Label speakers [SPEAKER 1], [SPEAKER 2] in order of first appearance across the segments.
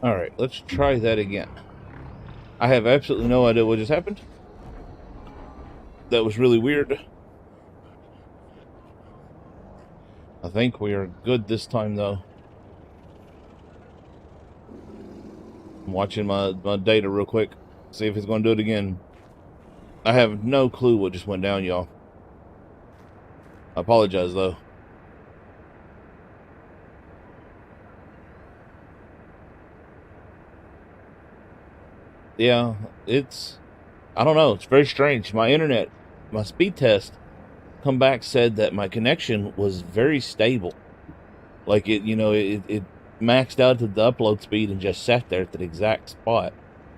[SPEAKER 1] Alright, let's try that again. I have absolutely no idea what just happened. That was really weird. I think we are good this time, though. I'm watching my data real quick. See if it's going to do it again. I have no clue what just went down, y'all. I apologize, though. Yeah, it's... I don't know. It's very strange. My internet, my speed test, come back said that my connection was very stable. Like, it maxed out to the upload speed and just sat there at that exact spot.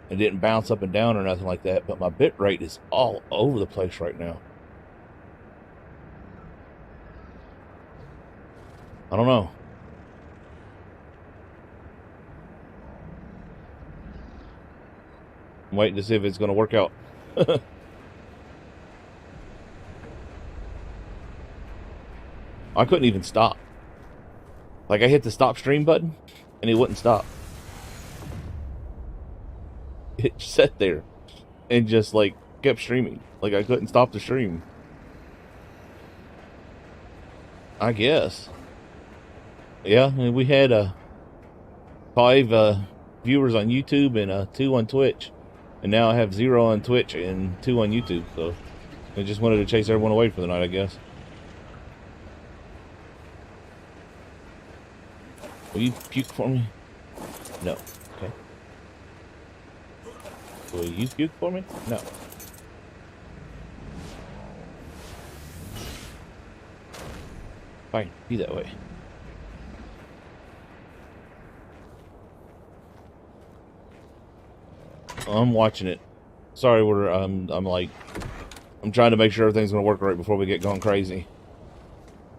[SPEAKER 1] It didn't bounce up and down or nothing like that, but my bit rate is all over the place right now. I don't know. I'm waiting to see if it's going to work out. I couldn't even stop. Like, I hit the stop stream button, and it wouldn't stop. It sat there and just, like, kept streaming. Like, I couldn't stop the stream. I guess. Yeah, and we had 5 viewers on YouTube and 2 on Twitch. And now I have 0 on Twitch and 2 on YouTube, so I just wanted to chase everyone away for the night, I guess. Will you puke for me? No. Okay. Will you puke for me? No. Fine, be that way. I'm watching it. Sorry, I'm trying to make sure everything's gonna work right before we get going crazy.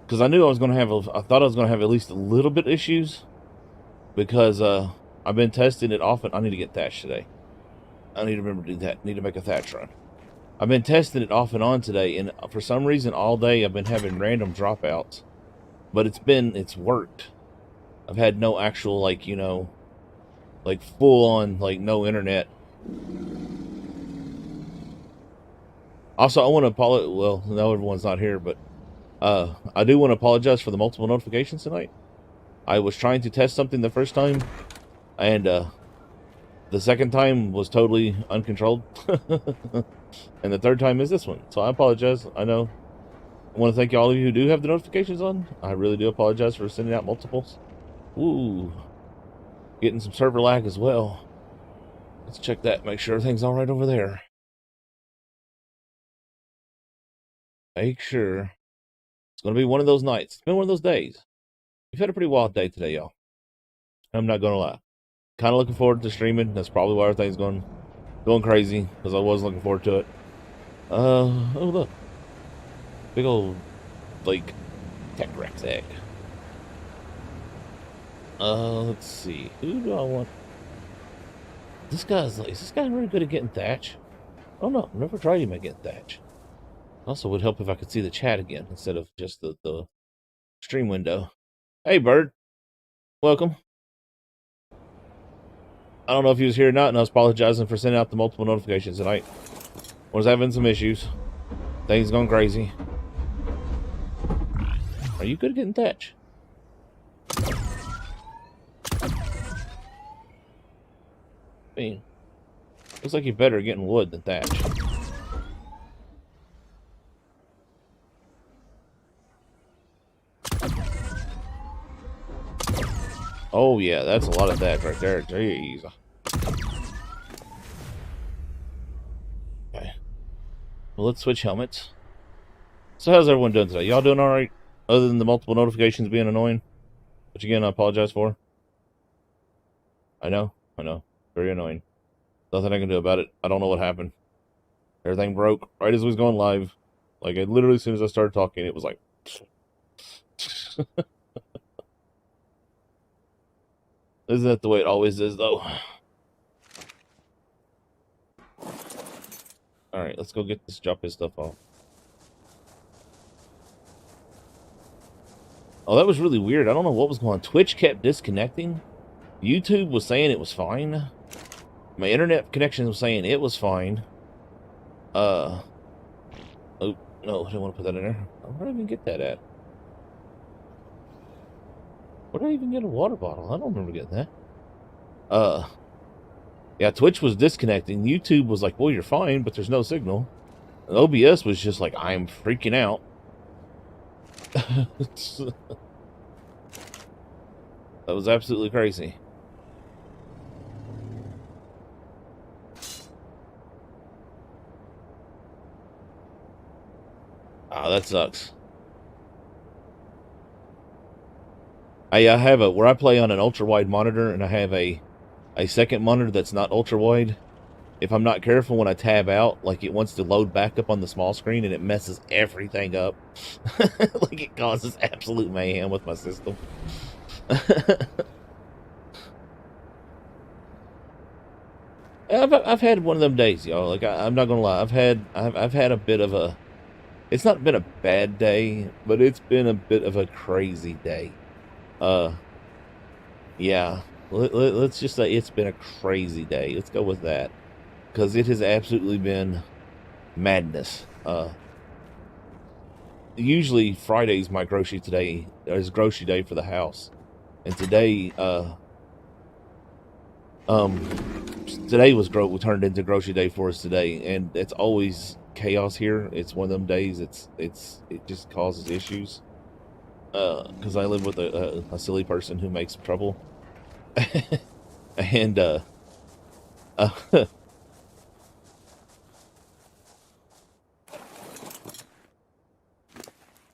[SPEAKER 1] Because I knew I was gonna have I thought I was gonna have at least a little bit issues. Because I've been testing it often. I need to get thatch today. I need to remember to do that. I need to make a thatch run. I've been testing it off and on today, and for some reason all day I've been having random dropouts. But it's worked. I've had no actual, like, like full on, like, no internet. Also, I want to apologize. Well, no, everyone's not here, but I do want to apologize for the multiple notifications tonight. I was trying to test something the first time, and the second time was totally uncontrolled. And the third time is this one. So I apologize. I know. I want to thank all of you who do have the notifications on. I really do apologize for sending out multiples. Ooh. Getting some server lag as well. Let's check that. Make sure everything's all right over there. Make sure. It's going to be one of those nights. It's been one of those days. We've had a pretty wild day today, y'all. I'm not going to lie. Kind of looking forward to streaming. That's probably why everything's going crazy, because I was looking forward to it. Oh, look. Big old, like, tech rucksack. Let's see. Who do I want? Is this guy really good at getting thatch? Oh no, I've never tried him at getting thatch. Also would help if I could see the chat again instead of just the stream window. Hey, Bird. Welcome. I don't know if he was here or not, and I was apologizing for sending out the multiple notifications tonight. I was having some issues. Things going crazy. Are you good at getting thatch? I mean, looks like you're better at getting wood than thatch. Oh yeah, that's a lot of thatch right there. Jeez. Okay. Well, let's switch helmets. So how's everyone doing today? Y'all doing alright? Other than the multiple notifications being annoying? Which again, I apologize for. I know. Very annoying. Nothing I can do about it. I don't know what happened. Everything broke right as we was going live. Like, literally as soon as I started talking, it was like... Isn't that the way it always is, though? Alright, let's go drop his stuff off. Oh, that was really weird. I don't know what was going on. Twitch kept disconnecting. YouTube was saying it was fine. My internet connection was saying it was fine. Oh, no, I didn't want to put that in there. Where did I even get that at? Where did I even get a water bottle? I don't remember getting that. Yeah, Twitch was disconnecting. YouTube was like, well, you're fine, but there's no signal. And OBS was just like, I'm freaking out. That was absolutely crazy. Ah, that sucks. I have where I play on an ultra wide monitor, and I have a second monitor that's not ultra wide. If I'm not careful when I tab out, like it wants to load back up on the small screen, and it messes everything up. Like it causes absolute mayhem with my system. I've had one of them days, y'all. Like I'm not gonna lie, I've had a bit of a. It's not been a bad day, but it's been a bit of a crazy day. Yeah. Let's just say it's been a crazy day. Let's go with that, because it has absolutely been madness. Usually Friday's my grocery day for the house, and today today was turned into grocery day for us today, and it's always chaos here. It's one of them days. It just causes issues. Because I live with a silly person who makes trouble, and uh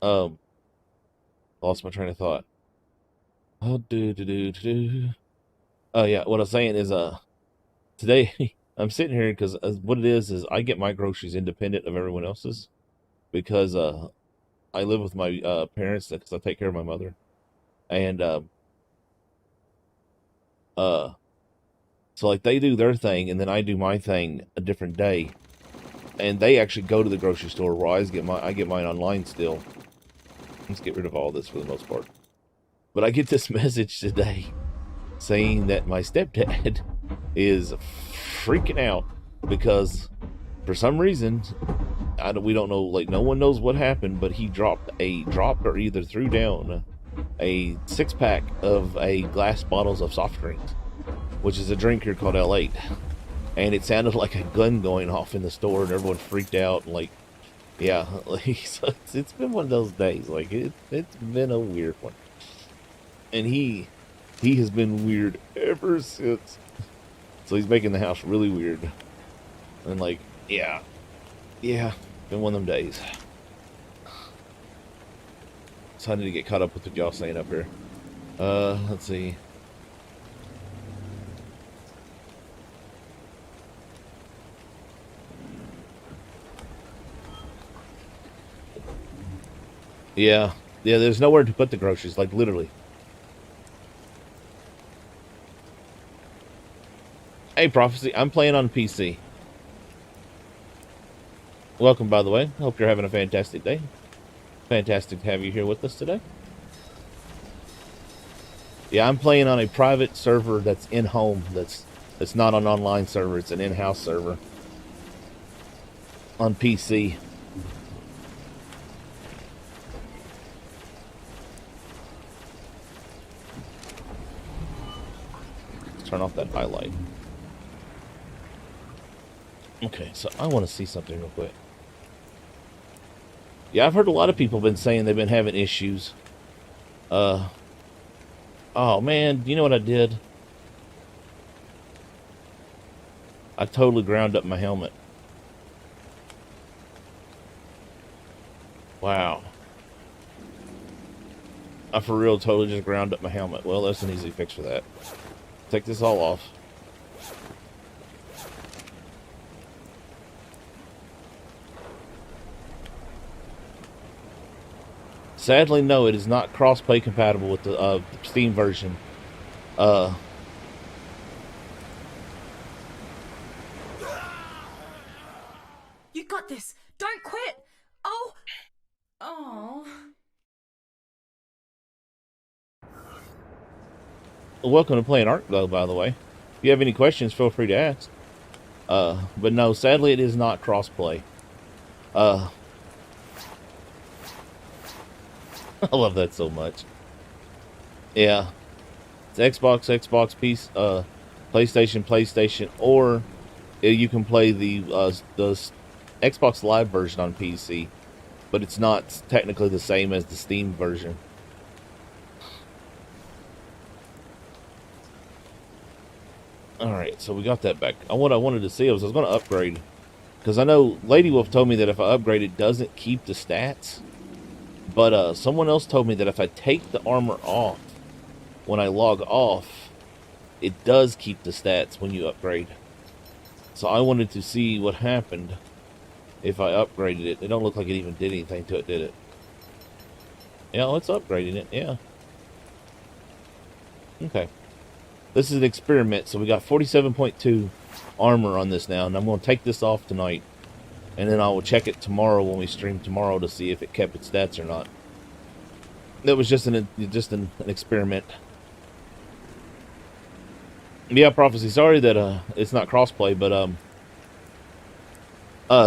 [SPEAKER 1] um, lost my train of thought. Oh, Oh yeah, what I was saying is today I'm sitting here because what it is I get my groceries independent of everyone else's, because I live with my parents because I take care of my mother, and uh so like they do their thing and then I do my thing a different day, and they actually go to the grocery store where I get mine online still. Let's get rid of all this for the most part. But I get this message today saying that my stepdad is freaking out because for some reason we don't know, like no one knows what happened, but he dropped or either threw down a 6-pack of a glass bottles of soft drinks, which is a drink here called L8, and it sounded like a gun going off in the store, and everyone freaked out. And like, yeah, like, so it's been one of those days. Like it's been a weird one, and he has been weird ever since. So he's making the house really weird, and like, yeah, been one of them days. So I need to get caught up with what y'all saying up here. Let's see. Yeah, there's nowhere to put the groceries, like literally. Hey, Prophecy, I'm playing on PC. Welcome, by the way. Hope you're having a fantastic day. Fantastic to have you here with us today. Yeah, I'm playing on a private server that's in-home. That's not an online server. It's an in-house server on PC. Let's turn off that highlight. Okay, so I want to see something real quick. Yeah, I've heard a lot of people been saying they've been having issues. Oh man, you know what I did? I totally ground up my helmet. Wow. I for real totally just ground up my helmet. Well, that's an easy fix for that. Take this all off. Sadly, no, it is not cross-play compatible with the Steam version.
[SPEAKER 2] You got this. Don't quit. Oh.
[SPEAKER 1] welcome to playing Ark, though, by the way. If you have any questions, feel free to ask. But no, sadly, it is not crossplay. I love that so much. Yeah. It's Xbox, PlayStation, or you can play the Xbox Live version on PC, but it's not technically the same as the Steam version. Alright, so we got that back. What I wanted to see was I was going to upgrade, because I know Lady Wolf told me that if I upgrade, it doesn't keep the stats, but someone else told me that if I take the armor off when I log off, it does keep the stats when you upgrade. So I wanted to see what happened if I upgraded it. It don't look like it even did anything to it, did it? Yeah, it's upgrading it, yeah. Okay. This is an experiment, so we got 47.2 armor on this now, and I'm going to take this off tonight. And then I will check it tomorrow when we stream tomorrow to see if it kept its stats or not. That was just an experiment. Yeah, Prophecy, sorry that it's not crossplay, but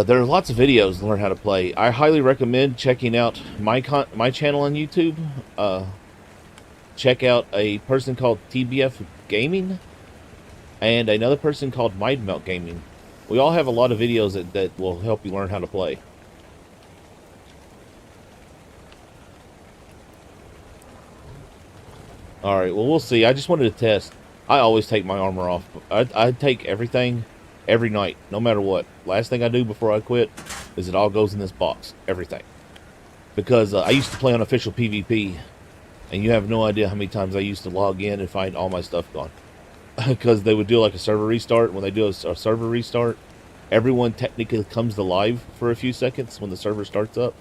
[SPEAKER 1] there are lots of videos to learn how to play. I highly recommend checking out my channel on YouTube. Check out a person called TBF Gaming and another person called Mindmelt Gaming. We all have a lot of videos that will help you learn how to play. Alright, well, we'll see. I just wanted to test. I always take my armor off. I take everything every night, no matter what. Last thing I do before I quit is it all goes in this box. Everything. Because I used to play on official PvP, and you have no idea how many times I used to log in and find all my stuff gone. Because they would do like a server restart. When they do a server restart, everyone technically comes to live for a few seconds when the server starts up.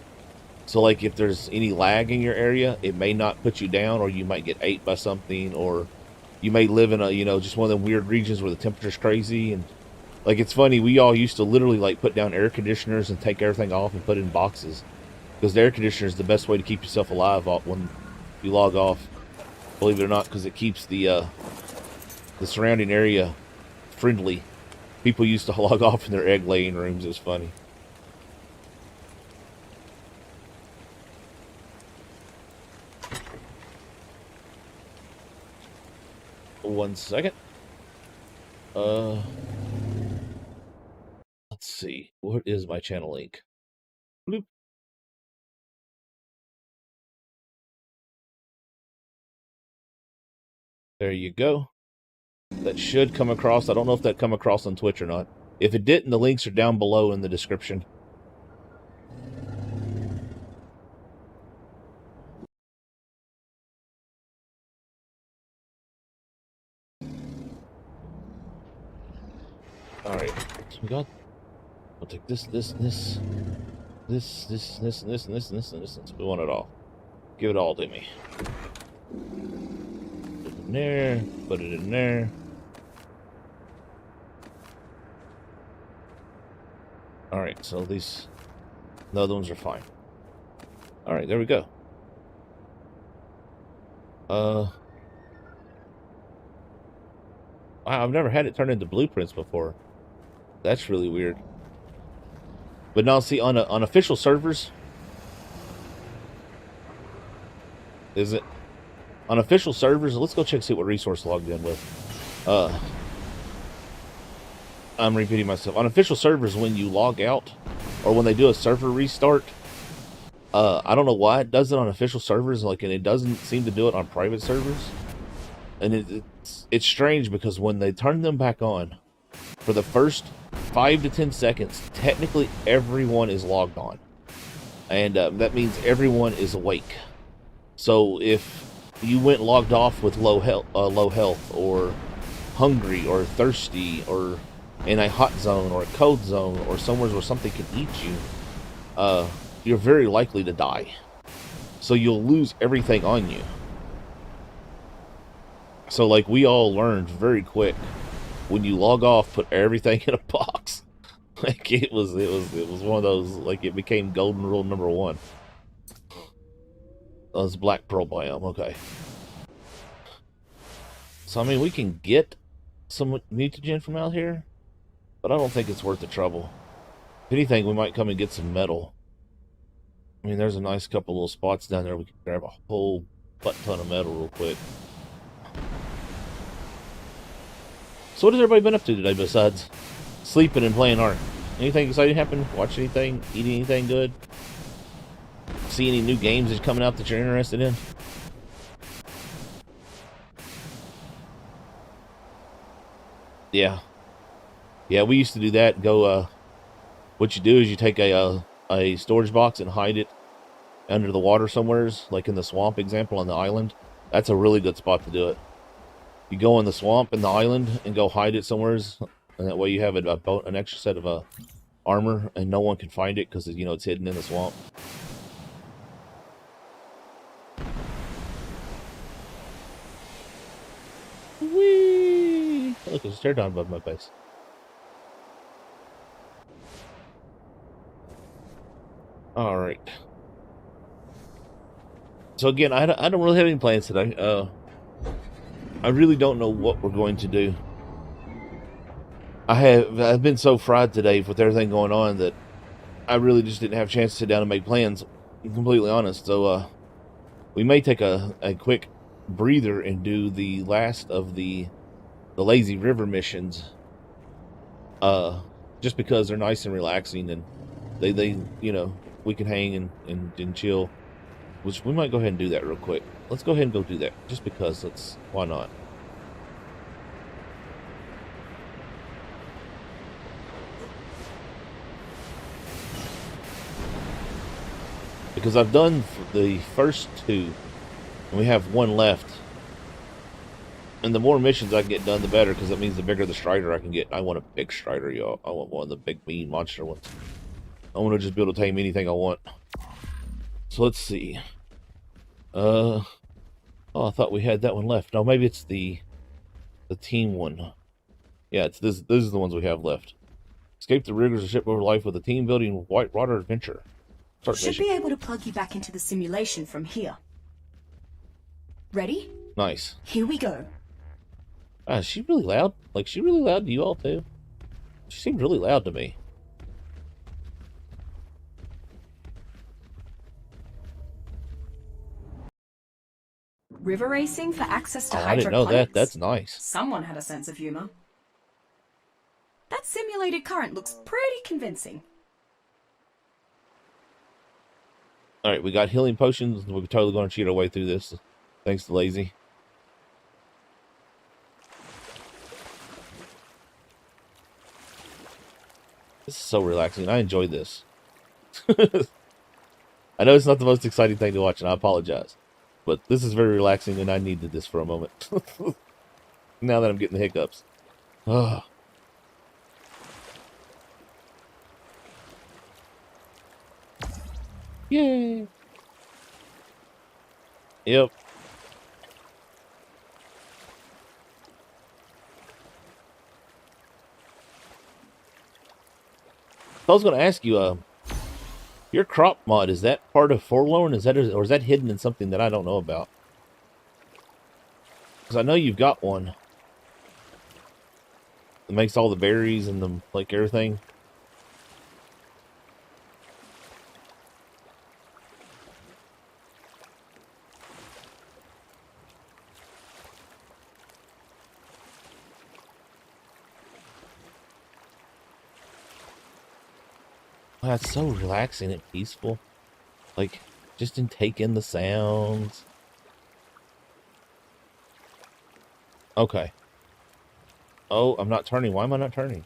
[SPEAKER 1] So like if there's any lag in your area, it may not put you down, or you might get ate by something, or you may live in a, just one of them weird regions where the temperature's crazy. And like, it's funny, we all used to literally like put down air conditioners and take everything off and put it in boxes, because the air conditioner is the best way to keep yourself alive when you log off, believe it or not, because it keeps the surrounding area friendly. People used to log off in their egg laying rooms. It was funny. One second. Let's see. What is my channel link? Bloop. There you go. That should come across. I don't know if that come across on Twitch or not. If it didn't, the links are down below in the description. Alright. So we got... I'll take this. We want it all. Give it all to me. Put it in there. Put it in there. Alright, so these... The other ones are fine. Alright, there we go. Wow, I've never had it turn into blueprints before. That's really weird. But now, see, on official servers... Is it? On official servers, let's go check see what resource logged in with. I'm repeating myself. On official servers, when you log out, or when they do a server restart, I don't know why it does it on official servers, and it doesn't seem to do it on private servers. And it's strange, because when they turn them back on, for the first 5 to 10 seconds, technically everyone is logged on. And that means everyone is awake. So if you went logged off with low health, or hungry, or thirsty, or in a hot zone, or a cold zone, or somewhere where something can eat you, you're very likely to die. So you'll lose everything on you. So we all learned very quick, when you log off, put everything in a box. It was one of those, it became golden rule number 1. Oh, it's Black Pearl biome, okay. So, I mean, we can get some mutagen from out here, but I don't think it's worth the trouble. If anything, we might come and get some metal. I mean, there's a nice couple little spots down there. We can grab a whole butt ton of metal real quick. So what has everybody been up to today besides sleeping and playing art? Anything exciting happen? Watch anything? Eat anything good? See any new games that's coming out that you're interested in? Yeah. Yeah, we used to do that. Go, what you do is you take a storage box and hide it under the water somewheres, like in the swamp example on the island. That's a really good spot to do it. You go in the swamp in the island and go hide it somewheres, and that way you have an extra set of armor, and no one can find it because, you know, it's hidden in the swamp. Whee! Look, there's a tear down above my face. All right. So again, I don't really have any plans today. I really don't know what we're going to do. I've been so fried today with everything going on that I really just didn't have a chance to sit down and make plans. I'm completely honest. So we may take a quick breather and do the last of the lazy river missions. Just because they're nice and relaxing, and they you know, we can hang and chill. Which we might go ahead and do that real quick. Let's go ahead and go do that. Just because, why not? Because I've done the first two, and we have one left. And the more missions I can get done, the better, because that means the bigger the strider I can get. I want a big strider, y'all. I want one of the big, mean monster ones. I want to just be able to tame anything I want. So let's see. Oh, I thought we had that one left. No, maybe it's the team one. Yeah, it's this. This is the ones we have left. Escape the rigors of ship over life with a team-building whitewater adventure.
[SPEAKER 2] Should be able to plug you back into the simulation from here. Ready?
[SPEAKER 1] Nice.
[SPEAKER 2] Here we go.
[SPEAKER 1] Is she really loud? Like, she really loud to you all too? She seemed really loud to me.
[SPEAKER 2] River racing for access to
[SPEAKER 1] I didn't know that. That's nice.
[SPEAKER 2] Someone had a sense of humor. That simulated current looks pretty convincing.
[SPEAKER 1] Alright, we got healing potions. We're totally going to cheat our way through this. Thanks to Lazy. This is so relaxing. I enjoy this. I know it's not the most exciting thing to watch, and I apologize. But this is very relaxing, and I needed this for a moment. Now that I'm getting the hiccups. Ugh. Yay! Yep. I was going to ask you, your crop mod, is that part of Forlorn? Or is that hidden in something that I don't know about? Because I know you've got one. It makes all the berries and the, like, everything. Oh, that's so relaxing and peaceful. Like, just in take in the sounds. Okay. Oh, I'm not turning. Why am I not turning?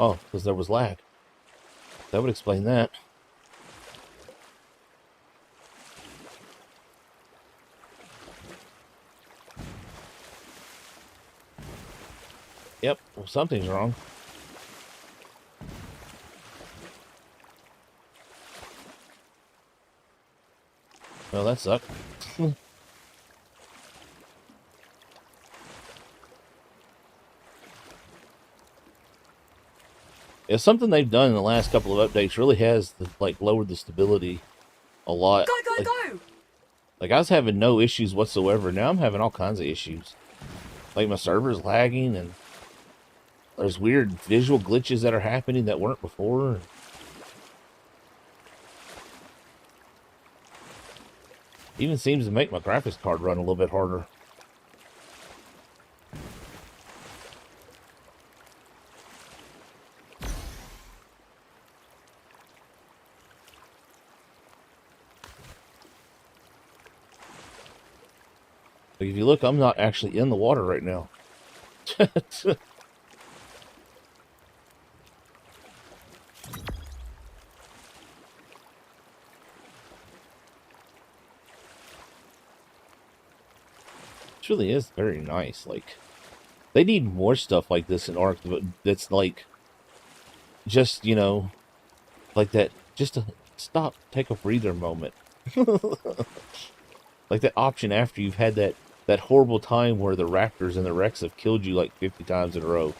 [SPEAKER 1] Oh, because there was lag. That would explain that. Yep, well, something's wrong. Well, that sucked. Yeah, something they've done in the last couple of updates really has, like, lowered the stability a lot.
[SPEAKER 2] Go, go,
[SPEAKER 1] like,
[SPEAKER 2] go!
[SPEAKER 1] Like, I was having no issues whatsoever. Now I'm having all kinds of issues. Like, my server's lagging, and there's weird visual glitches that are happening that weren't before. Even seems to make my graphics card run a little bit harder. Like, if you look, I'm not actually in the water right now. It really is very nice. Like, they need more stuff like this in Ark that's like, just, you know, like that, just to stop, take a breather moment. Like that option after you've had that horrible time where the raptors and the Rex have killed you like 50 times in a row,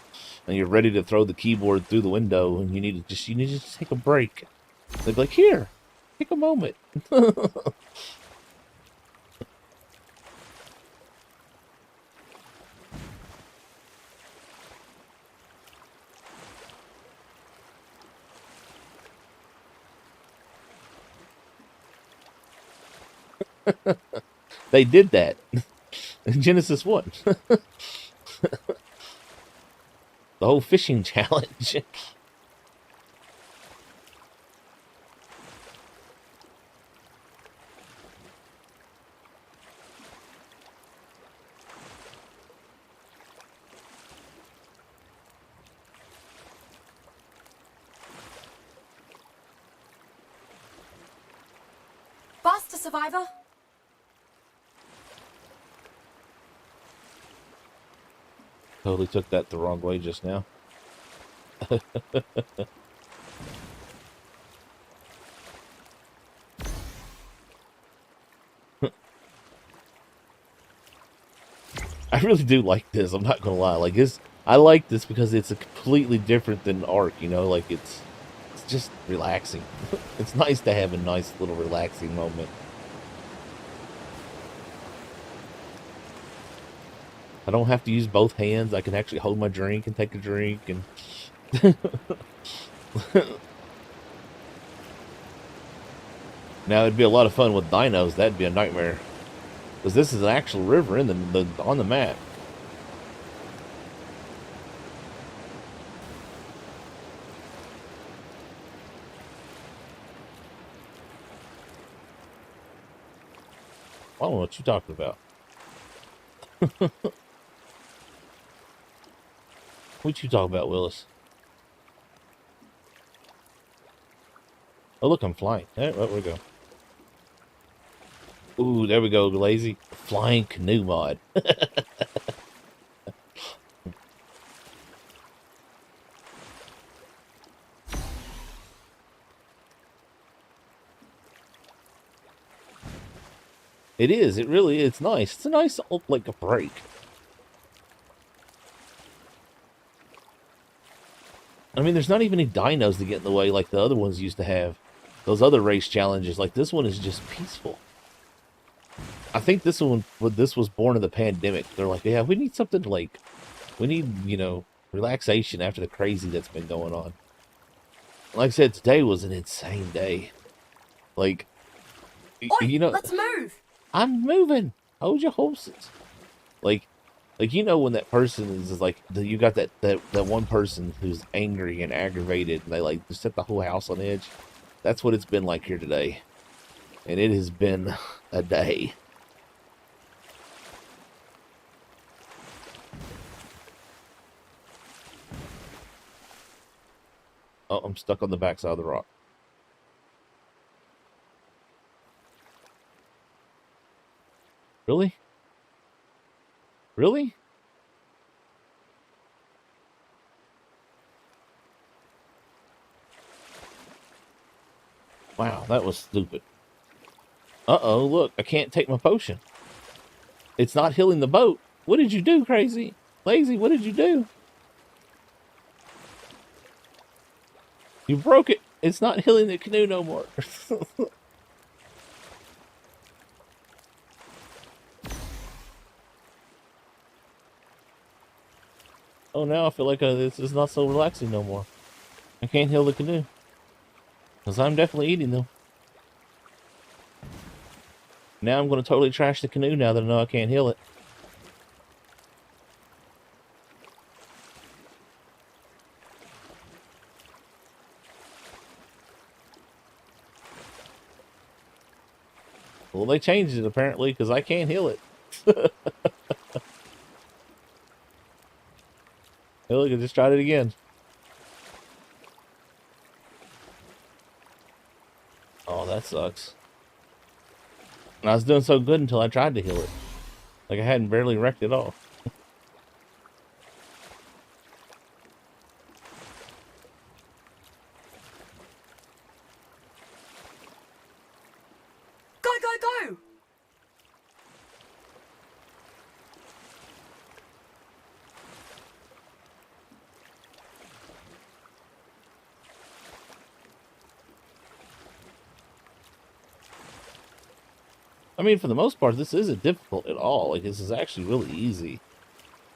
[SPEAKER 1] and you're ready to throw the keyboard through the window, and you need to just take a break. They'd be like, here, take a moment. They did that in Genesis 1. The whole fishing challenge.
[SPEAKER 2] Faster, survivor.
[SPEAKER 1] Totally took that the wrong way just now. I really do like this. I'm not gonna lie. Like, I like this because it's a completely different than Ark. You know, like it's just relaxing. It's nice to have a nice little relaxing moment. I don't have to use both hands. I can actually hold my drink and take a drink. And now it'd be a lot of fun with dinos. That'd be a nightmare because this is an actual river in the on the map. I don't know what you're talking about. What you talking about, Willis? Oh, look, I'm flying. There we go. Ooh, there we go, lazy. Flying canoe mod. It is. It really is. It's nice. It's a nice, like, a break. I mean, there's not even any dinos to get in the way like the other ones used to have. Those other race challenges. Like, this one is just peaceful. I think this was born of the pandemic. They're like, yeah, we need something like, we need, you know, relaxation after the crazy that's been going on. Like I said, today was an insane day. Like,
[SPEAKER 2] Oi,
[SPEAKER 1] you know,
[SPEAKER 2] let's move.
[SPEAKER 1] I'm moving. Hold your horses. Like, you know, when that person is like, you got that one person who's angry and aggravated, and they like just set the whole house on edge. That's what it's been like here today, and it has been a day. Oh, I'm stuck on the backside of the rock. Really? Really? Wow, that was stupid. Uh-oh, look, I can't take my potion. It's not healing the boat. What did you do, crazy? Lazy, what did you do? You broke it. It's not healing the canoe no more. Oh, now I feel like this is not so relaxing no more. I can't heal the canoe. Because I'm definitely eating them. Now I'm going to totally trash the canoe now that I know I can't heal it. Well, they changed it apparently because I can't heal it. Hey, look, I just tried it again. Oh, that sucks. And I was doing so good until I tried to heal it. Like I hadn't barely wrecked it all.
[SPEAKER 2] Go, go, go!
[SPEAKER 1] I mean, for the most part, this isn't difficult at all. Like, this is actually really easy.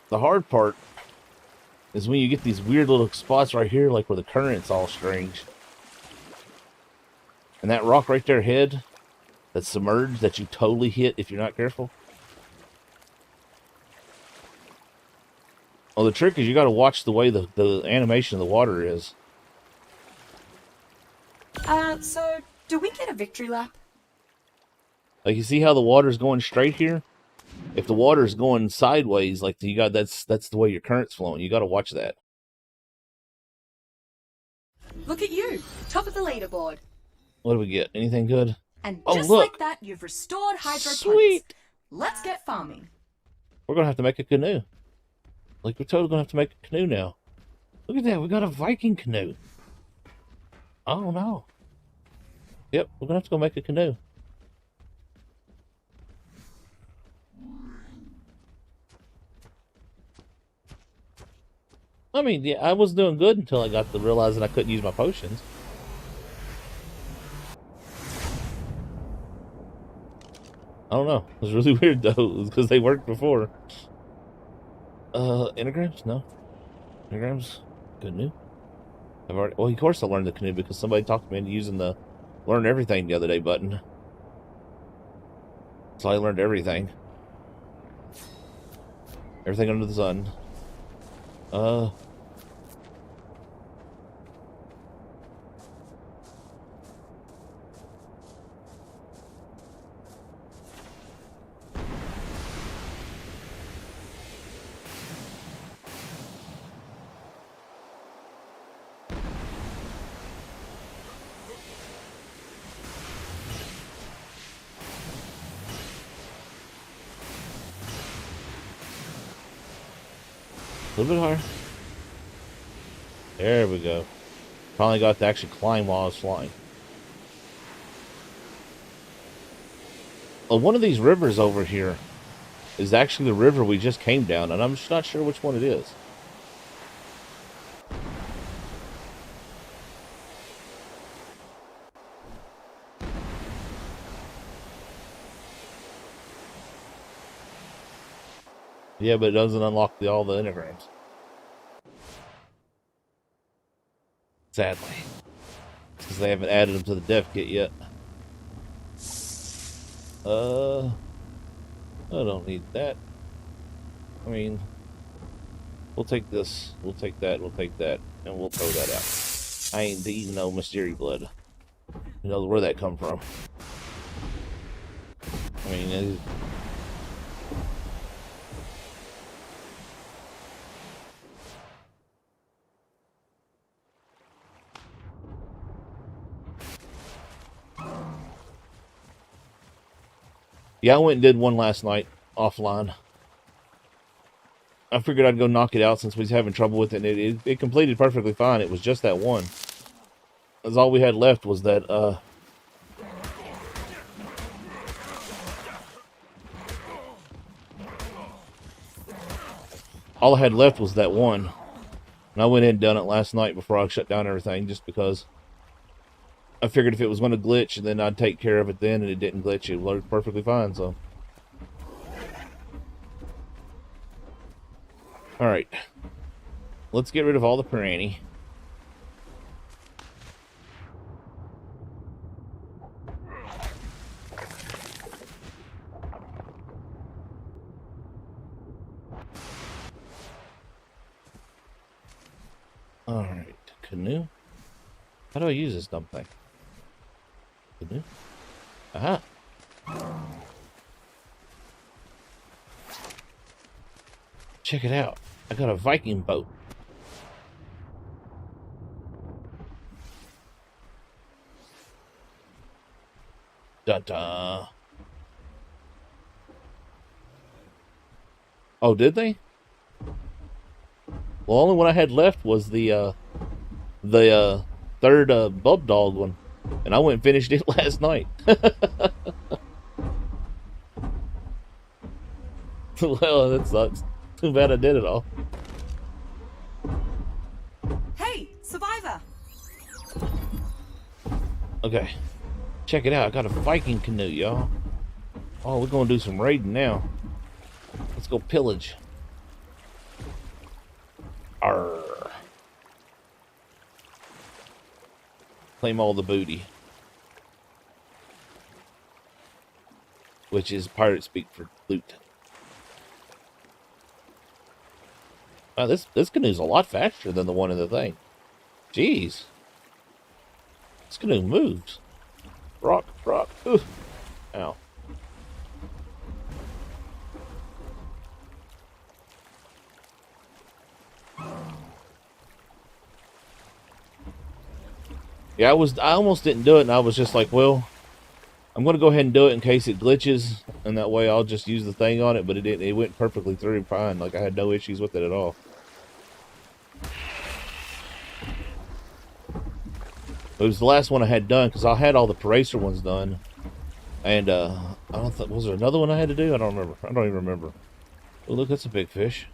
[SPEAKER 1] The hard part is when you get these weird little spots right here, like where the current's all strange. And that rock right there head that's submerged that you totally hit if you're not careful. Well, the trick is you got to watch the way the animation of the water is.
[SPEAKER 2] So, do we get a victory lap?
[SPEAKER 1] Like, you see how the water's going straight here? If the water's going sideways, like you got that's the way your current's flowing. You got to watch that.
[SPEAKER 2] Look at you, top of the leaderboard.
[SPEAKER 1] What do we get? Anything good?
[SPEAKER 2] And
[SPEAKER 1] Oh,
[SPEAKER 2] just
[SPEAKER 1] look.
[SPEAKER 2] like that, you've restored hydro
[SPEAKER 1] Sweet.
[SPEAKER 2] points. Let's get farming.
[SPEAKER 1] We're going to have to make a canoe. Like, we're totally going to have to make a canoe now. Look at that. We got a Viking canoe. Oh, no. Yep, we're going to have to go make a canoe. I mean, yeah, I was doing good until I got to realizing I couldn't use my potions. I don't know. It was really weird, though, because they worked before. Enneagrams? No. Enneagrams? Canoe? I've already... Well, of course I learned the canoe because somebody talked me into using the learn everything the other day button. So I learned everything. Everything under the sun. A little bit higher. There we go. Finally got to actually climb while I was flying. Well, one of these rivers over here is actually the river we just came down, and I'm just not sure which one it is. Yeah, but it doesn't unlock all the enneagrams. Sadly. Because they haven't added them to the dev kit yet. I don't need that. I mean, we'll take this, we'll take that, we'll take that, and we'll throw that out. I ain't eating no mystery blood. You know where that come from. I mean, yeah, I went and did one last night, offline. I figured I'd go knock it out since we was having trouble with it, and it completed perfectly fine. It was just that one. That's all we had left was that, all I had left was that one. And I went in and done it last night before I shut down everything, just because I figured if it was going to glitch, then I'd take care of it then, and it didn't glitch. It worked perfectly fine, so. Alright. let's get rid of all the piranha. Alright, canoe. How do I use this dumb thing? Canoe? Aha! Check it out. I got a Viking boat. Dun-dun. Oh, did they? Well, only one I had left was the third bub dog one, and I went and finished it last night. Well, that sucks. Too bad I did it all.
[SPEAKER 2] Hey, survivor!
[SPEAKER 1] Okay, check it out. I got a Viking canoe, y'all. Oh, we're gonna do some raiding now. Let's go pillage. Arr. Claim all the booty. Which is pirate speak for loot. Wow, this canoe's a lot faster than the one in the thing. Jeez. This canoe moves. Rock, rock. Ooh. Ow. Yeah, I almost didn't do it, and I was just like, well, I'm going to go ahead and do it in case it glitches, and that way I'll just use the thing on it, but it didn't. It went perfectly through fine. Like, I had no issues with it at all. It was the last one I had done, because I had all the Paracer ones done, and, I don't think, was there another one I had to do? I don't remember. I don't even remember. Oh, look, that's a big fish.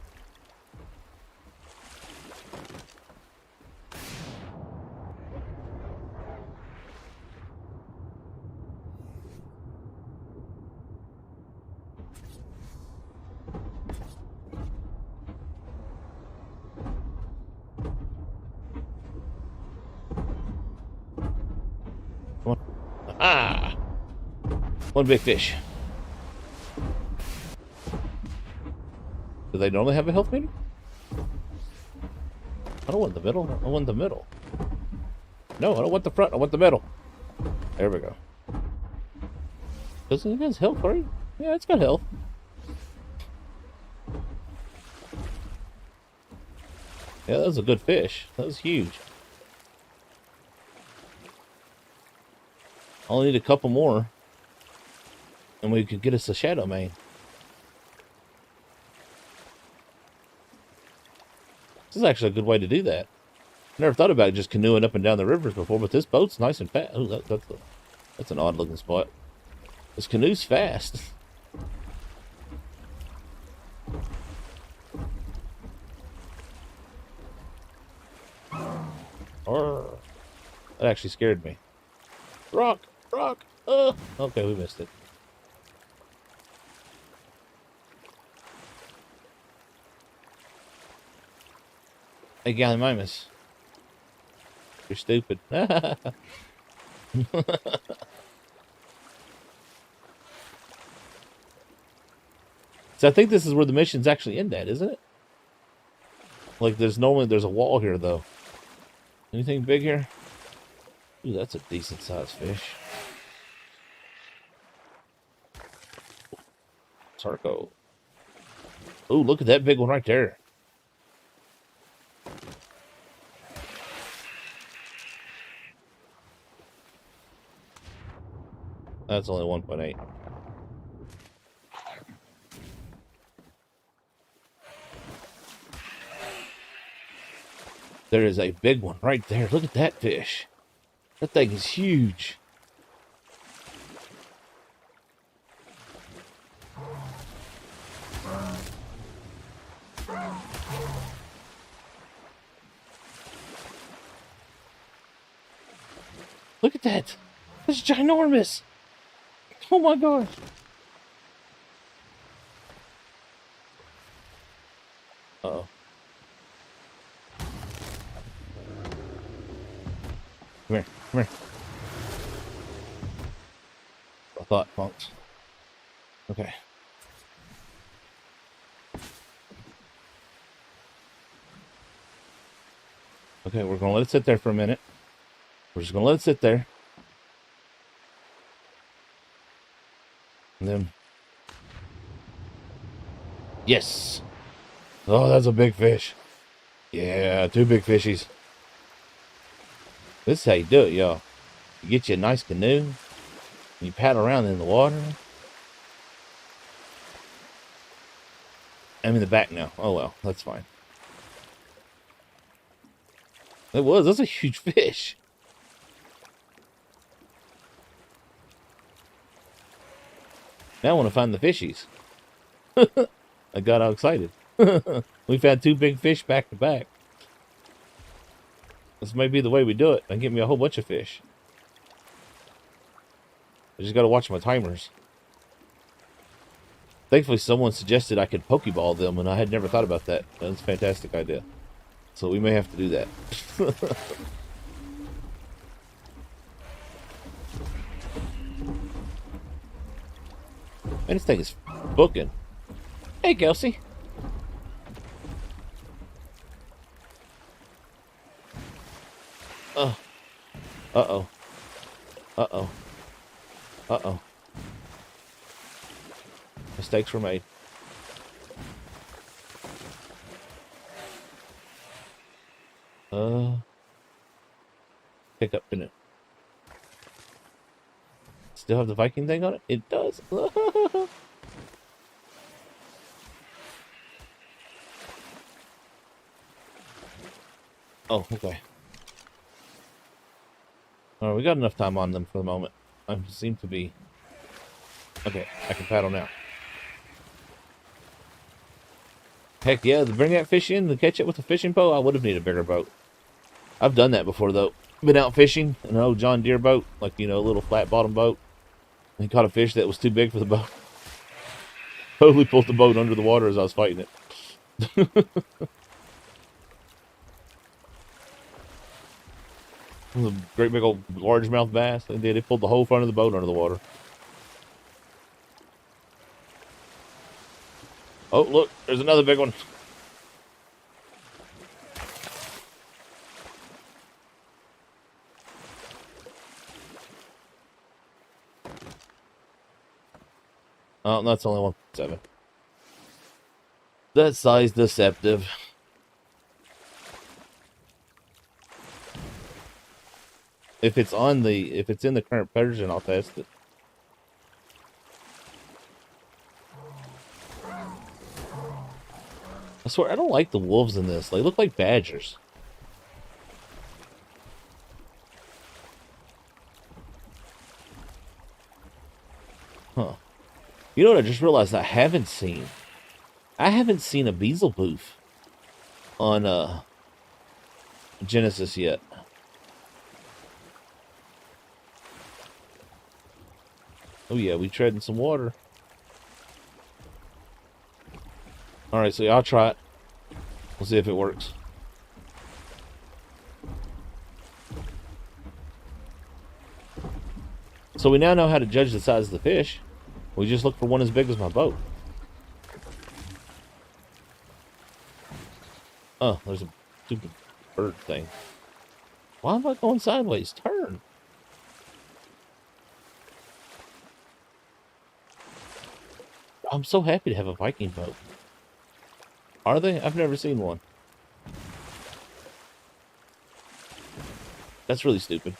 [SPEAKER 1] Come on. Ah! One big fish. Do they normally have a health meter? I don't want the middle. I want the middle. No, I don't want the front. I want the middle. There we go. Doesn't it have health, right? Yeah, it's got health. Yeah, that was a good fish. That was huge. Only need a couple more, and we could get us a shadow mane. This is actually a good way to do that. Never thought about just canoeing up and down the rivers before, but this boat's nice and fast. Oh, that's an odd looking spot. This canoe's fast. Arr. That actually scared me. Rock! Rock! Okay, we missed it. Hey, Gallimimus. You're stupid. So I think this is where the missions actually end at, isn't it? Like, there's a wall here, though. Anything big here? Ooh, that's a decent sized fish. Sarco. Ooh, look at that big one right there. That's only 1.8. There is a big one right there. Look at that fish. That thing is huge. Look at that. That's ginormous. Oh my gosh. Uh-oh. Come here. Come here. I thought, punks. Okay. Okay, we're gonna let it sit there for a minute. We're just gonna let it sit there. And then... Yes! Oh, that's a big fish. Yeah, 2 big fishies. This is how you do it, y'all. You get you a nice canoe. And you paddle around in the water. I'm in the back now. Oh, well. That's fine. That's a huge fish. Now I want to find the fishies. I got all excited. We've had 2 big fish back to back. This may be the way we do it. And get me a whole bunch of fish. I just got to watch my timers. Thankfully, someone suggested I could Pokeball them, and I had never thought about that. That's a fantastic idea. So we may have to do that. Man, this thing is booking. Hey, Kelsey. Uh-oh. Uh-oh. Uh-oh. Uh-oh. Mistakes were made. Pick up in it. Still have the Viking thing on it? It does. Oh, okay. Alright, we got enough time on them for the moment. I seem to be... Okay, I can paddle now. Heck yeah, to bring that fish in, to catch it with a fishing pole, I would have needed a bigger boat. I've done that before, though. Been out fishing in an old John Deere boat, like, you know, a little flat bottom boat. And caught a fish that was too big for the boat. Totally pulled the boat under the water as I was fighting it. It was a great big old largemouth bass. They pulled the whole front of the boat under the water. Oh, look, there's another big one. Oh, that's only 1.7. That size deceptive. If it's in the current version, I'll test it. I swear, I don't like the wolves in this. They look like badgers. Huh. You know what I just realized I haven't seen? I haven't seen a Beelzebooth on Genesis yet. Oh yeah, we tread in some water. Alright, so yeah, I'll try it. We'll see if it works. So we now know how to judge the size of the fish. We just look for one as big as my boat. Oh, there's a stupid bird thing. Why am I going sideways? Turn. I'm so happy to have a Viking boat. Are they? I've never seen one. That's really stupid.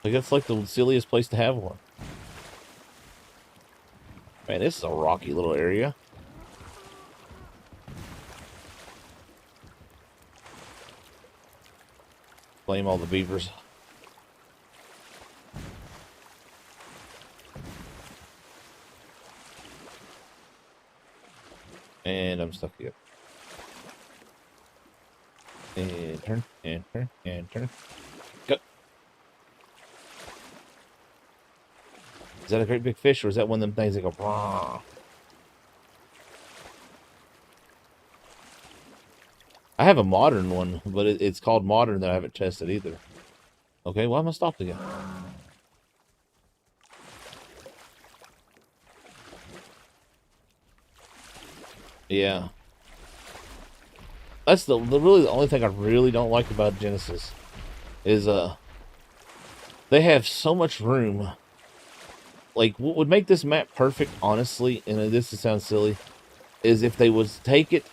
[SPEAKER 1] Like, that's like the silliest place to have one. Man, this is a rocky little area. Blame all the beavers. And I'm stuck here. And turn, and turn, and turn. Go. Is that a great big fish, or is that one of them things that go, brah? I have a modern one, but it's called modern that I haven't tested either. Okay, why am I stopped again? Yeah. That's really the only thing I really don't like about Genesis is they have so much room. Like what would make this map perfect, honestly, and this sounds silly, is if they was take it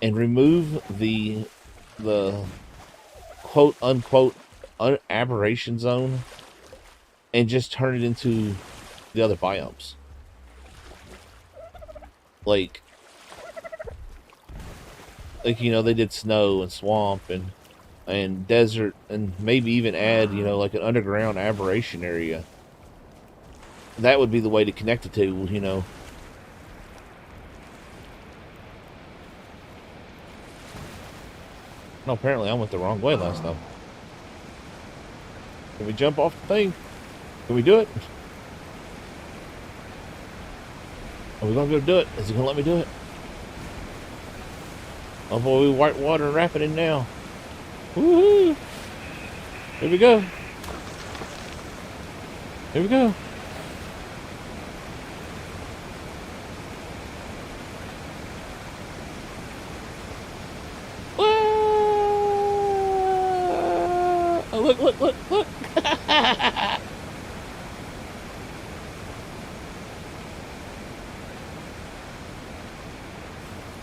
[SPEAKER 1] and remove the quote unquote aberration zone and just turn it into the other biomes. Like they did snow and swamp and desert, and maybe even add like an underground aberration area. That would be the way to connect the two. No, apparently I went the wrong way last time. Can we jump off the thing? Can we do it? Are we gonna be able to do it? Is he gonna let me do it? Oh boy, we white water and wrap it in now. Woohoo! Here we go. Here we go. Oh, look.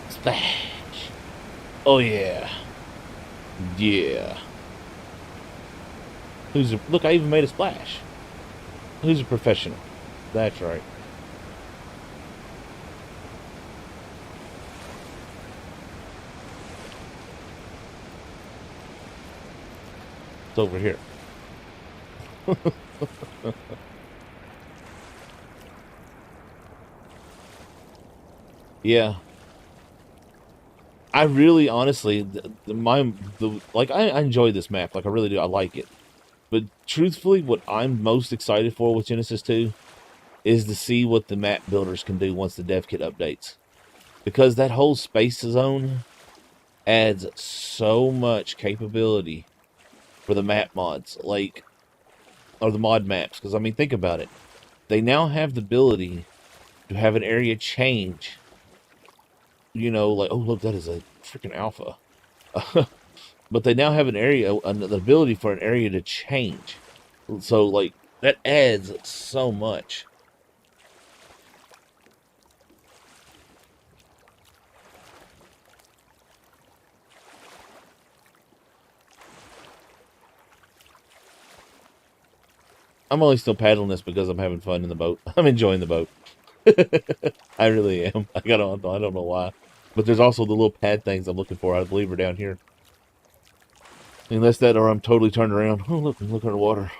[SPEAKER 1] Splash. Oh, yeah. Yeah. Look, I even made a splash. Who's a professional? That's right. It's over here. Yeah. I really, honestly, I enjoy this map. Like, I really do. I like it. But truthfully, what I'm most excited for with Genesis 2 is to see what the map builders can do once the dev kit updates. Because that whole space zone adds so much capability for the map mods, or the mod maps. Because, I mean, think about it. They now have the ability to have an area change. Like, oh, look, that is a freaking alpha. But they now have the ability for an area to change. So, like, that adds so much. I'm only still paddling this because I'm having fun in the boat. I'm enjoying the boat. I really am. I don't know why. But there's also the little pad things I'm looking for. I believe are down here. Unless that, or I'm totally turned around. Oh, look underwater.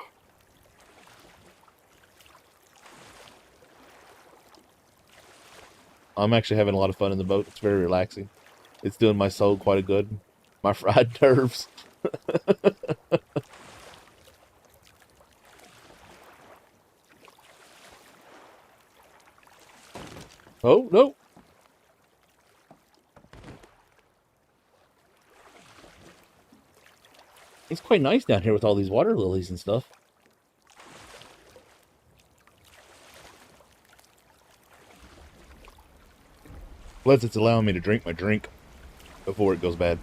[SPEAKER 1] I'm actually having a lot of fun in the boat. It's very relaxing. It's doing my soul quite a good. My fried nerves. Oh, no. It's quite nice down here with all these water lilies and stuff. Plus, it's allowing me to drink my drink before it goes bad.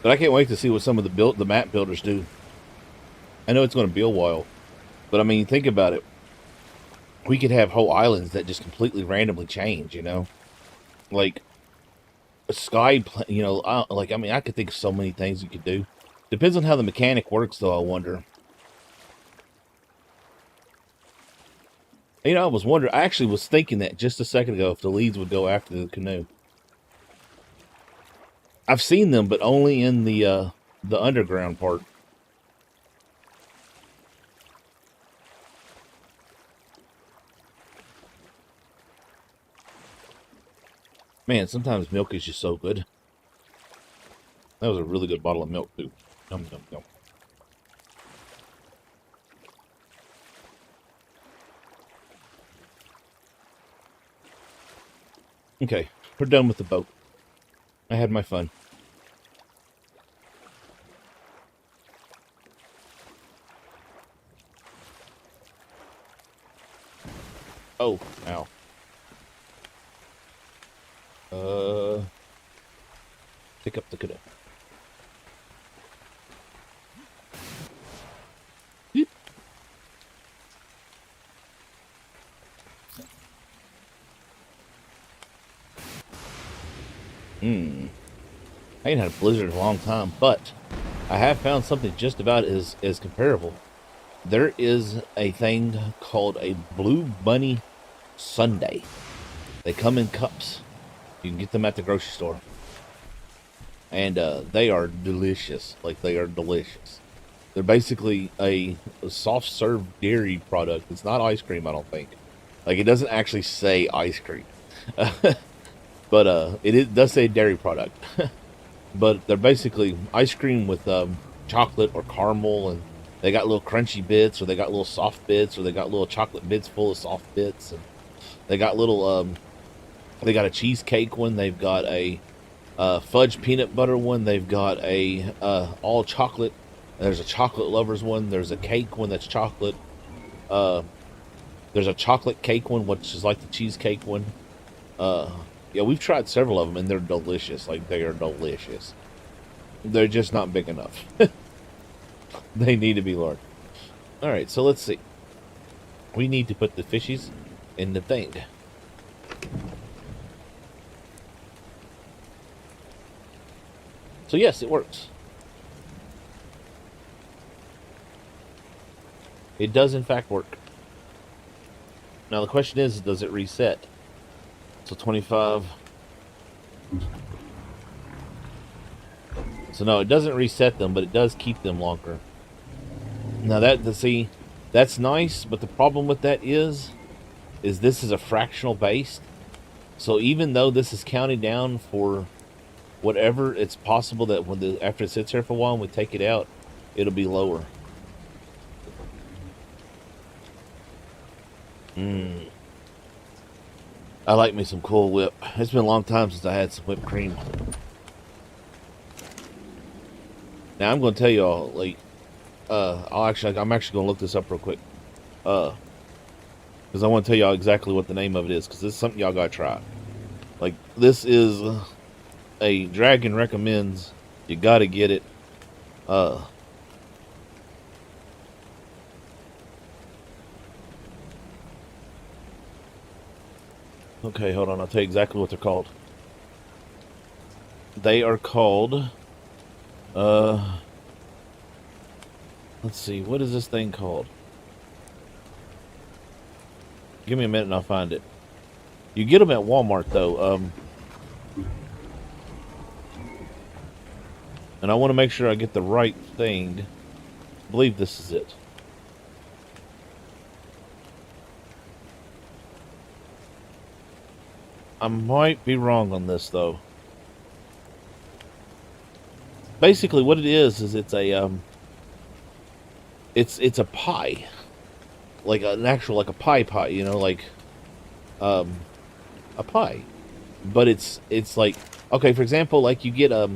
[SPEAKER 1] But I can't wait to see what some of the map builders do. I know it's going to be a while, but I mean, think about it. We could have whole islands that just completely randomly change. Like a sky. Like I mean, I could think of so many things you could do. Depends on how the mechanic works, though. I wonder. I was wondering. I actually was thinking that just a second ago if the leads would go after the canoe. I've seen them, but only in the underground part. Man, sometimes milk is just so good. That was a really good bottle of milk, too. Yum, yum, yum. Okay, we're done with the boat. I had my fun. Oh, ow. Pick up the canoe. Yeep. I ain't had a blizzard in a long time, but I have found something just about as comparable. There is a thing called a Blue Bunny Sundae. They come in cups. You can get them at the grocery store. And they are delicious. Like, they are delicious. They're basically a soft serve dairy product. It's not ice cream, I don't think. Like, it doesn't actually say ice cream. But it does say dairy product. But they're basically ice cream with chocolate or caramel, and they got little crunchy bits, or they got little soft bits, or they got little chocolate bits full of soft bits, and they got little they got a cheesecake one, they've got a fudge peanut butter one, they've got a all chocolate, there's a chocolate lovers one, there's a cake one that's chocolate, there's a chocolate cake one which is like the cheesecake one. Yeah, we've tried several of them, and they're delicious. Like, they are delicious. They're just not big enough. They need to be large. Alright, so let's see. We need to put the fishies in the thing. So yes, it works. It does in fact work. Now the question is, does it reset? So 25. So no, it doesn't reset them, but it does keep them longer. Now that's nice, but the problem with that is this is a fractional based. So even though this is counting down for whatever, it's possible that after it sits here for a while and we take it out, it'll be lower. I like me some Cool Whip. It's been a long time since I had some whipped cream. Now I'm going to tell y'all, like, I'm actually going to look this up real quick, because I want to tell y'all exactly what the name of it is, because this is something y'all got to try. Like, this is a Dragon recommends. You got to get it. Okay, hold on. I'll tell you exactly what they're called. They are called, let's see, what is this thing called? Give me a minute and I'll find it. You get them at Walmart, though. And I want to make sure I get the right thing. I believe this is it. I might be wrong on this, though. Basically, what it is it's a it's a pie, like an actual, like a pie, you know, like a pie, but it's like, okay, for example, like you get a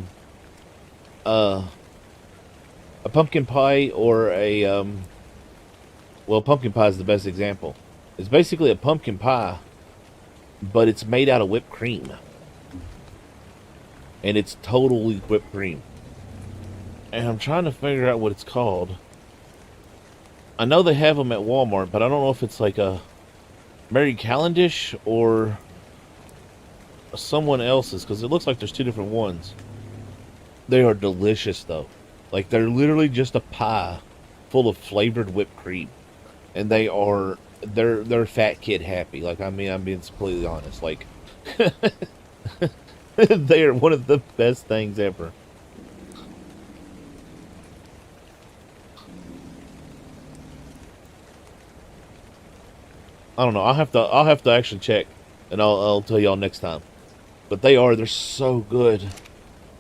[SPEAKER 1] pumpkin pie, or a well, pumpkin pie is the best example. It's basically a pumpkin pie, but it's made out of whipped cream, and it's totally whipped cream. And I'm trying to figure out what it's called. I know they have them at Walmart, but I don't know if it's like a Mary Cavendish or someone else's, because it looks like there's two different ones. They are delicious, though. Like, they're literally just a pie full of flavored whipped cream, and they're fat kid happy. Like, I mean, I'm being completely honest. Like, they are one of the best things ever. I don't know. I'll have to actually check, and I'll tell y'all next time. But they're so good.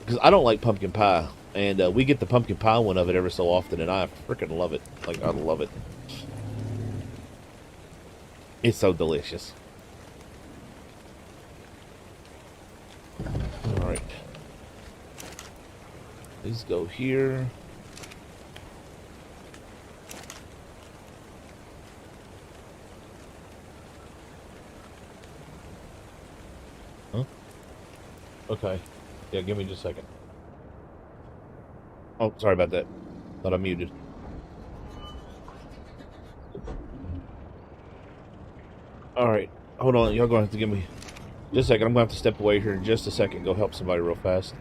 [SPEAKER 1] Because I don't like pumpkin pie. And we get the pumpkin pie one of it every so often, and I freaking love it. Like, I love it. It's so delicious. Alright. Please go here. Huh? Okay. Yeah, give me just a second. Oh, sorry about that. Thought I muted. Alright. Hold on. Y'all gonna have to give me just a second. I'm gonna have to step away here in just a second. Go help somebody real fast.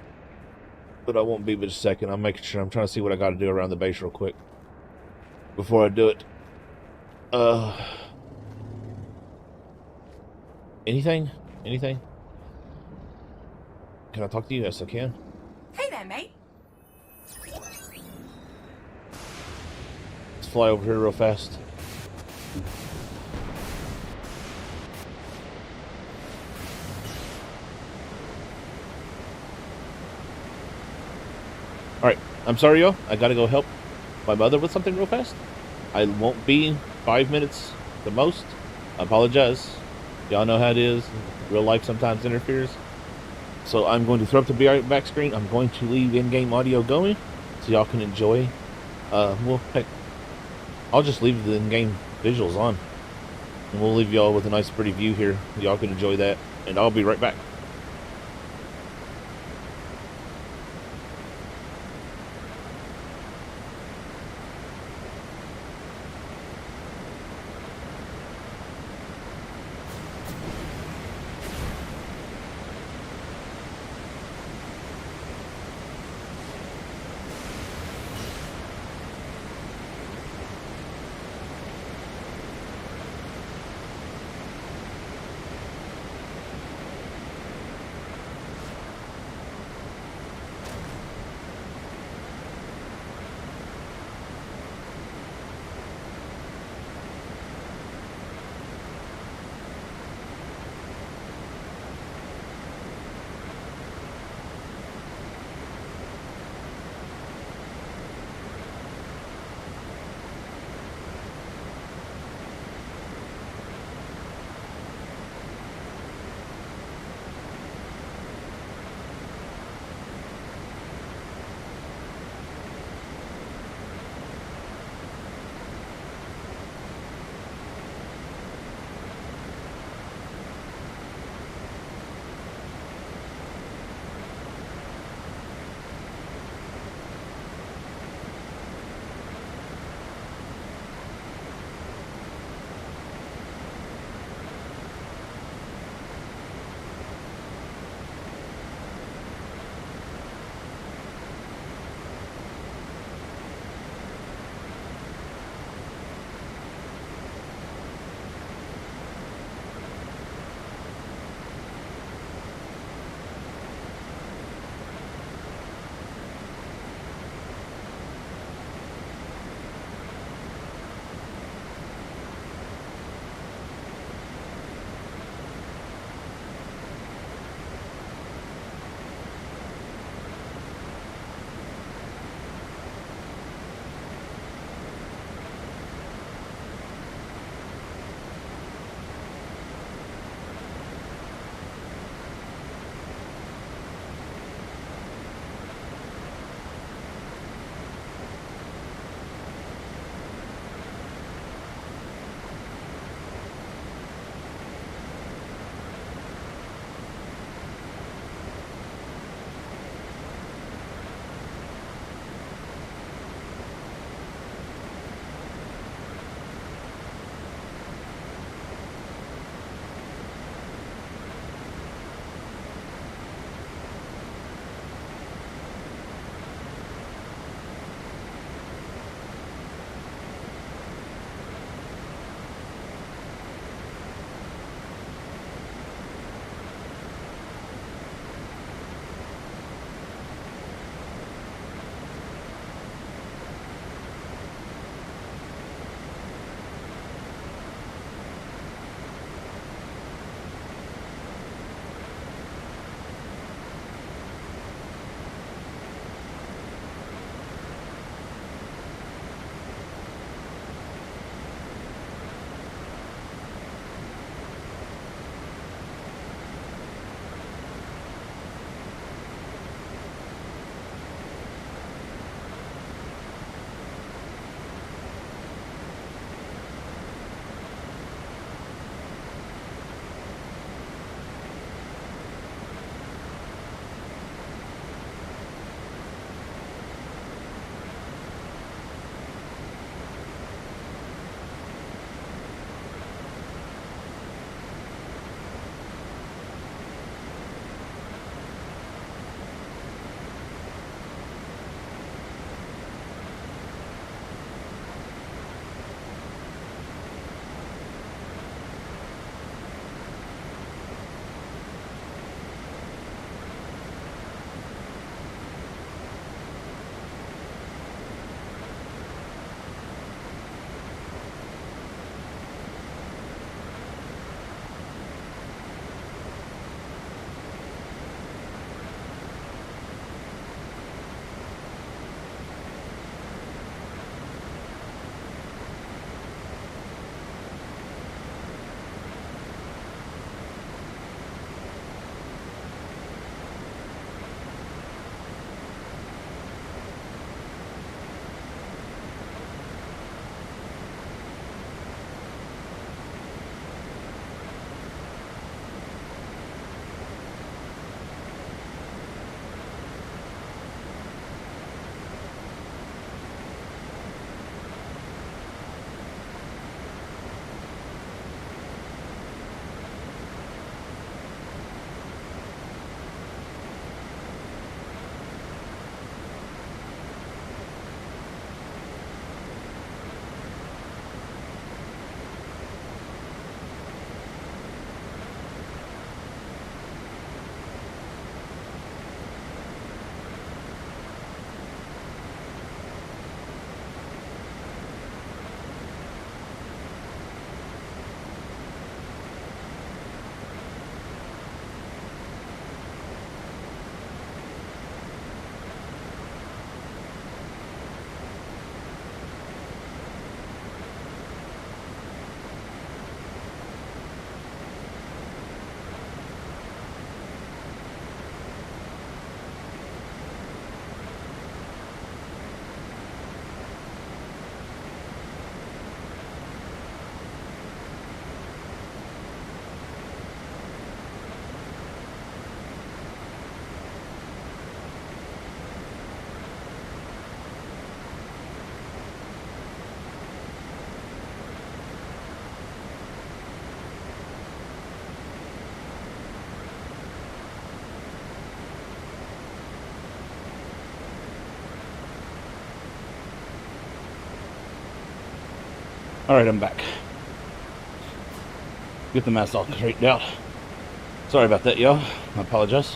[SPEAKER 1] But I won't be but a second. I'm making sure. I'm trying to see what I gotta do around the base real quick. Before I do it. Anything? Anything? Can I talk to you? Yes, I can.
[SPEAKER 2] Hey there, mate.
[SPEAKER 1] Let's fly over here real fast. Alright, I'm sorry, y'all. I gotta go help my mother with something real fast. I won't be 5 minutes the most. I apologize. Y'all know how it is. Real life sometimes interferes. So I'm going to throw up the back screen. I'm going to leave in-game audio going so y'all can enjoy. Well, heck, I'll just leave the in-game visuals on. And we'll leave y'all with a nice pretty view here. Y'all can enjoy that. And I'll be right back. Alright, I'm back. Get the mess all straightened out. Sorry about that, y'all. I apologize.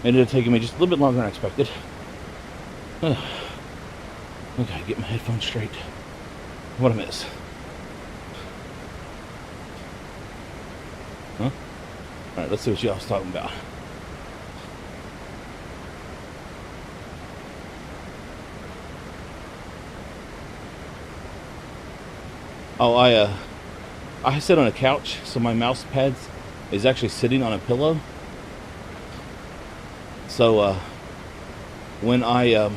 [SPEAKER 1] Ended up taking me just a little bit longer than I expected. Okay, get my headphones straight. What a miss. Huh? Alright, let's see what y'all was talking about. Oh, I sit on a couch, so my mouse pad is actually sitting on a pillow. So, when I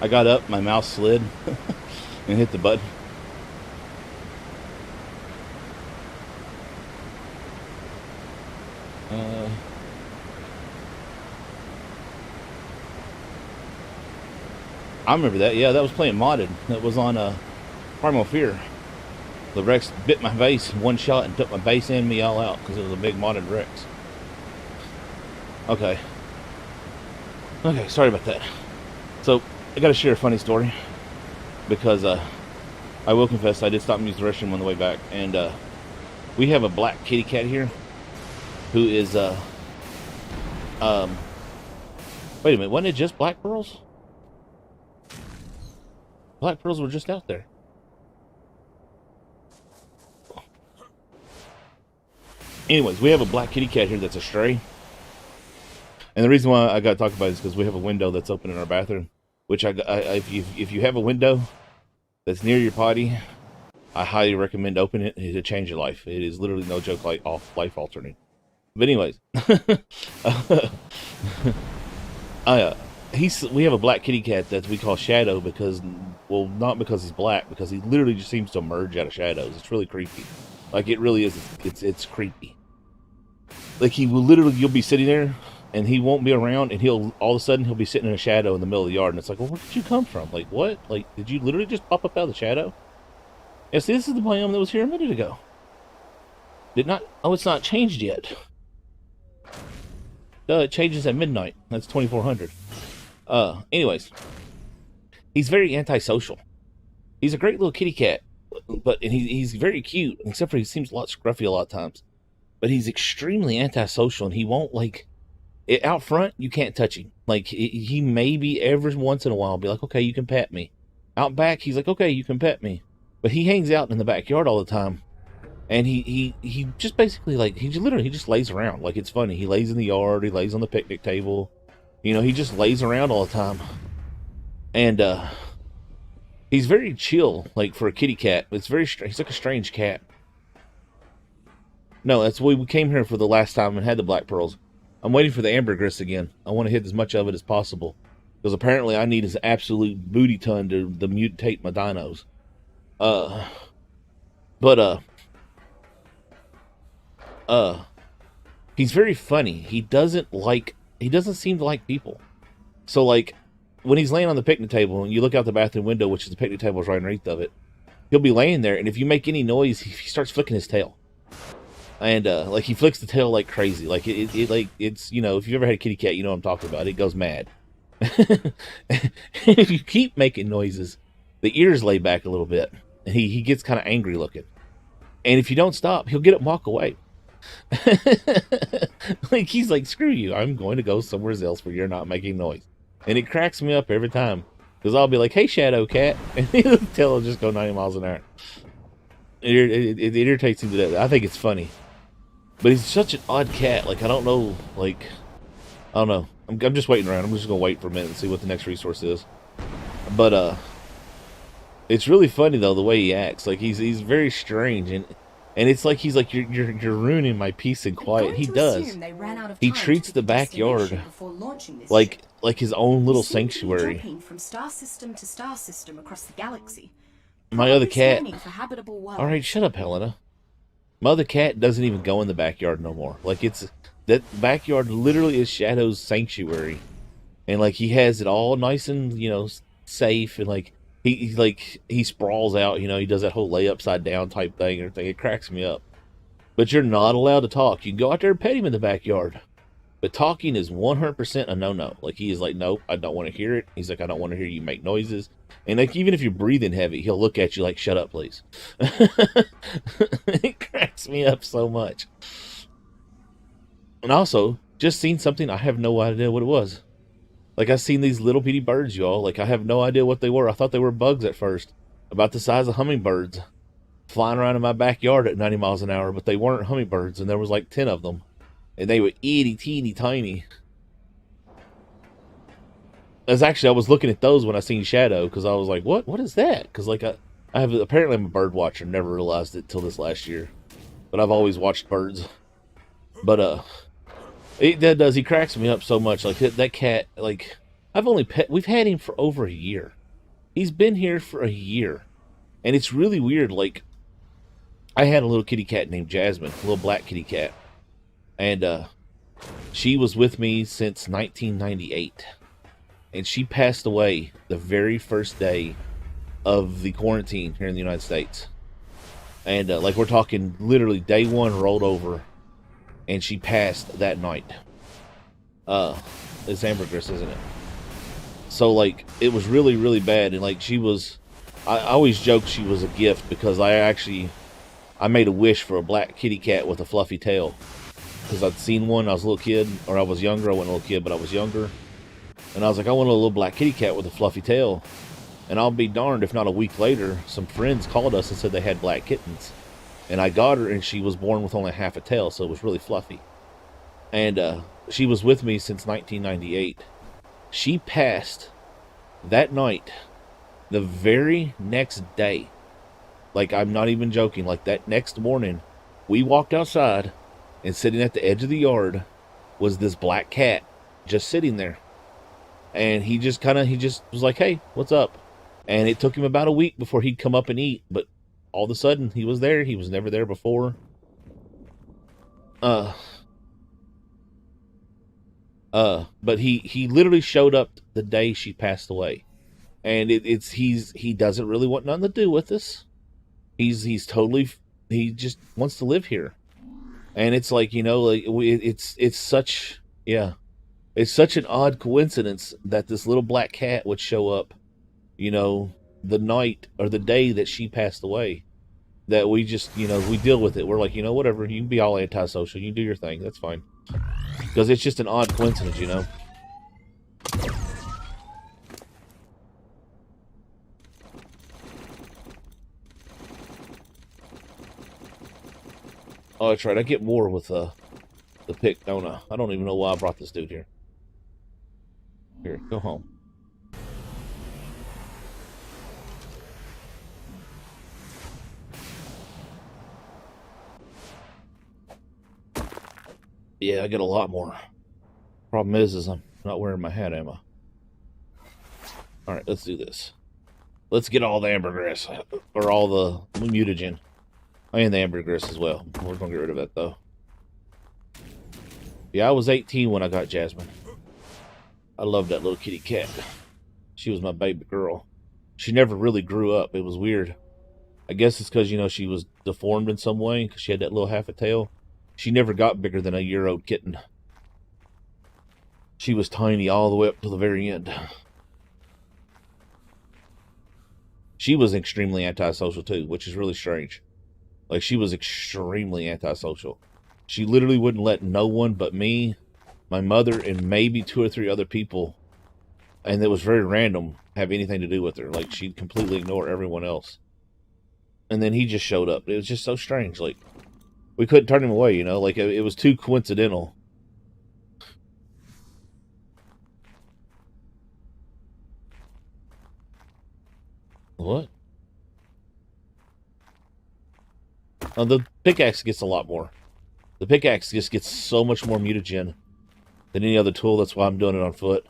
[SPEAKER 1] got up, my mouse slid and hit the button. I remember that. Yeah, that was playing modded. That was on Primal Fear. The Rex bit my face one shot and took my base and me all out because it was a big modded Rex. Okay. Okay, sorry about that. So, I gotta share a funny story. Because, I will confess, I did stop and use the restroom on the way back. And, we have a black kitty cat here. Who is, wait a minute, wasn't it just black pearls? Black pearls were just out there. Anyways, we have a black kitty cat here that's a stray. And the reason why I got to talk about it is because we have a window that's open in our bathroom. Which, if you have a window that's near your potty, I highly recommend opening it to change your life. It is literally, no joke, like life altering. But anyways, we have a black kitty cat that we call Shadow because, well, not because he's black, because he literally just seems to emerge out of shadows. It's really creepy. Like, it really is. It's creepy. Like, he will literally, you'll be sitting there, and he won't be around, and all of a sudden, he'll be sitting in a shadow in the middle of the yard, and it's like, well, where did you come from? Like, what? Like, did you literally just pop up out of the shadow? Yeah, see, this is the biome that was here a minute ago. Oh, it's not changed yet. It changes at midnight. That's 2400. Anyways. He's very antisocial. He's a great little kitty cat. And he's very cute, except for he seems a lot scruffy a lot of times. But he's extremely antisocial, and he won't, like... out front, you can't touch him. Like, he maybe every once in a while be like, okay, you can pet me. Out back, he's like, okay, you can pet me. But he hangs out in the backyard all the time. And he just basically, like, he just lays around. Like, it's funny. He lays in the yard. He lays on the picnic table. You know, he just lays around all the time. And, he's very chill, like, for a kitty cat. It's very he's like a strange cat. No, that's why we came here for the last time and had the black pearls. I'm waiting for the ambergris again. I want to hit as much of it as possible. Because apparently I need his absolute booty ton to mutate my dinos. He's very funny. He doesn't seem to like people. So, like, when he's laying on the picnic table and you look out the bathroom window, which is the picnic table is right underneath of it, he'll be laying there, and if you make any noise, he starts flicking his tail. And, like, he flicks the tail like crazy. Like, it's, you know, if you've ever had a kitty cat, you know what I'm talking about. It goes mad. And if you keep making noises, the ears lay back a little bit. And he gets kind of angry looking. And if you don't stop, he'll get up and walk away. Like, he's like, screw you. I'm going to go somewhere else where you're not making noise. And it cracks me up every time. Because I'll be like, hey, Shadow Cat. And the tail will just go 90 miles an hour. It irritates him to death. I think it's funny. But he's such an odd cat. Like, I don't know. Like, I don't know. I'm just waiting around. I'm just going to wait for a minute and see what the next resource is. But, it's really funny, though, the way he acts. Like, he's very strange. And it's like he's like, you're ruining my peace and quiet. He does. He treats the backyard like his own little sanctuary.
[SPEAKER 2] From star system to star system across the galaxy.
[SPEAKER 1] My other cat.
[SPEAKER 2] All
[SPEAKER 1] right, shut up, Helena. My other cat doesn't even go in the backyard no more. Like, that backyard literally is Shadow's sanctuary. And, like, he has it all nice and, you know, safe. And, like, he sprawls out, you know, he does that whole lay upside down type thing and everything. It cracks me up. But you're not allowed to talk. You can go out there and pet him in the backyard. But talking is 100% a no-no. Like, he is like, nope, I don't want to hear it. He's like, I don't want to hear you make noises. And like, even if you're breathing heavy, he'll look at you like, shut up, please. It cracks me up so much. And also, just seen something, I have no idea what it was. Like, I've seen these little bitty birds, y'all. Like, I have no idea what they were. I thought they were bugs at first, about the size of hummingbirds, flying around in my backyard at 90 miles an hour, but they weren't hummingbirds, and there was like 10 of them. And they were itty teeny tiny. I was looking at those when I seen Shadow, because I was like, what is that? Because like I have, apparently I'm a bird watcher, never realized it till this last year. But I've always watched birds. But he cracks me up so much. Like that cat, like we've had him for over a year. He's been here for a year. And it's really weird. Like, I had a little kitty cat named Jasmine, a little black kitty cat. And she was with me since 1998. And she passed away the very first day of the quarantine here in the United States. And like, we're talking literally day one rolled over, and she passed that night. It's ambergris, isn't it? So like, it was really, really bad. And like, I always joke she was a gift, because I made a wish for a black kitty cat with a fluffy tail. Because I'd seen one, I was a little kid, or I was younger. I wasn't a little kid, but I was younger. And I was like, I want a little black kitty cat with a fluffy tail. And I'll be darned if not a week later, some friends called us and said they had black kittens. And I got her, and she was born with only half a tail, so it was really fluffy. And she was with me since 1998. She passed that night, the very next day. Like, I'm not even joking. Like, that next morning, we walked outside, and sitting at the edge of the yard was this black cat just sitting there. And he just was like, hey, what's up? And it took him about a week before he'd come up and eat. But all of a sudden, he was there. He was never there before. But he literally showed up the day she passed away. And he doesn't really want nothing to do with us. He just wants to live here. And it's like, like, it's such an odd coincidence that this little black cat would show up, the night or the day that she passed away, that we just, we deal with it. We're like, whatever, you can be all antisocial, you do your thing, that's fine. Because it's just an odd coincidence, Oh, that's right, I get more with the pick, don't I? I don't even know why I brought this dude here. Here, go home. Yeah, I get a lot more. Problem is I'm not wearing my hat, am I? Alright, let's do this. Let's get all the ambergris, or all the mutagen. And the ambergris as well. We're gonna get rid of that, though. Yeah, I was 18 when I got Jasmine. I loved that little kitty cat. She was my baby girl. She never really grew up. It was weird. I guess it's because, she was deformed in some way, because she had that little half a tail. She never got bigger than a year-old kitten. She was tiny all the way up to the very end. She was extremely antisocial, too, which is really strange. Like, she was extremely antisocial. She literally wouldn't let no one but me, my mother, and maybe 2 or 3 other people, and it was very random, have anything to do with her. Like, she'd completely ignore everyone else. And then he just showed up. It was just so strange. Like, we couldn't turn him away, Like, it was too coincidental. What? Oh, the pickaxe gets a lot more. The pickaxe just gets so much more mutagen than any other tool. That's why I'm doing it on foot.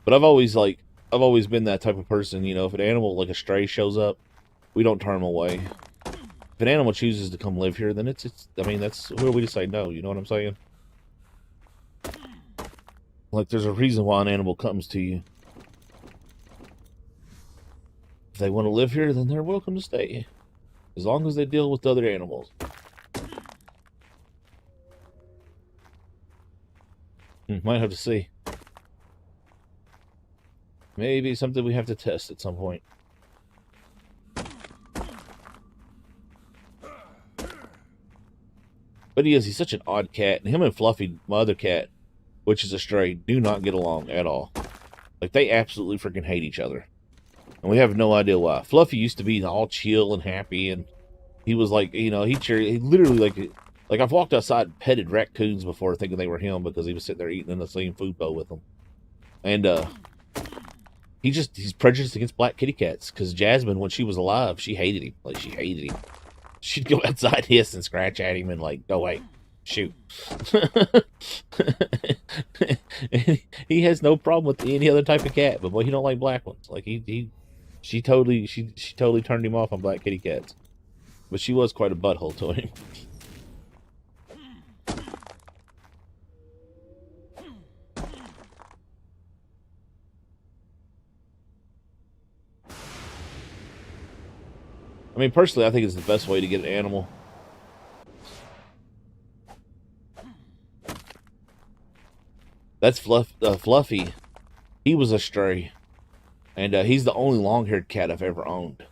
[SPEAKER 1] But I've always been that type of person, if an animal, like a stray, shows up, we don't turn them away. If an animal chooses to come live here, then that's, who are we to say no, you know what I'm saying? Like, there's a reason why an animal comes to you. If they want to live here, then they're welcome to stay. As long as they deal with other animals. Might have to see. Maybe something we have to test at some point. But he's such an odd cat. And him and Fluffy, my other cat, which is a stray, do not get along at all. Like, they absolutely freaking hate each other. And we have no idea why. Fluffy used to be all chill and happy, and he was like, he literally, like I've walked outside and petted raccoons before thinking they were him because he was sitting there eating in the same food bowl with them. And, he's prejudiced against black kitty cats because Jasmine, when she was alive, she hated him. Like, she hated him. She'd go outside, hiss, and scratch at him and, like, go away. Shoot. He has no problem with any other type of cat, but boy, he don't like black ones. Like, she totally turned him off on black kitty cats. But she was quite a butthole to him. I mean, personally, I think it's the best way to get an animal. That's Fluffy. He was a stray. And he's the only long-haired cat I've ever owned.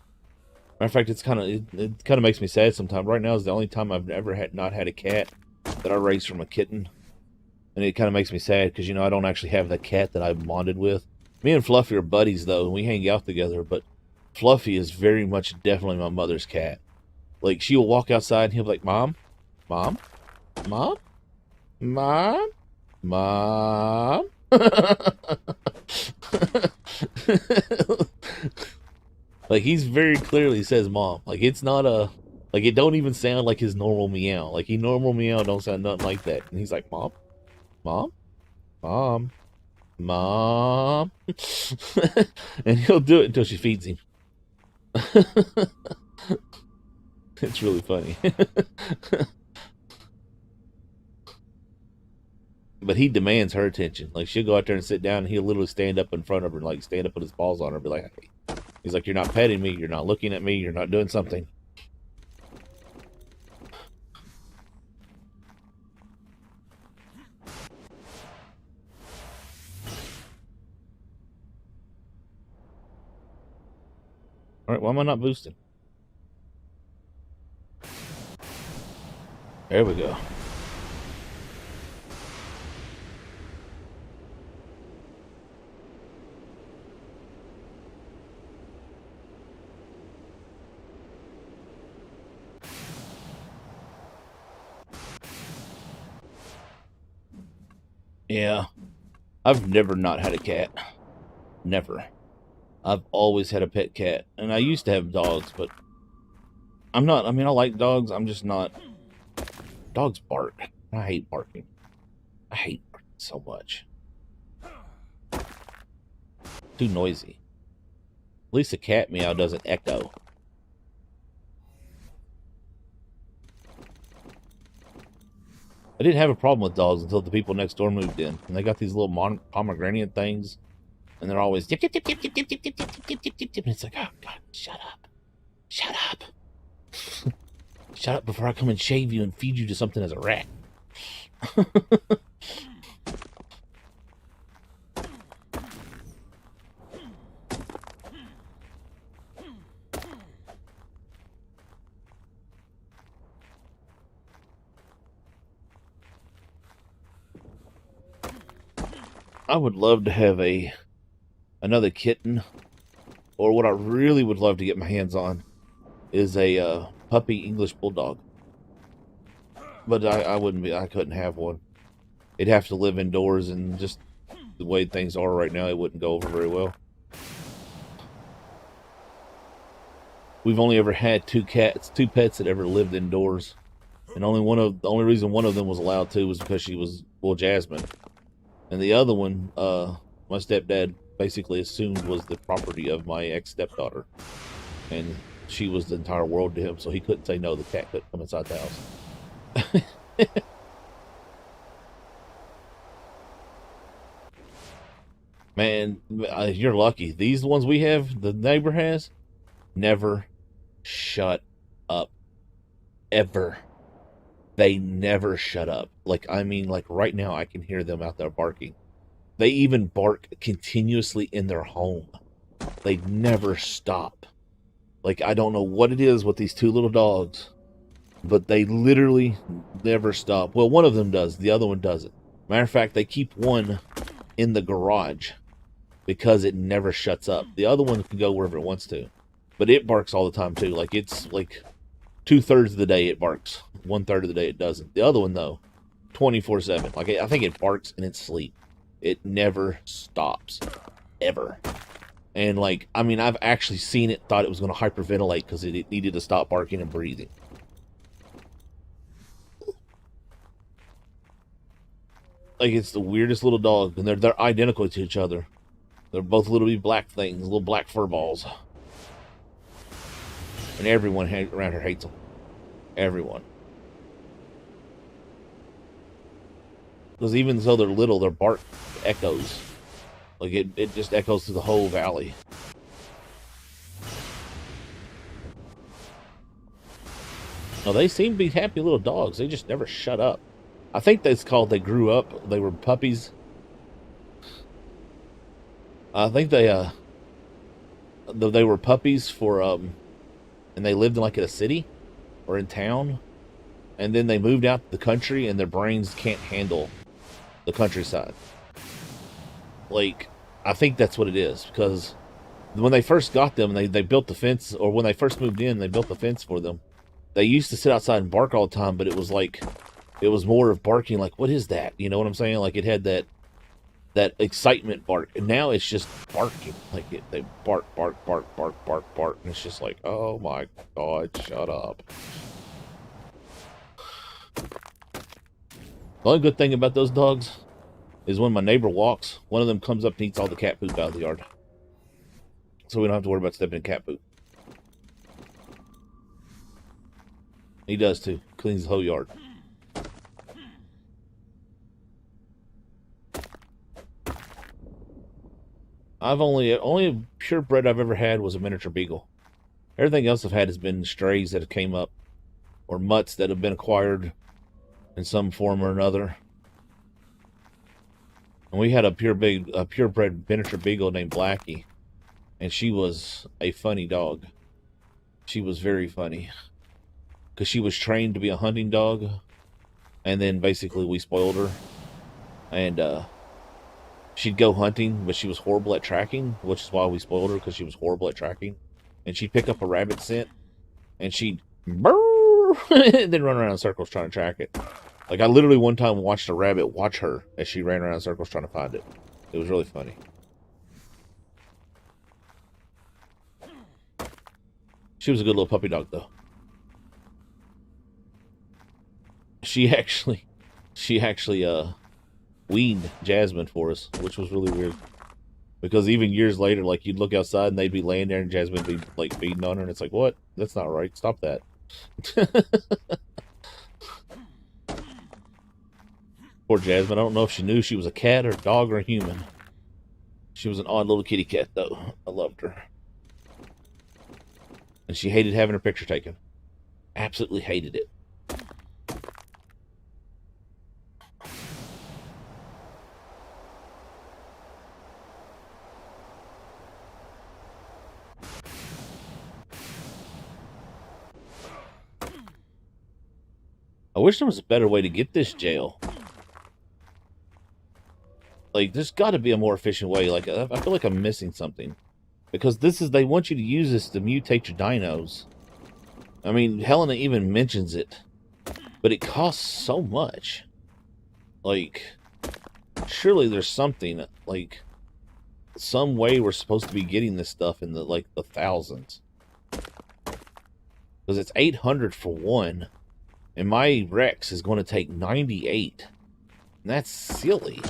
[SPEAKER 1] Matter of fact, it kind of makes me sad sometimes. Right now is the only time I've ever not had a cat that I raised from a kitten. And it kind of makes me sad because, I don't actually have the cat that I bonded with. Me and Fluffy are buddies, though, and we hang out together, but Fluffy is very much definitely my mother's cat. Like, she'll walk outside and he'll be like, Mom? Mom? Mom? Mom? Mom? Like, he's very clearly says Mom. Like, it's not like, it don't even sound like his normal meow. Like, he normal meow don't sound nothing like that. And he's like, Mom? Mom? Mom? Mom? And he'll do it until she feeds him. It's really funny. But he demands her attention. Like, she'll go out there and sit down, and he'll literally stand up in front of her and, like, stand up with his paws on her and be like, hey. He's like, you're not petting me, you're not looking at me, you're not doing something. Alright, why am I not boosting? There we go. Yeah. I've never not had a cat. Never. I've always had a pet cat. And I used to have dogs, but I like dogs. I'm just not. Dogs bark. I hate barking. I hate barking so much. Too noisy. At least a cat meow doesn't echo. I didn't have a problem with dogs until the people next door moved in. And they got these little pomegranate things. And they're always dip, dip, dip, dip, dip, dip, dip, dip, dip, dip, dip, dip. And it's like, oh, God, shut up. Shut up. Shut up before I come and shave you and feed you to something as a rat. I would love to have another kitten, or what I really would love to get my hands on is a puppy English bulldog. But I couldn't have one. It'd have to live indoors, and just the way things are right now, it wouldn't go over very well. We've only ever had two pets that ever lived indoors, and the only reason one of them was allowed to was because she was, well, Jasmine. And the other one, my stepdad basically assumed was the property of my ex-stepdaughter. And she was the entire world to him, so he couldn't say no. The cat couldn't come inside the house. Man, you're lucky. These ones we have, the neighbor has, never shut up. Ever. They never shut up. Like, I mean, like right now I can hear them out there barking. They even bark continuously in their home. They never stop. Like, I don't know what it is with these two little dogs, but they literally never stop. Well, one of them does, the other one doesn't. Matter of fact, they keep one in the garage because it never shuts up. The other one can go wherever it wants to, but it barks all the time too. Like, it's like 2/3 of the day it barks, 1/3 of the day it doesn't. The other one though, 24/7. Like, I think it barks in its sleep. It never stops, ever. And like, I mean, I've actually seen it, thought it was going to hyperventilate because it needed to stop barking and breathing. Like, it's the weirdest little dog, and they're identical to each other. They're both little black things, little black fur balls. And everyone around here hates them. Everyone. Because even though they're little, their bark echoes. Like, it just echoes through the whole valley. Now, they seem to be happy little dogs. They just never shut up. I think that's called they grew up. They were puppies. I think they were puppies for and they lived in like in a city or in town, and then they moved out to the country, and their brains can't handle the countryside. Like, I think that's what it is, because when they first got them, they built the fence, or when they first moved in, they built the fence for them. They used to sit outside and bark all the time, but it was like, it was more of barking like, what is that? You know what I'm saying? Like, it had that excitement bark, and now it's just barking. Like, they bark, bark, bark, bark, bark, bark, and it's just like, oh my god, shut up. The only good thing about those dogs is when my neighbor walks, one of them comes up and eats all the cat poop out of the yard. So we don't have to worry about stepping in cat poop. He does too. Cleans the whole yard. I've only purebred I've ever had was a miniature beagle. Everything else I've had has been strays that have came up, or mutts that have been acquired in some form or another. And we had a purebred miniature beagle named Blackie, and she was a funny dog. She was very funny because she was trained to be a hunting dog, and then basically we spoiled her, and she'd go hunting, but she was horrible at tracking, which is why we spoiled her, because she was horrible at tracking. And she'd pick up a rabbit scent, and she'd brrr, and then run around in circles trying to track it. Like, I literally one time watched a rabbit watch her as she ran around in circles trying to find it. It was really funny. She was a good little puppy dog, though. She actually weaned Jasmine for us, which was really weird. Because even years later, like, you'd look outside and they'd be laying there and Jasmine would be, like, feeding on her, and it's like, what? That's not right. Stop that. Poor Jasmine. I don't know if she knew she was a cat or a dog or a human. She was an odd little kitty cat, though. I loved her. And she hated having her picture taken. Absolutely hated it. I wish there was a better way to get this jail. Like, there's got to be a more efficient way. Like, I feel like I'm missing something. Because they want you to use this to mutate your dinos. I mean, Helena even mentions it. But it costs so much. Like, surely there's something, like, some way we're supposed to be getting this stuff in the, like, the thousands. Because it's 800 for one. And my Rex is going to take 98. And that's silly.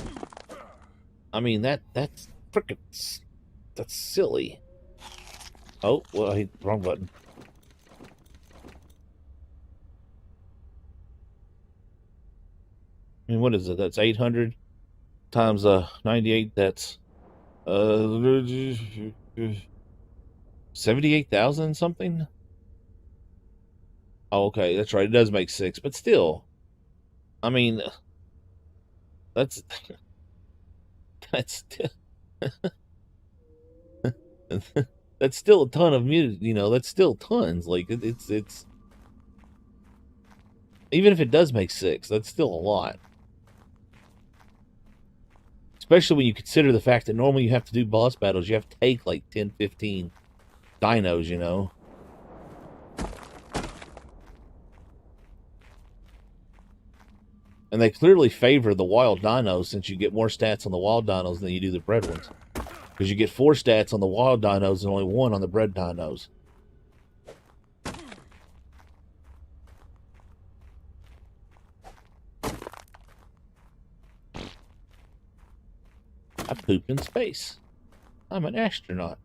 [SPEAKER 1] I mean, that's freaking... That's silly. Oh, well, I hit the wrong button. I mean, what is it? That's 800 times 98. That's 78,000 something. Oh, okay, that's right. It does make 6, but still, I mean, that's that's that's still a ton of music. You know, that's still tons. Like it's even if it does make 6, that's still a lot. Especially when you consider the fact that normally you have to do boss battles, you have to take like 10, 15 dinos, you know. And they clearly favor the wild dinos since you get more stats on the wild dinos than you do the bred ones. Because you get 4 stats on the wild dinos and only 1 on the bred dinos. I pooped in space. I'm an astronaut.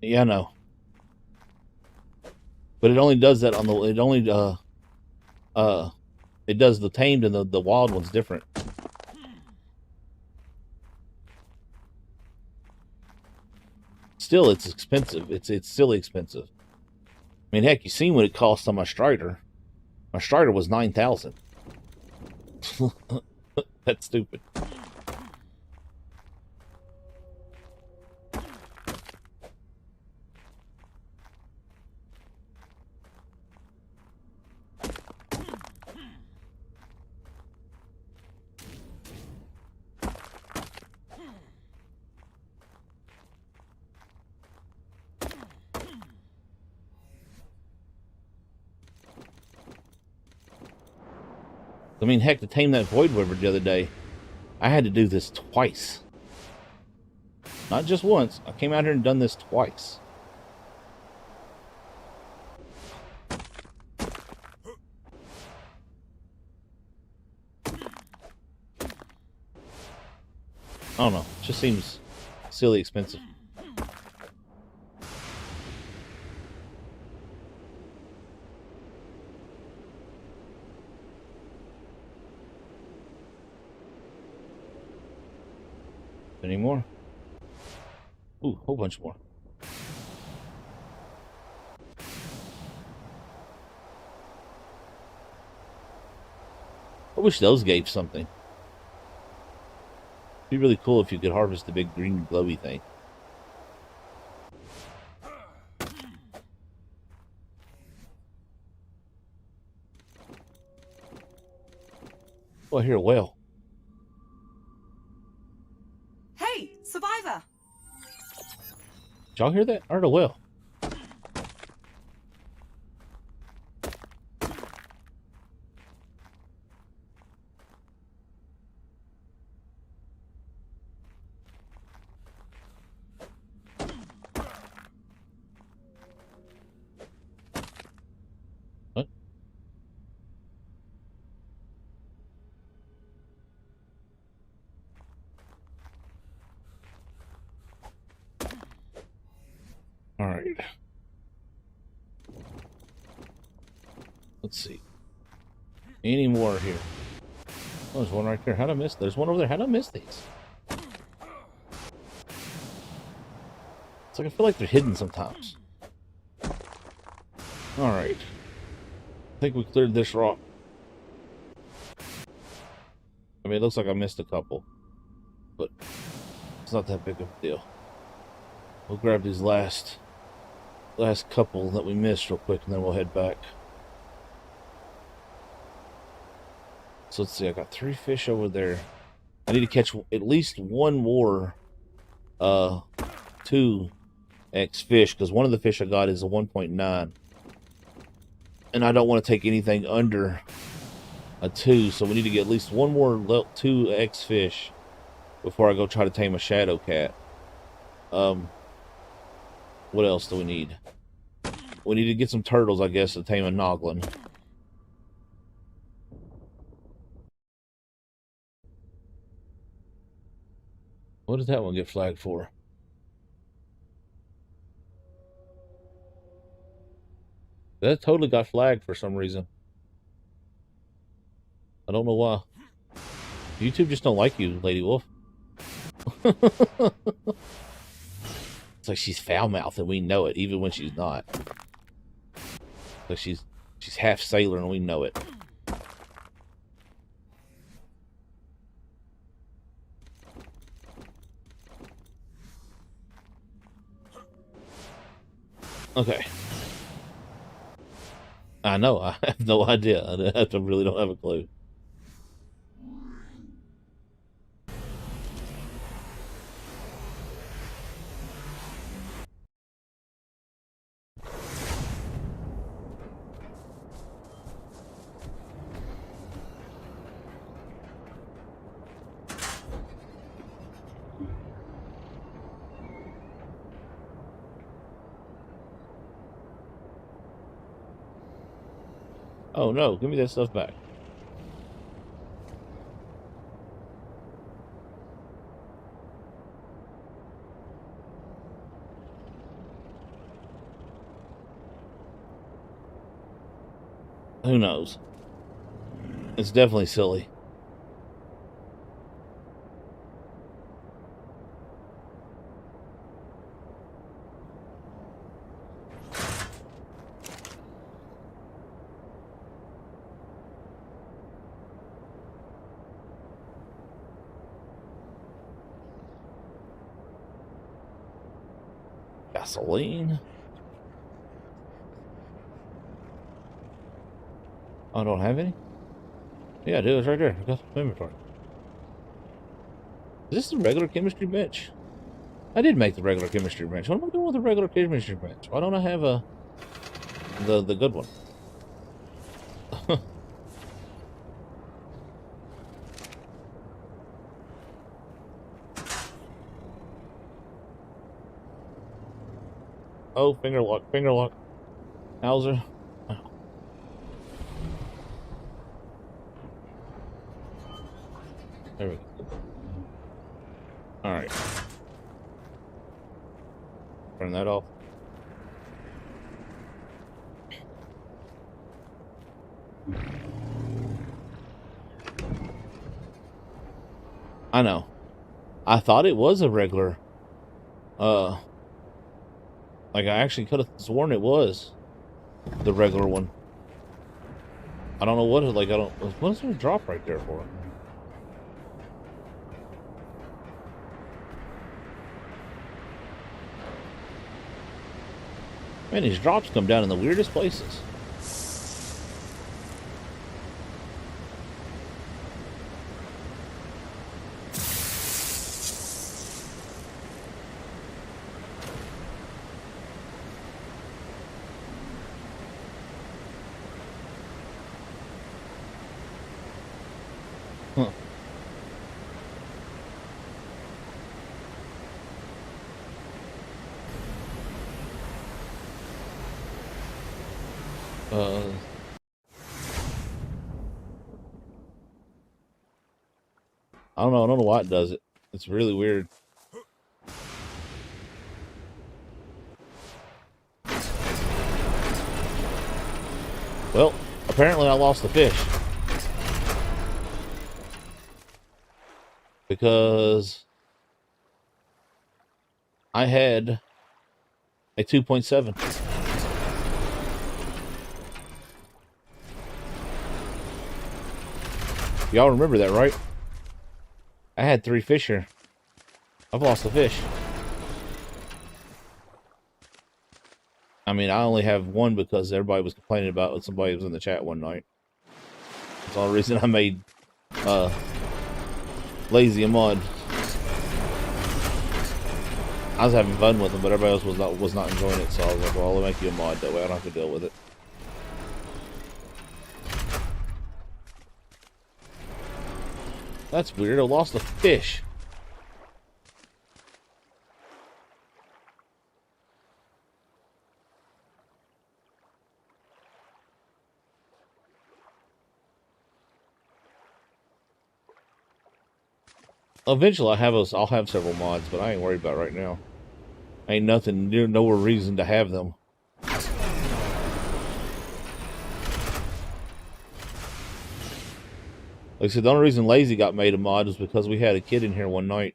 [SPEAKER 1] Yeah, I know. But it only does that on the it does the tamed and the wild ones different. Still, it's expensive. It's silly expensive. I mean, heck, you seen what it cost on my Strider. My Strider was 9,000. That's stupid. I mean, heck, to tame that Void Wyvern the other day, I had to do this twice. Not just once. I came out here and done this twice. I don't know. It just seems silly expensive. Any more? Ooh, a whole bunch more. I wish those gave something. It'd be really cool if you could harvest the big green glowy thing. Oh, I hear a whale.
[SPEAKER 2] Hey, survivor!
[SPEAKER 1] Did y'all hear that? I heard a whale. What? All right. Let's see. Any more here? Oh, there's one right there. How'd I miss? There's one over there. How'd I miss these? It's like I feel like they're hidden sometimes. All right. I think we cleared this rock. I mean, it looks like I missed a couple, but it's not that big of a deal. We'll grab these last couple that we missed real quick, and then we'll head back. So let's see. I got 3 fish over there. I need to catch at least one more 2x fish, because one of the fish I got is a 1.9, and I don't want to take anything under a 2, so we need to get at least one more 2x fish before I go try to tame a shadow cat. What else do we need? We need to get some turtles, I guess, to tame a noglin. What does that one get flagged for? That totally got flagged for some reason. I don't know why. YouTube just don't like you, Lady Wolf. It's like she's foul-mouthed and we know it, even when she's not. Like she's half sailor and we know it. Okay. I know, I have no idea. I really don't have a clue. Oh no, give me that stuff back. Who knows? It's definitely silly. Gasoline? I don't have any? Yeah, I do. It's right there. I got the inventory. Is this the regular chemistry bench? I did make the regular chemistry bench. What am I doing with the regular chemistry bench? Why don't I have the good one? Oh, finger lock, finger lock. Hauser. Oh. There we go. Alright. Turn that off. I know. I thought it was a regular. Like I actually could have sworn it was the regular one. I don't know what it like. I don't. What is there a drop right there for? Man, these drops come down in the weirdest places. Huh. I don't know. I don't know why it does it. It's really weird. Well, apparently I lost the fish. Because I had a 2.7. Y'all remember that, right? I had 3 fish here. I've lost the fish. I mean, I only have 1 because everybody was complaining about it. Somebody was in the chat one night. That's the only reason I made Lazy a mod. I was having fun with them, but everybody else was not enjoying it. So I was like, well, I'll make you a mod. That way I don't have to deal with it. That's weird. I lost a fish. Eventually, I'll have several mods, but I ain't worried about it right now. Ain't nothing, no reason to have them. Like I said, the only reason Lazy got made a mod was because we had a kid in here one night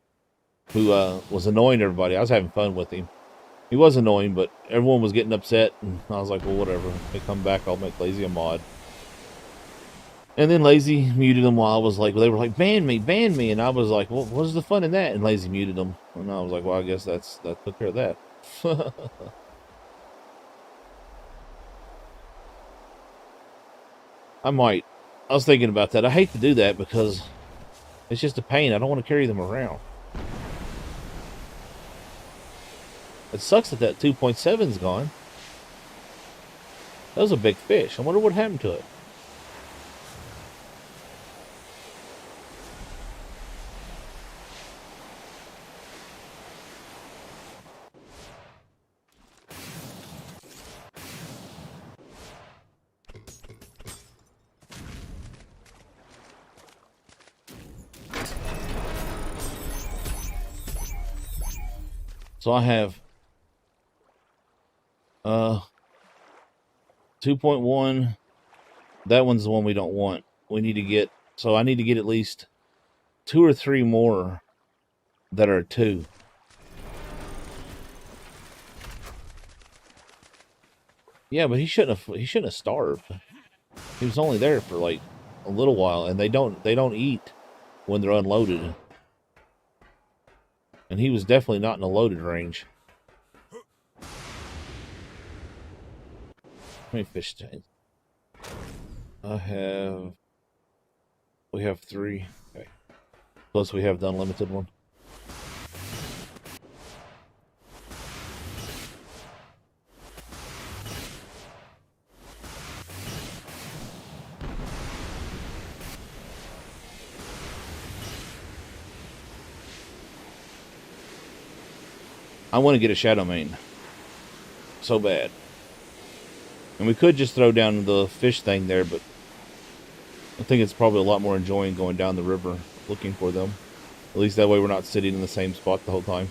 [SPEAKER 1] who was annoying everybody. I was having fun with him. He was annoying, but everyone was getting upset, and I was like, well, whatever. If they come back, I'll make Lazy a mod. And then Lazy muted them while I was like, they were like, ban me. And I was like, well, what's the fun in that? And Lazy muted them. And I was like, well, I guess that took care of that. I might. I was thinking about that. I hate to do that because it's just a pain. I don't want to carry them around. It sucks that 2.7's gone. That was a big fish. I wonder what happened to it. So I have 2.1. That one's the one we don't want. We need to get, so I need to get at least 2 or 3 more that are 2. Yeah, but he shouldn't have starved. He was only there for like a little while, and they don't eat when they're unloaded. And he was definitely not in a loaded range. How many fish tanks? We have 3. Okay. Plus we have the unlimited one. I want to get a Shadow Mane. So bad. And we could just throw down the fish thing there, but I think it's probably a lot more enjoying going down the river looking for them. At least that way we're not sitting in the same spot the whole time.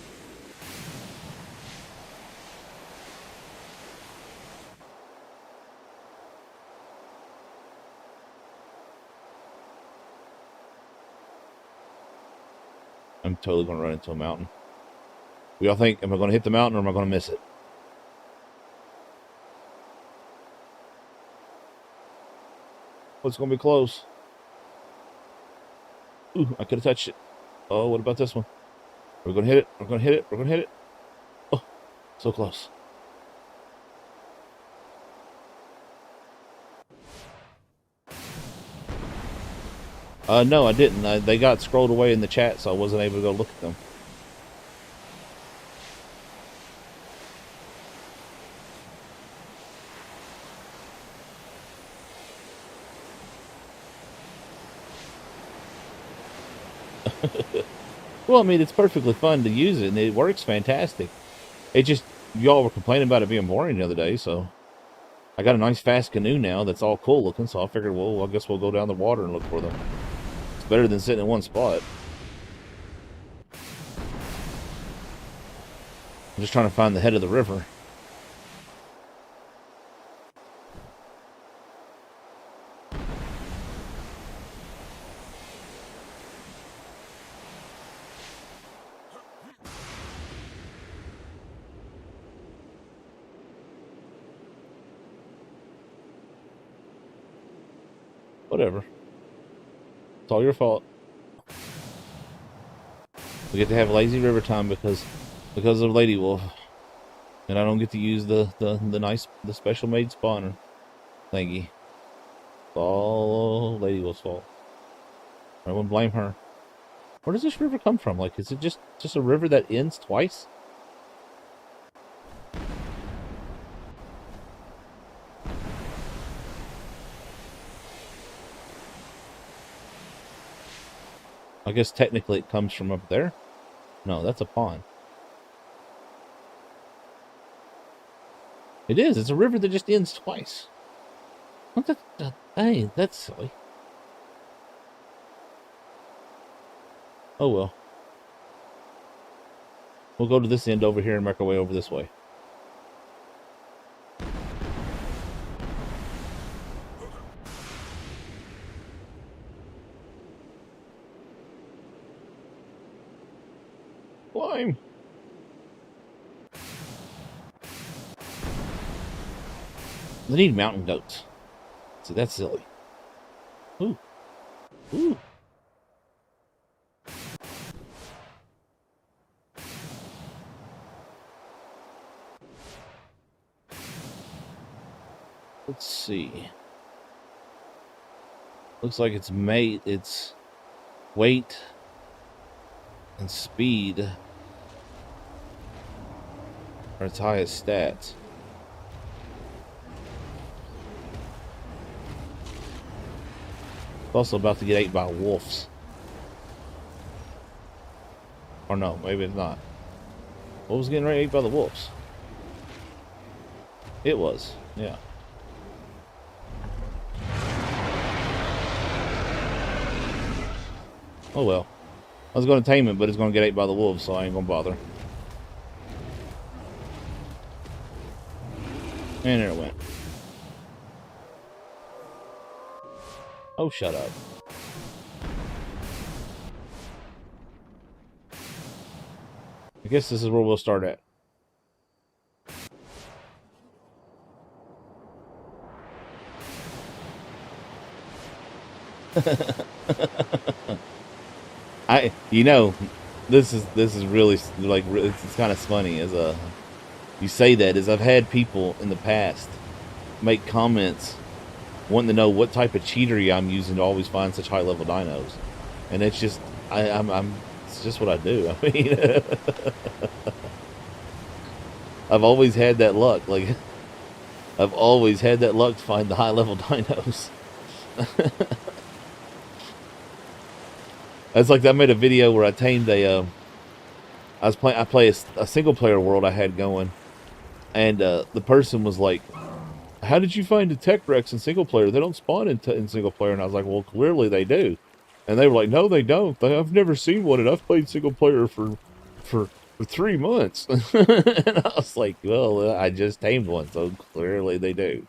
[SPEAKER 1] I'm totally going to run into a mountain. We all think, am I going to hit the mountain or am I going to miss it? Oh, it's going to be close. Ooh, I could have touched it. Oh, what about this one? We're going to hit it. We're going to hit it. We're going to hit it. Oh, so close. No, I didn't. They got scrolled away in the chat, so I wasn't able to go look at them. Well, I mean, it's perfectly fun to use it, and it works fantastic. It just, y'all were complaining about it being boring the other day, so I got a nice fast canoe now that's all cool looking, so I figured, well, I guess we'll go down the water and look for them. It's better than sitting in one spot. I'm just trying to find the head of the river. Whatever. It's all your fault. We get to have lazy river time because of Lady Wolf. And I don't get to use the special made spawner thingy. It's all Lady Wolf's fault. I wouldn't blame her. Where does this river come from? Like, is it just a river that ends twice? I guess technically it comes from up there. No, that's a pond. It is. It's a river that just ends twice. What the? Hey, that's silly. Oh well. We'll go to this end over here and make our way over this way. They need mountain goats. See, that's silly. Ooh. Ooh. Let's see. Looks like it's weight and speed are its highest stats. It's also about to get ate by wolves. Or no, maybe it's not. What was getting ready to ate by the wolves? It was, yeah. Oh well. I was going to tame it, but it's going to get ate by the wolves, so I ain't going to bother. And there it went. Oh, shut up. I guess this is where we'll start at. This is really like it's kind of funny as you say that, as I've had people in the past make comments wanting to know what type of cheatery I'm using to always find such high level dinos, and it's just I'm it's just what I do. I mean, I've always had that luck. Like I've always had that luck to find the high level dinos. It's like I made a video where I tamed I play a single player world I had going, and the person was like, "How did you find the tech wrecks in single player? They don't spawn in single player." And I was like, "Well, clearly they do." And they were like, "No, they don't. I've never seen one, and I've played single player for 3 months." And I was like, "Well, I just tamed one, so clearly they do."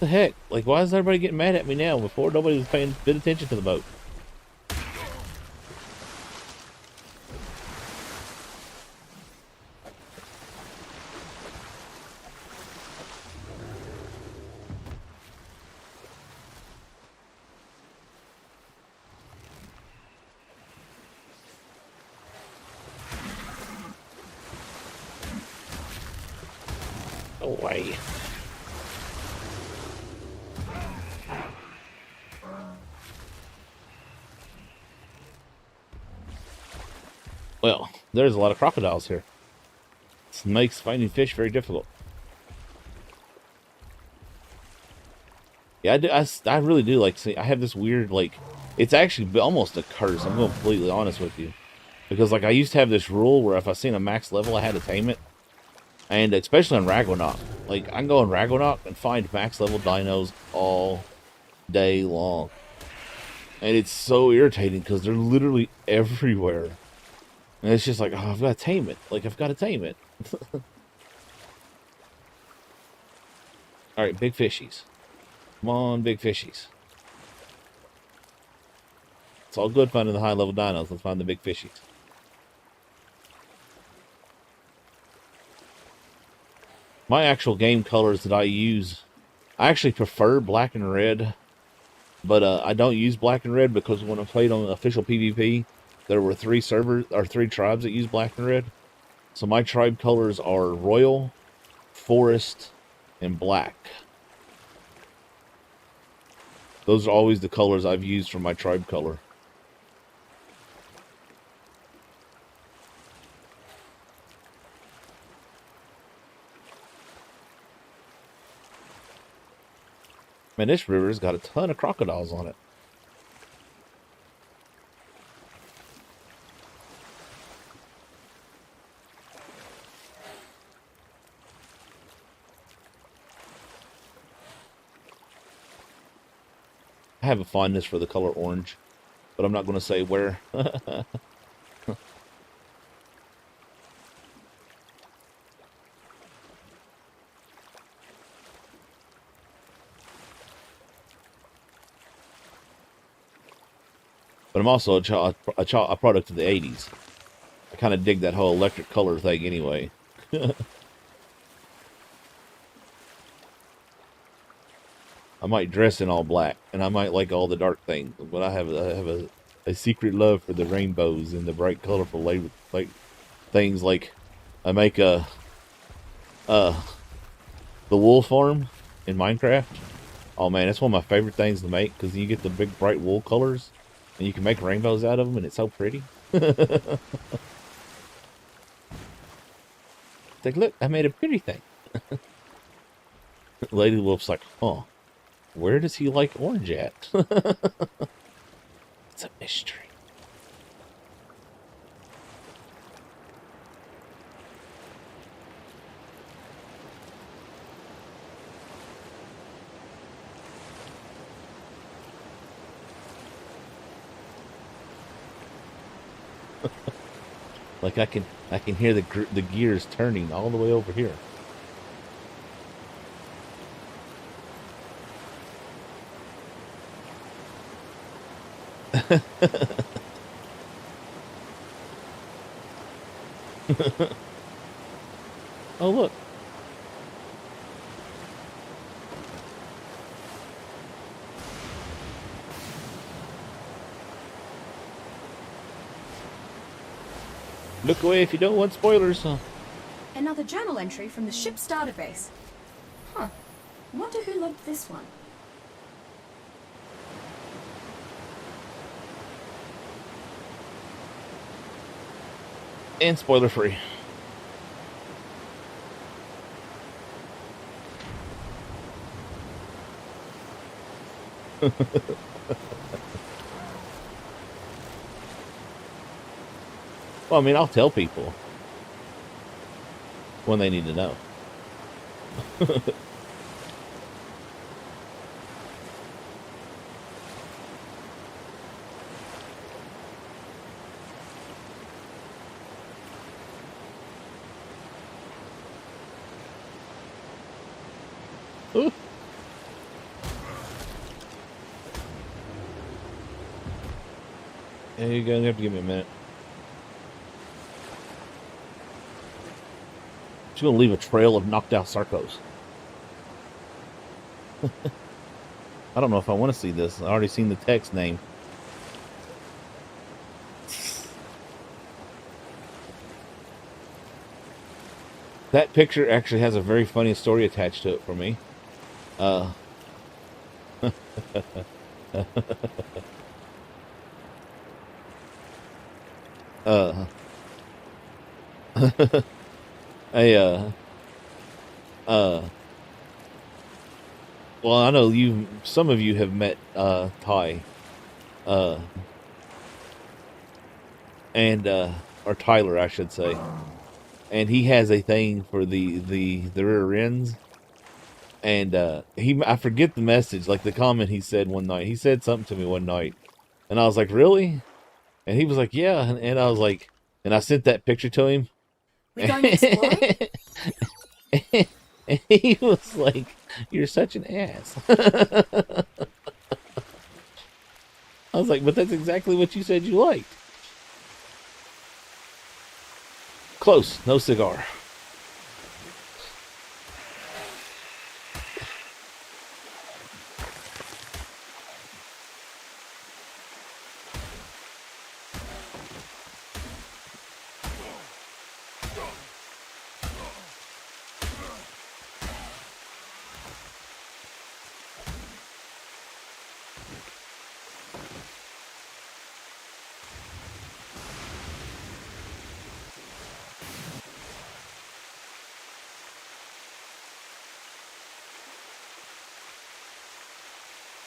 [SPEAKER 1] The heck? Like, why is everybody getting mad at me now? Before, nobody was paying good attention to the boat. No way. Well, there's a lot of crocodiles here. This makes finding fish very difficult. Yeah, I really do like see. I have this weird like, it's actually almost a curse. I'm going to be completely honest with you, because like I used to have this rule where if I seen a max level, I had to tame it, and especially on Ragnarok, like I can go on Ragnarok and find max level dinos all day long, and it's so irritating because they're literally everywhere, and it's just like, oh, I've got to tame it. Like I've got to tame it. All right, big fishies. Come on, big fishies. It's all good finding the high level dinos. Let's find the big fishies. My actual game colors that I use, I actually prefer black and red, but I don't use black and red because when I played on official PvP, there were 3 tribes that use black and red. So my tribe colors are royal, forest, and black. Those are always the colors I've used for my tribe color. Man, this river's got a ton of crocodiles on it. I have a fondness for the color orange, but I'm not going to say where. but I'm also a product of the '80s. I kind of dig that whole electric color thing anyway. I might dress in all black, and I might like all the dark things, but I have a secret love for the rainbows and the bright, colorful like things. Like I make uh the wool farm in Minecraft. Oh man, it's one of my favorite things to make because you get the big bright wool colors, and you can make rainbows out of them, and it's so pretty. It's like, look, I made a pretty thing. Lady Wolf's like, huh? Where does he like orange at? It's a mystery. Like I can hear the gears turning all the way over here. Oh look, look away if you don't want spoilers. Huh?
[SPEAKER 2] Another journal entry from the ship's database. Huh. Wonder who logged this one.
[SPEAKER 1] And spoiler free. Well, I mean, I'll tell people when they need to know. Ooh. Yeah, you're gonna have to give me a minute. She's gonna leave a trail of knocked out Sarcos. I don't know if I want to see this. I already seen the text name. That picture actually has a very funny story attached to it for me. Uh, uh, I, uh, well, I know some of you have met, Ty, uh, and, or Tyler, I should say. And he has a thing for the rear ends. And, I forget the message, like the comment he said one night. He said something to me one night. And I was like, really? And he was like, yeah. And I was like, and I sent that picture to him.
[SPEAKER 2] We going exploring?
[SPEAKER 1] And he was like, you're such an ass. I was like, but that's exactly what you said you liked. Close, no cigar.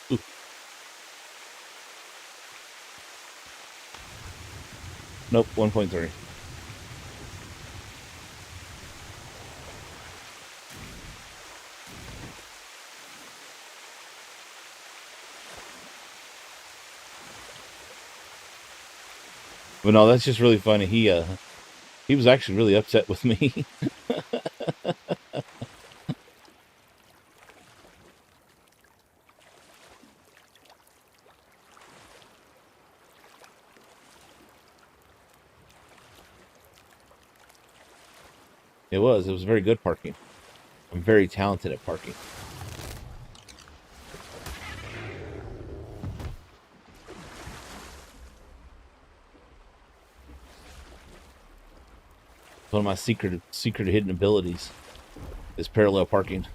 [SPEAKER 1] Ooh. Nope, 1.3. But no, that's just really funny. He was actually really upset with me. It was. It was very good parking. I'm very talented at parking. One of my secret hidden abilities is parallel parking.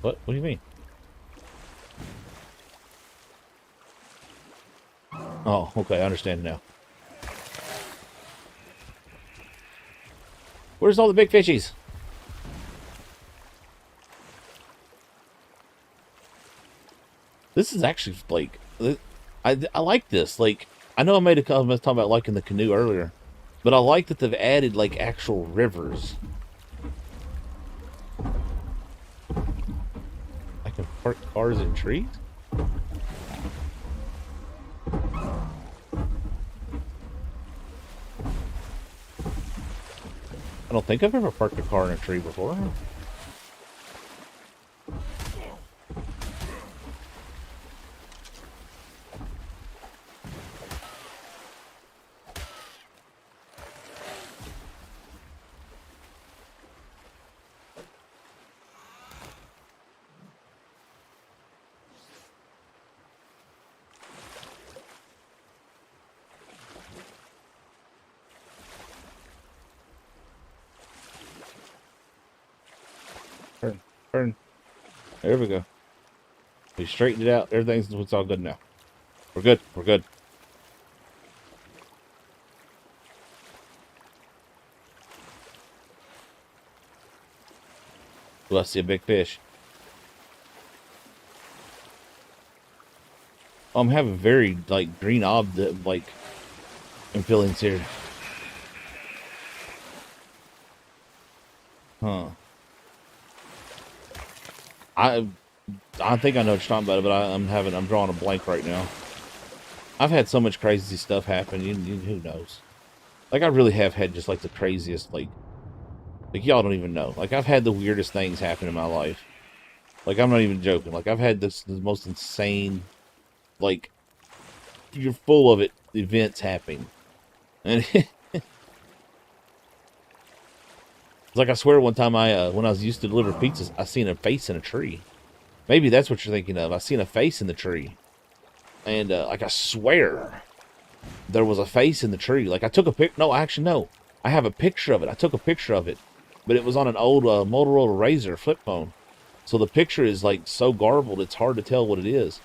[SPEAKER 1] What? What do you mean? Oh, okay, I understand now. Where's all the big fishies? This is actually like, I like this. Like, I know I was talking about liking the canoe earlier, but I like that they've added like actual rivers. I can park cars in trees. I don't think I've ever parked a car in a tree before. Turn, turn. There we go. We straightened it out. It's all good now. We're good. We're good. Well, I see a big fish. I'm having very like green like feelings here. Huh. I I think I know what you're talking about, but I'm drawing a blank right now. I've had so much crazy stuff happen. Who knows? Like I really have had just like the craziest like y'all don't even know. Like I've had the weirdest things happen in my life. Like I'm not even joking. Like I've had the most insane, like you're full of it events happening, and it's like I swear one time when I was used to deliver pizzas, I seen a face in a tree. Maybe that's what you're thinking of. I seen a face in the tree, and like I swear there was a face in the tree. Like I took a pic. No, actually no. I have a picture of it. I took a picture of it, but it was on an old Motorola Razr flip phone. So the picture is like so garbled, it's hard to tell what it is.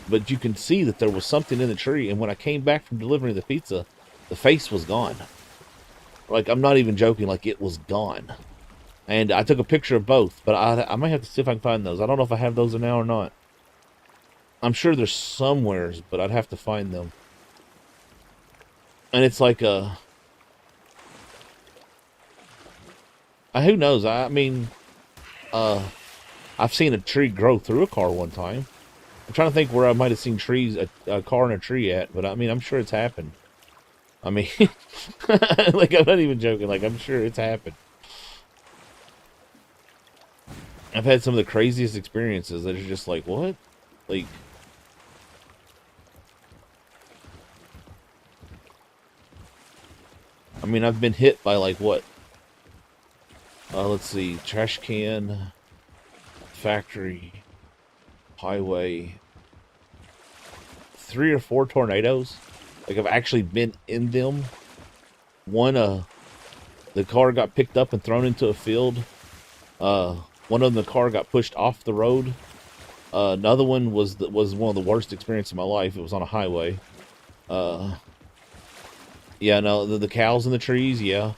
[SPEAKER 1] But you can see that there was something in the tree, and when I came back from delivering the pizza, the face was gone. Like, I'm not even joking, like, it was gone. And I took a picture of both, but I might have to see if I can find those. I don't know if I have those now or not. I'm sure there's somewheres, but I'd have to find them. And it's like who knows? I mean, I've seen a tree grow through a car one time. I'm trying to think where I might have seen a car in a tree at, but I mean, I'm sure it's happened. I mean, like, I'm not even joking. Like, I'm sure it's happened. I've had some of the craziest experiences that are just like, what? Like, I mean, I've been hit by, like, what? Let's see. Trash can, factory, highway, 3 or 4 tornadoes. Like, I've actually been in them. One, the car got picked up and thrown into a field. One of them, the car got pushed off the road. Another one was one of the worst experiences of my life. It was on a highway. Yeah, no, the cows in the trees, yeah.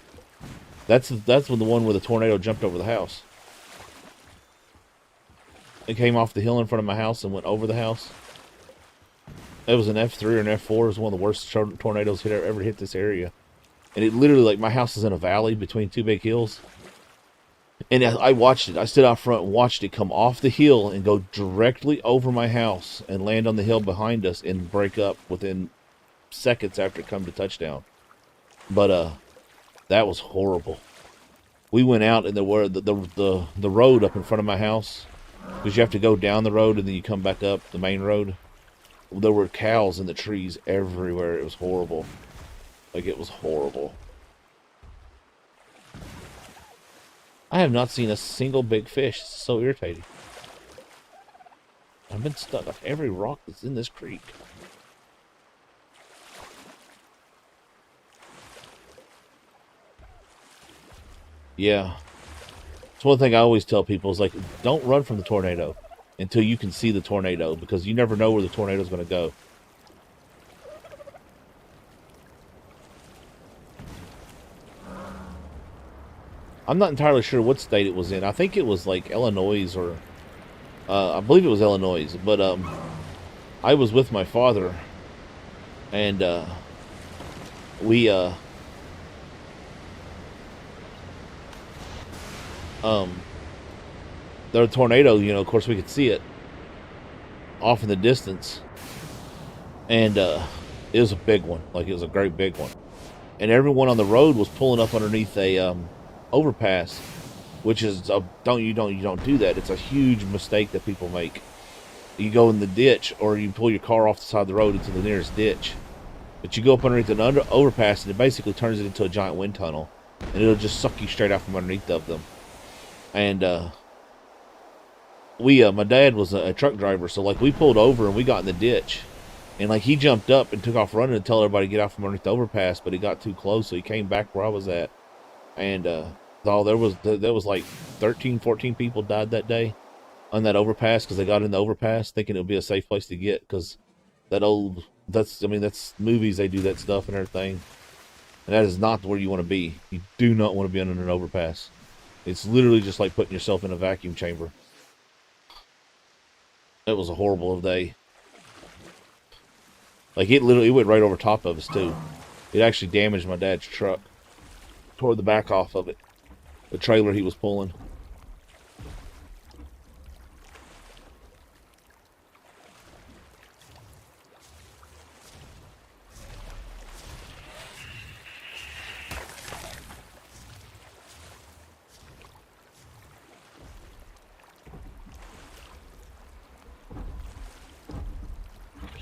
[SPEAKER 1] That's when the one where the tornado jumped over the house. It came off the hill in front of my house and went over the house. It was an F3 or an F4. It was one of the worst tornadoes ever hit this area. And it literally, like, my house is in a valley between 2 big hills. And I watched it. I stood out front and watched it come off the hill and go directly over my house and land on the hill behind us and break up within seconds after it come to touchdown. But that was horrible. We went out and there were the road up in front of my house, because you have to go down the road and then you come back up the main road. there were cows in the trees everywhere. It was horrible. Like, it was horrible. I have not seen a single big fish. It's so irritating. I've been stuck on every rock that's in this creek. Yeah. It's one thing I always tell people is like, don't run from the tornado until you can see the tornado, because you never know where the tornado is going to go. I'm not entirely sure what state it was in. I think it was like Illinois, or I believe it was Illinois. But I was with my father, and we the tornado. You know, of course, we could see it off in the distance, and it was a big one. Like, it was a great big one, and everyone on the road was pulling up underneath a overpass, which is you don't do that. It's a huge mistake that people make. You go in the ditch, or you pull your car off the side of the road into the nearest ditch, but you go up underneath an overpass, and it basically turns it into a giant wind tunnel, and it'll just suck you straight out from underneath of them. And my dad was a truck driver, so like we pulled over and we got in the ditch, and like he jumped up and took off running to tell everybody to get out from underneath the overpass, but he got too close, so he came back where I was at, and there was like 13, 14 people died that day on that overpass because they got in the overpass thinking it would be a safe place to get, because that's movies, they do that stuff and everything, and that is not where you want to be. You do not want to be under an overpass. It's literally just like putting yourself in a vacuum chamber. It was a horrible day. Like, it went right over top of us too. It actually damaged my dad's truck. Tore the back off of it. The trailer he was pulling.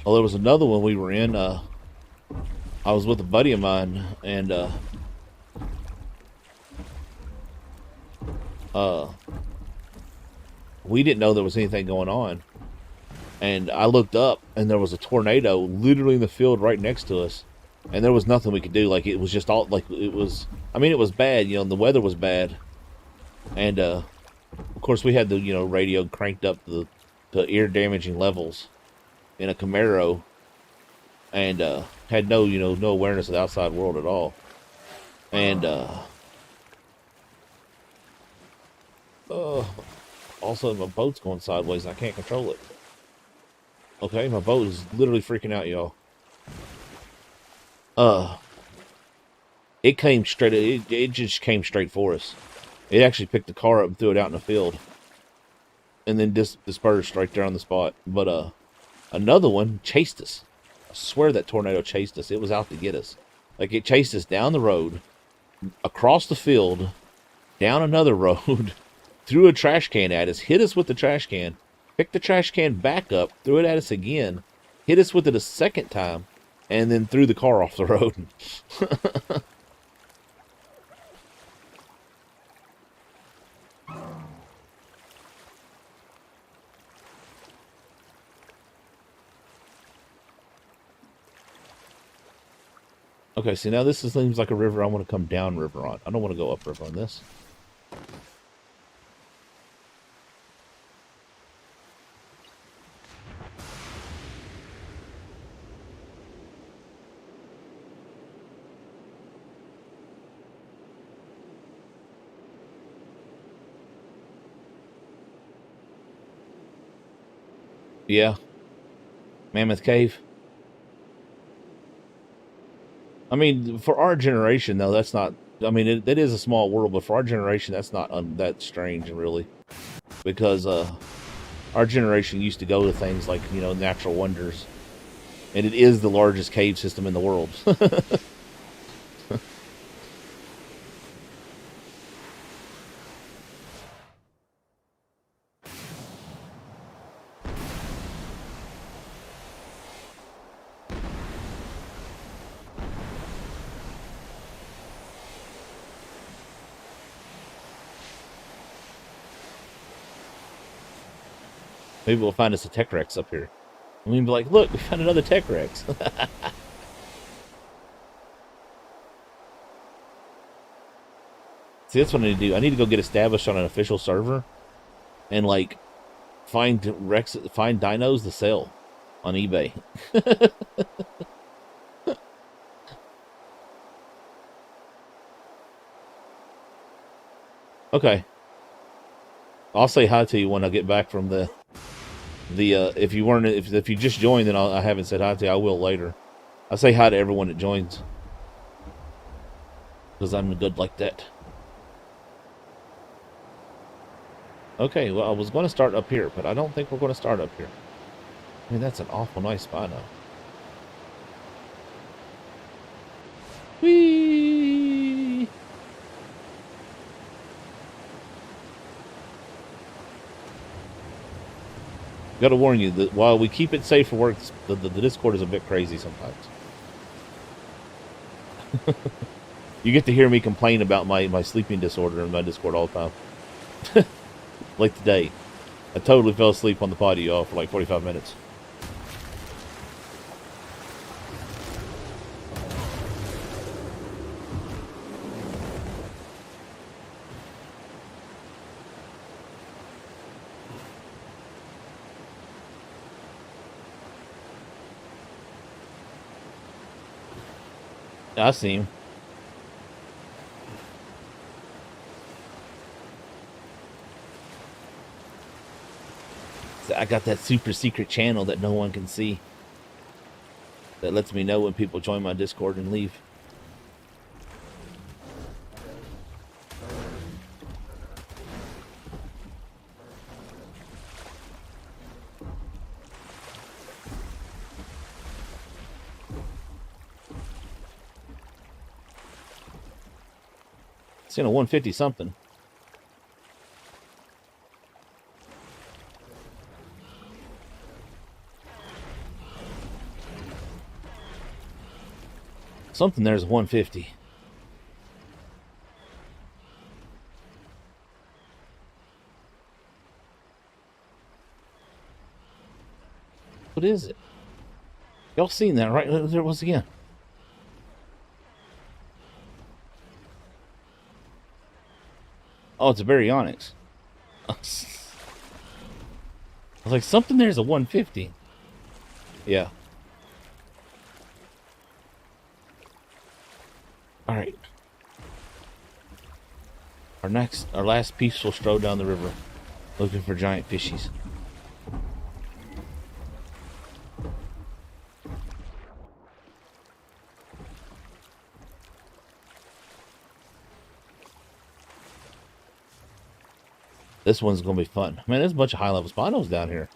[SPEAKER 1] Well, there was another one we were in. I was with a buddy of mine, and we didn't know there was anything going on. And I looked up, and there was a tornado literally in the field right next to us, and there was nothing we could do. Like, it was just all like it was. I mean, it was bad. You know, the weather was bad, and of course we had the radio cranked up to ear damaging levels in a Camaro, and had no awareness of the outside world at all, and also my boat's going sideways and I can't control it. Okay, my boat is literally freaking out, y'all. It came straight. It just came straight for us. It actually picked the car up and threw it out in the field, and then dispersed right there on the spot. But another one chased us. I swear that tornado chased us. It was out to get us. Like, it chased us down the road, across the field, down another road, threw a trash can at us, hit us with the trash can, picked the trash can back up, threw it at us again, hit us with it a second time, and then threw the car off the road. Okay, see, now this seems like a river I want to come down river on. I don't want to go up river on this. Yeah. Mammoth Cave. I mean, for our generation, though, that's not... I mean, it is a small world, but for our generation, that's not that strange, really. Because our generation used to go to things like, natural wonders. And it is the largest cave system in the world. Maybe we'll find us a Tech Rex up here. And we can be like, look, we found another Tech Rex. See, that's what I need to do. I need to go get established on an official server and like find dinos to sell on eBay. Okay. I'll say hi to you when I get back from the if you just joined, then I haven't said hi to you. I will later. I'll say hi to everyone that joins because I'm good like that. Okay, well, I was going to start up here, but I don't think we're going to start up here. I mean, that's an awful nice spino. Whee! Got to warn you that while we keep it safe for work, the Discord is a bit crazy sometimes. You get to hear me complain about my sleeping disorder in my Discord all the time. Like today. I totally fell asleep on the potty, y'all, for like 45 minutes. I see him. I got that super secret channel that no one can see. That lets me know when people join my Discord and leave. It's in a 150 something. Something there's 150. What is it? Y'all seen that, right? There it was again. Oh, it's a baryonyx. I was like, something there's a 150. Yeah. Alright. Our last peaceful stroll down the river, looking for giant fishies. This one's gonna be fun. Man, there's a bunch of high-level spinos down here.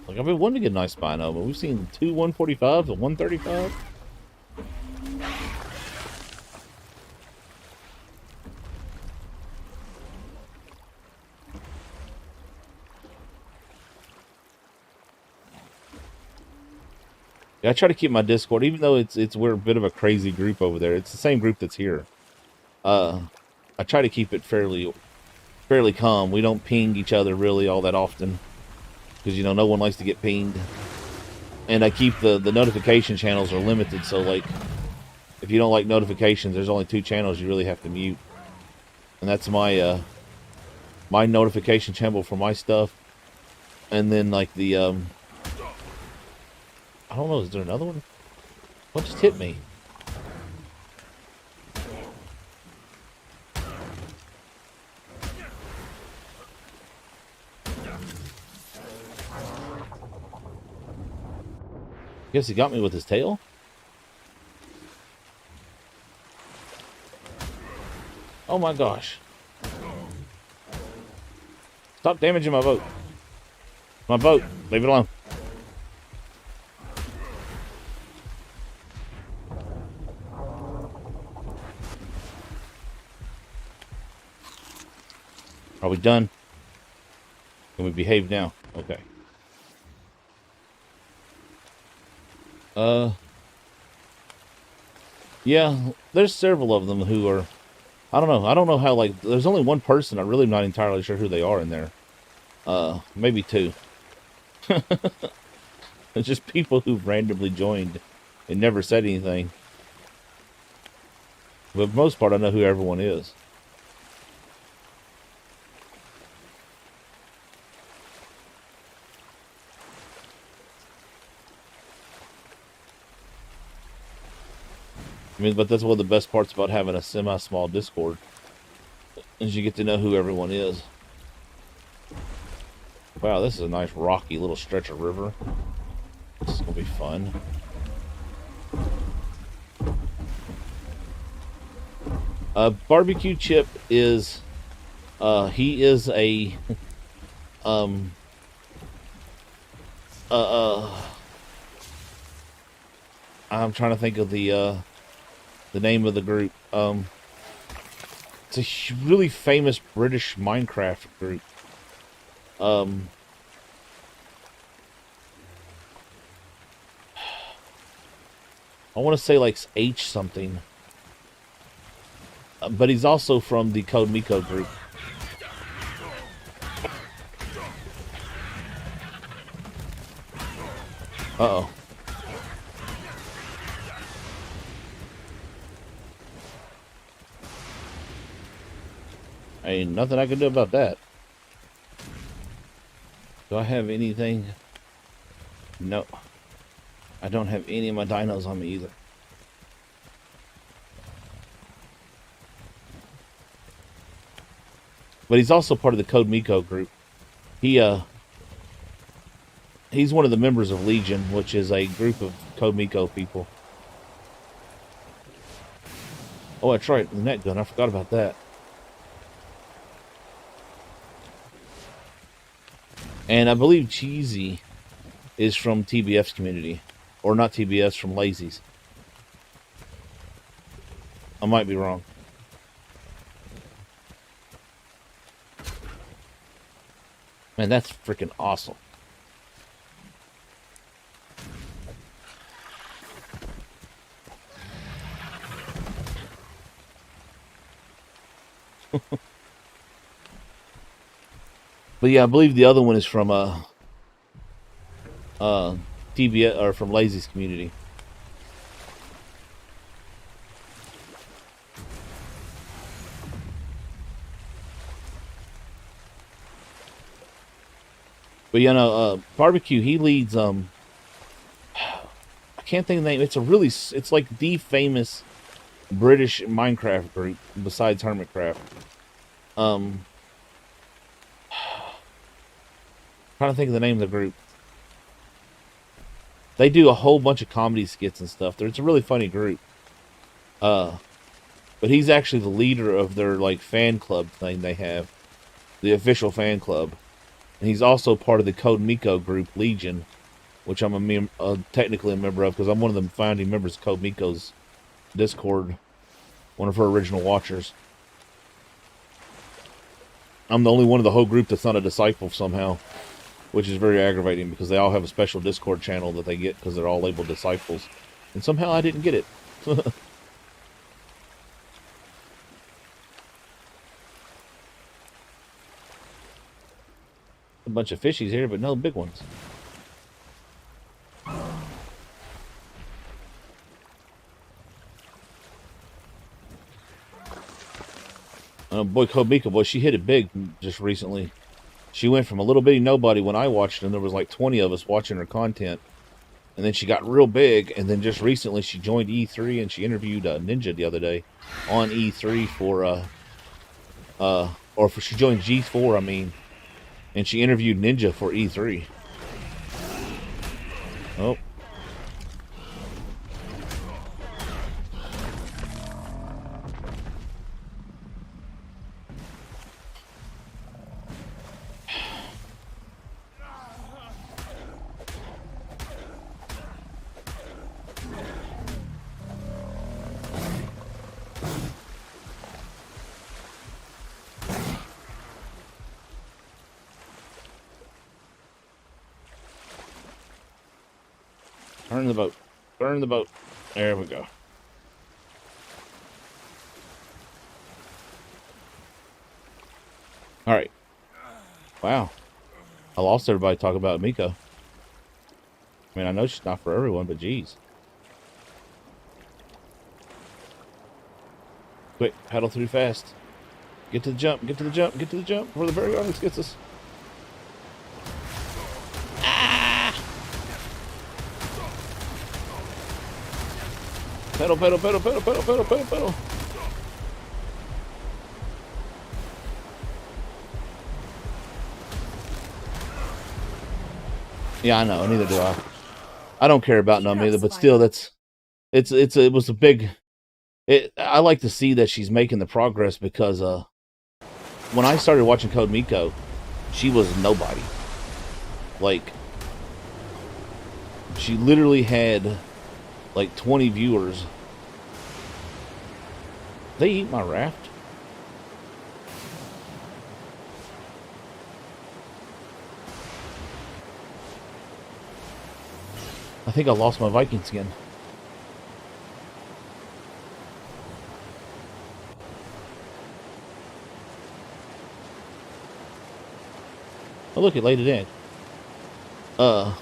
[SPEAKER 1] Like, I've been wanting to get a nice spino, but we've seen two 145s and 135. Yeah, I try to keep my Discord, even though we're a bit of a crazy group over there. It's the same group that's here. I try to keep it fairly calm. We don't ping each other really all that often because no one likes to get pinged. And I keep the notification channels are limited, so like if you don't like notifications, there's only 2 channels you really have to mute, and that's my my notification channel for my stuff, and then like the I don't know, is there another one? What just hit me? Guess he got me with his tail? Oh my gosh. Stop damaging my boat. My boat. Leave it alone. Are we done? Can we behave now? Okay. Yeah, there's several of them who are, I don't know how, like, there's only one person, I'm really not entirely sure who they are in there. Maybe 2. It's just people who've randomly joined and never said anything. But for the most part, I know who everyone is. I mean, but that's one of the best parts about having a semi-small Discord, is you get to know who everyone is. Wow, this is a nice rocky little stretch of river. This is gonna be fun. Barbecue Chip is, he is a, um, I'm trying to think of the name of the group. It's a really famous British Minecraft group. I want to say like H something. But he's also from the Code Miko group. Uh-oh. Ain't nothing I can do about that. Do I have anything? No. I don't have any of my dinos on me either. But he's also part of the Code Miko group. He's one of the members of Legion, which is a group of Code Miko people. Oh, that's right, the net gun. I forgot about that. And I believe Cheesy is from TBF's community. Or not TBS, from Lazy's. I might be wrong. Man, that's freaking awesome. But yeah, I believe the other one is from TBS, or from Lazy's community. But you know, Barbecue, he leads I can't think of the name. It's like the famous British Minecraft group besides Hermitcraft. Trying to think of the name of the group. They do a whole bunch of comedy skits and stuff. It's a really funny group. But he's actually the leader of their like fan club thing they have, the official fan club, and he's also part of the Code Miko group Legion, which I'm technically a member of because I'm one of the founding members of Code Miko's Discord, one of her original watchers. I'm the only one of the whole group that's not a disciple somehow, which is very aggravating because they all have a special Discord channel that they get because they're all labeled disciples, and somehow I didn't get it. A bunch of fishies here, but no big ones. Boy, Kobika, boy, she hit it big just recently. She went from a little bitty nobody when I watched her, and there was like 20 of us watching her content. And then she got real big, and then just recently she joined E3, and she interviewed Ninja the other day on E3 she joined G4, I mean. And she interviewed Ninja for E3. Oh. Turn the boat. Burn the boat. There we go. Alright. Wow. I lost everybody talking about Miko. I mean, I know she's not for everyone, but geez. Quick, paddle through fast. Get to the jump, get to the jump, get to the jump before the Barry Onyx gets us. Ah! Pedal, pedal, pedal, pedal, pedal, pedal, pedal, pedal. Yeah, I know. Neither do I. I don't care about Numb either, but still, it was a big. I like to see that she's making the progress because when I started watching Code Miko, she was nobody. Like, she literally had like 20 viewers. They eat my raft. I think I lost my Viking skin. Oh, look, it laid it in.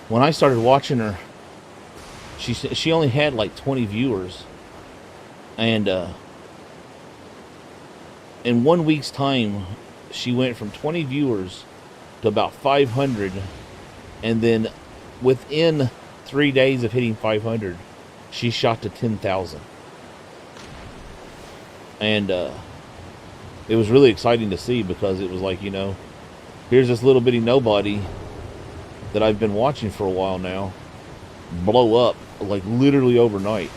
[SPEAKER 1] When I started watching her, she only had like 20 viewers, and in 1 week's time, she went from 20 viewers to about 500, and then within 3 days of hitting 500, she shot to 10,000, and it was really exciting to see because it was like, you know, here's this little bitty nobody that I've been watching for a while now blow up like literally overnight.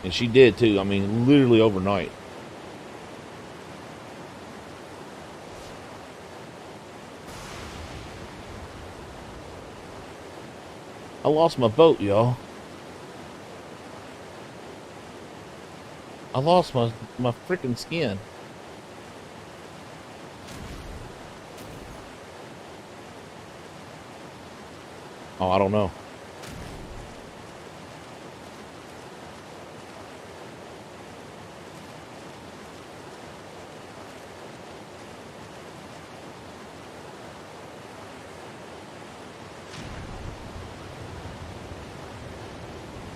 [SPEAKER 1] And she did too. I mean, literally overnight. I lost my boat, y'all. I lost my freaking skin. Oh, I don't know.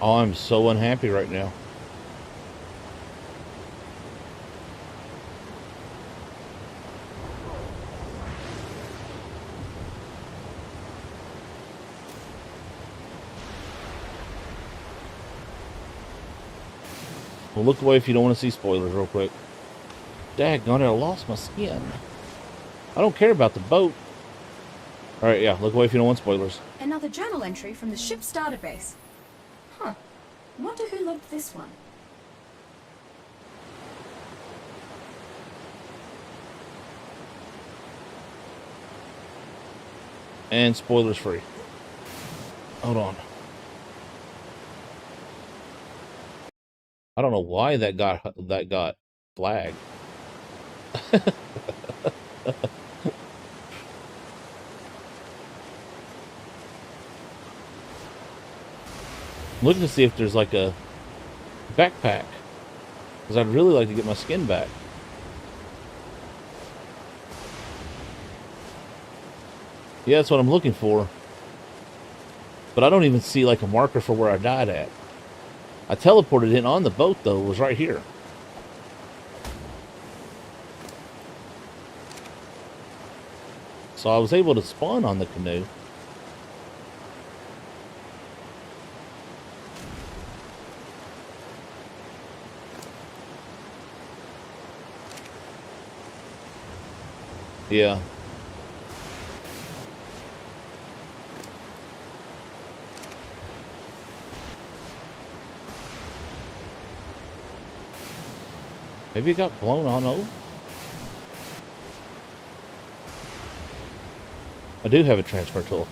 [SPEAKER 1] Oh, I'm so unhappy right now. Well, look away if you don't want to see spoilers real quick. Daggone it, I lost my skin. I don't care about the boat. Alright, yeah, look away if you don't want spoilers.
[SPEAKER 2] Another journal entry from the ship's database. Huh. Wonder who logged this one.
[SPEAKER 1] And spoilers free. Hold on. I don't know why that got flagged. Looking to see if there's like a backpack, because I'd really like to get my skin back. Yeah, that's what I'm looking for. But I don't even see like a marker for where I died at. I teleported in on the boat though, it was right here. So I was able to spawn on the canoe. Yeah. Maybe it got blown on over. I do have a transfer tool.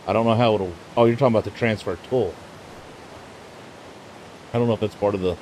[SPEAKER 1] I don't know how it'll... Oh, you're talking about the transfer tool. I don't know if that's part of the...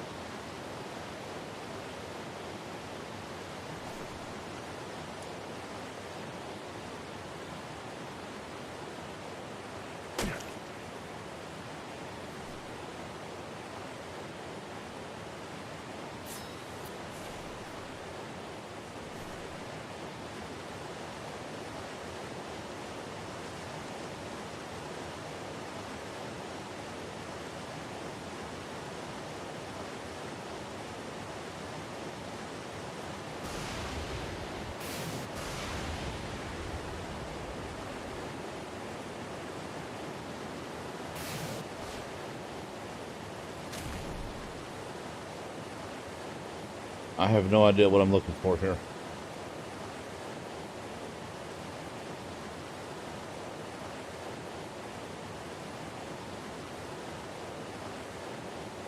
[SPEAKER 1] I have no idea what I'm looking for here.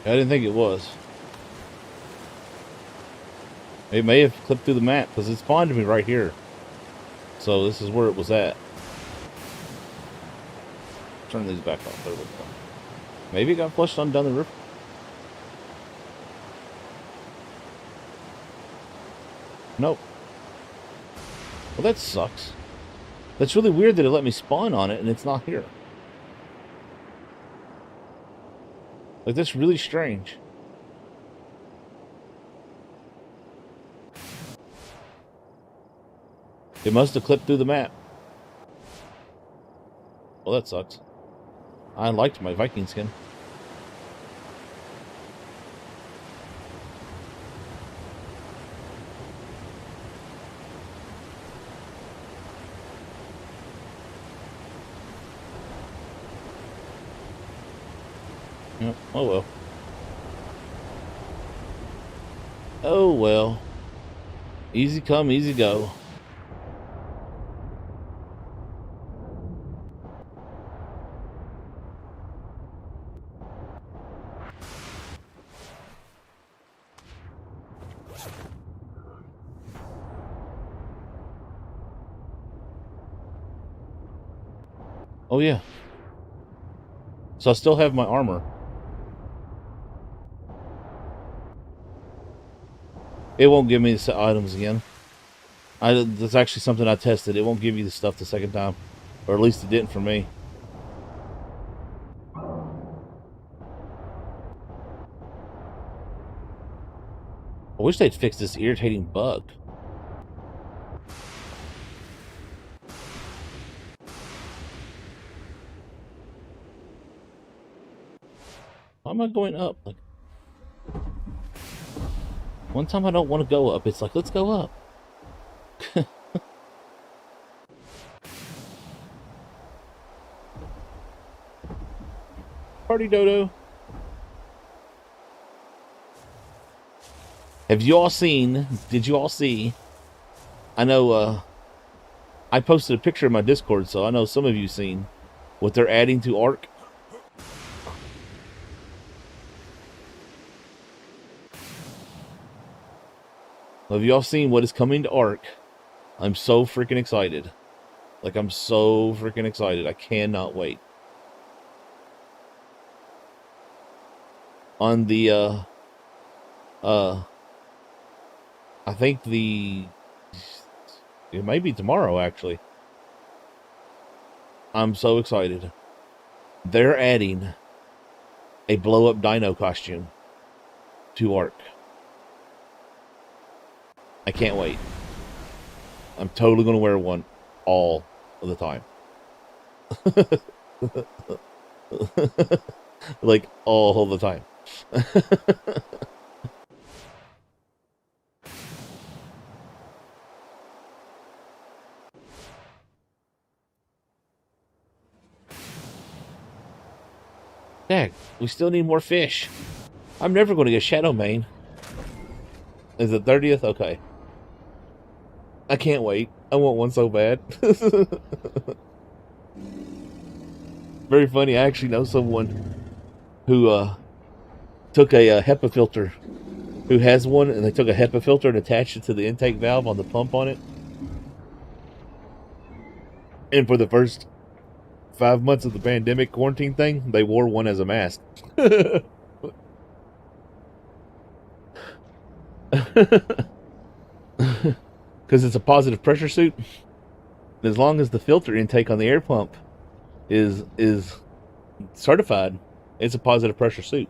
[SPEAKER 1] I didn't think it was. It may have clipped through the map because it spawned me right here. So this is where it was at. Turn these back off. There we go. Maybe it got flushed on down the river. Nope. Well, that sucks. That's really weird that it let me spawn on it and it's not here. Like, that's really strange. It must have clipped through the map. Well, that sucks. I liked my Viking skin. Yep. Oh well. Oh well. Easy come, easy go. Oh yeah. So I still have my armor. It won't give me the items again. That's actually something I tested. It won't give you the stuff the second time. Or at least it didn't for me. I wish they'd fix this irritating bug. Why am I going up? Like, one time I don't want to go up. It's like, let's go up. Party dodo. Have you all seen, did you all see, I know, I posted a picture in my Discord, so I know some of you seen what they're adding to Ark. Have you all seen what is coming to Ark? I'm so freaking excited. Like, I'm so freaking excited. I cannot wait. On the, I think it may be tomorrow, actually. I'm so excited. They're adding a blow-up dino costume to Ark. I can't wait. I'm totally going to wear one all of the time. Like, all the time. Dang, we still need more fish. I'm never going to get Shadow Mane. Is it 30th? Okay. I can't wait. I want one so bad. Very funny. I actually know someone who took a HEPA filter, who has one, and they took a HEPA filter and attached it to the intake valve on the pump on it. And for the first 5 months of the pandemic quarantine thing, they wore one as a mask. Because it's a positive pressure suit. And as long as the filter intake on the air pump is certified, it's a positive pressure suit.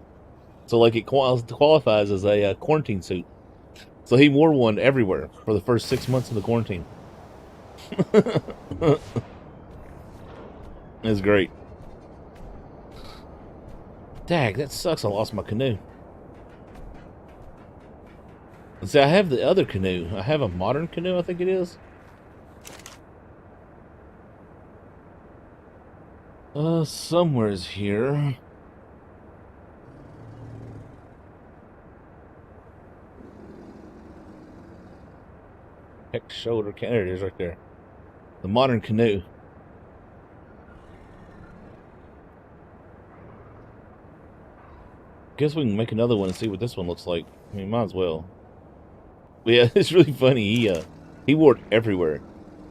[SPEAKER 1] So, like, it qualifies as a quarantine suit. So he wore one everywhere for the first 6 months of the quarantine. It's great. Dag, that sucks. I lost my canoe. See, I have the other canoe. I have a modern canoe, I think it is. Somewhere's here. Heck shoulder can. There it is right there. The modern canoe. Guess we can make another one and see what this one looks like. I mean, might as well. But yeah, it's really funny. He wore it everywhere,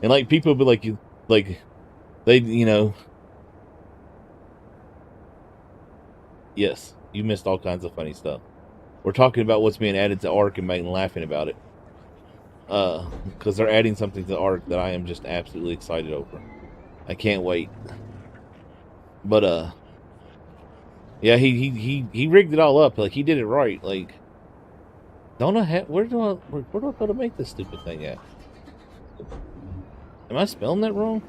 [SPEAKER 1] and like people would be like, you like, they yes, you missed all kinds of funny stuff. We're talking about what's being added to Ark and making laughing about it. Because they're adding something to Ark that I am just absolutely excited over. I can't wait. But yeah, he rigged it all up. Like he did it right. Like, don't I have where do I go to make this stupid thing at? Am I spelling that wrong?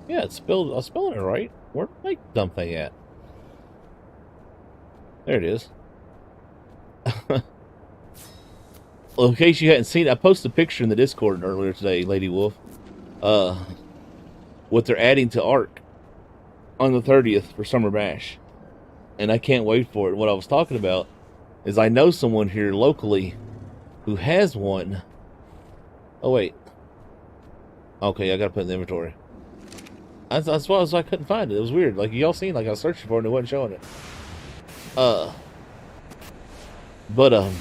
[SPEAKER 1] Yeah, it's spelled. I was spelling it right. Where did I make the dumb thing at? There it is. Well, in case you hadn't seen it, I posted a picture in the Discord earlier today, Lady Wolf. What they're adding to Ark on the 30th for Summer Bash. And I can't wait for it. What I was talking about is I know someone here locally who has one. Oh, wait. Okay, I gotta put it in the inventory. That's why I couldn't find it. It was weird. Like, y'all seen, like, I was searching for it and it wasn't showing it. But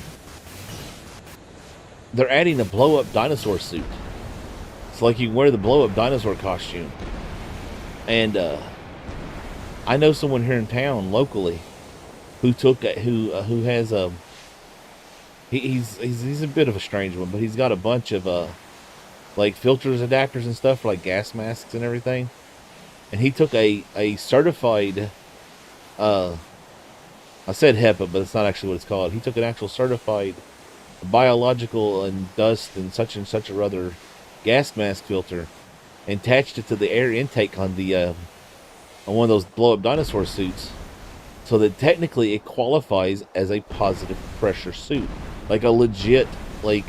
[SPEAKER 1] they're adding a blow-up dinosaur suit. It's like you can wear the blow-up dinosaur costume. And I know someone here in town locally who has he's a bit of a strange one, but he's got a bunch of like filters, adapters, and stuff for like gas masks and everything. And he took a certified I said HEPA, but it's not actually what it's called. He took an actual certified biological and dust and such or other gas mask filter and attached it to the air intake on the on one of those blow-up dinosaur suits, so that technically it qualifies as a positive pressure suit, like a legit like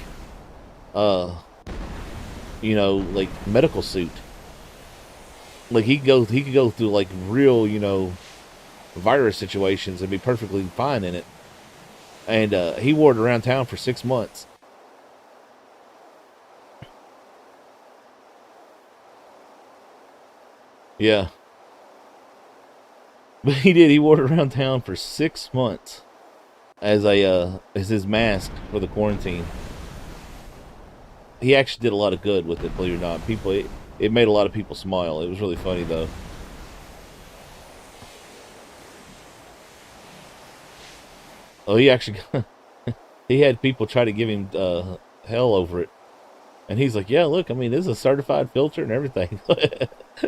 [SPEAKER 1] like medical suit. Like he could go through like real virus situations and be perfectly fine in it. And he wore it around town for 6 months. Yeah. But he did. He wore it around town for 6 months as his mask for the quarantine. He actually did a lot of good with it, believe it or not. It made a lot of people smile. It was really funny though. Oh, he actually he had people try to give him hell over it. And he's like, yeah, look, I mean, this is a certified filter and everything.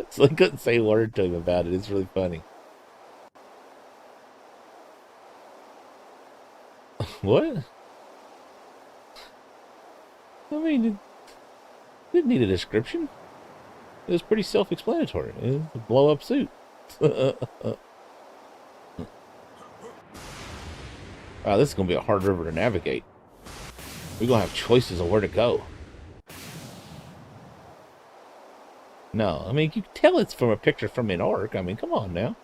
[SPEAKER 1] So I couldn't say a word to him about it. It's really funny. What? I mean, it didn't need a description. It was pretty self-explanatory. It was a blow-up suit. Wow, this is going to be a hard river to navigate. We're going to have choices of where to go. No, I mean, you can tell it's from a picture from an Ark. I mean, come on now.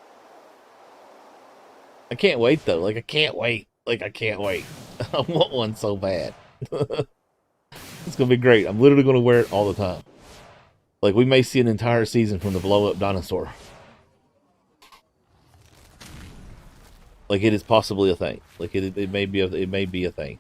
[SPEAKER 1] I can't wait, though. Like, I can't wait. I want one so bad. It's going to be great. I'm literally going to wear it all the time. Like, we may see an entire season from the blow-up dinosaur. Like, it is possibly a thing. Like, it may be a thing.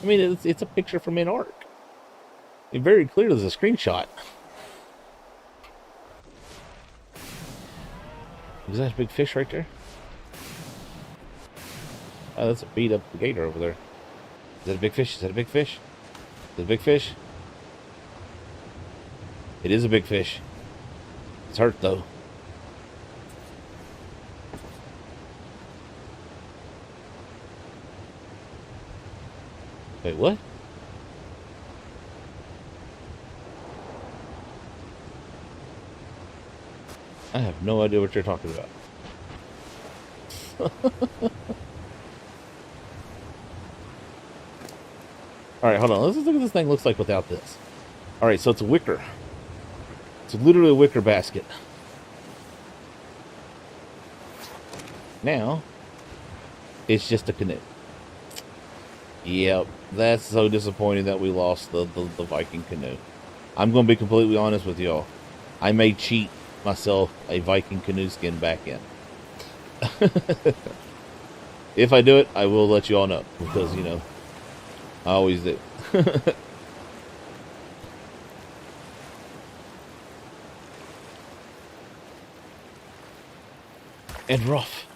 [SPEAKER 1] I mean, it's a picture from an Ark. It very clearly is a screenshot. Is that a big fish right there? Oh, that's a beat up gator over there. Is that a big fish? Is that a big fish? Is it a big fish? It is a big fish. It's hurt though. Wait, what? I have no idea what you're talking about. All right, hold on. Let's just look at what this thing looks like without this. All right, so it's a wicker. It's literally a wicker basket. Now, it's just a canoe. Yep, that's so disappointing that we lost the Viking canoe. I'm going to be completely honest with y'all. I may cheat myself a Viking canoe skin back in. If I do it, I will let you all know. Because, you know, I always do. And rough.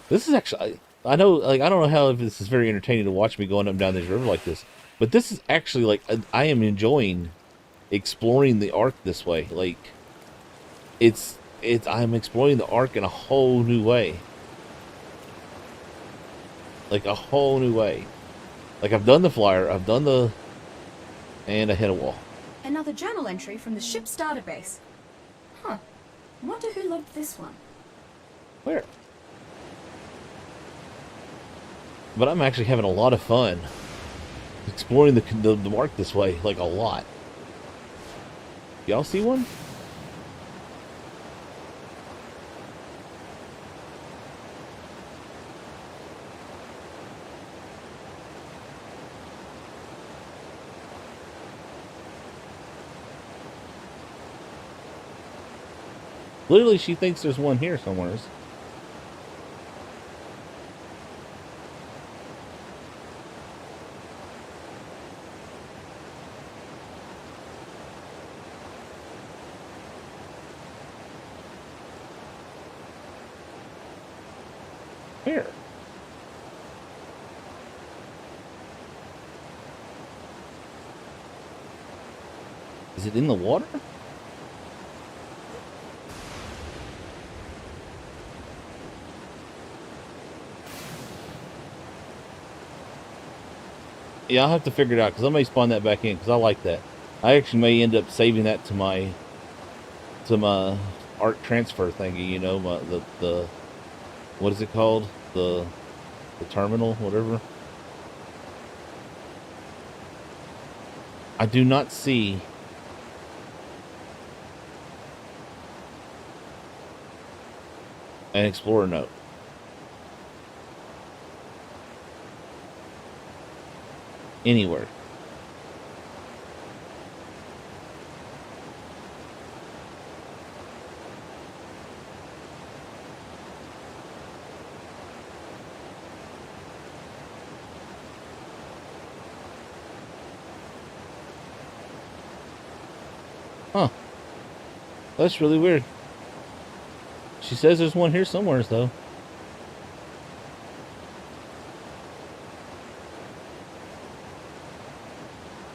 [SPEAKER 1] This is actually... I know, like, I don't know how if this is very entertaining to watch me going up and down this river like this. But this is actually, like, I am enjoying exploring the Ark this way. Like, I'm exploring the Ark in a whole new way. Like, a whole new way. Like, I've done the flyer, I've done the... and I hit a wall.
[SPEAKER 2] Another journal entry from the ship's database. Huh. Wonder who logged this one.
[SPEAKER 1] Where? But I'm actually having a lot of fun exploring the Ark this way, like a lot. Y'all see one? Literally, she thinks there's one here somewhere. Where? Is it in the water? Yeah, I'll have to figure it out, because I may spawn that back in, because I like that. I actually may end up saving that to my Ark transfer thingy, you know, the what is it called? The terminal, whatever. I do not see an Explorer note. Anywhere. Huh. That's really weird. She says there's one here somewhere, though.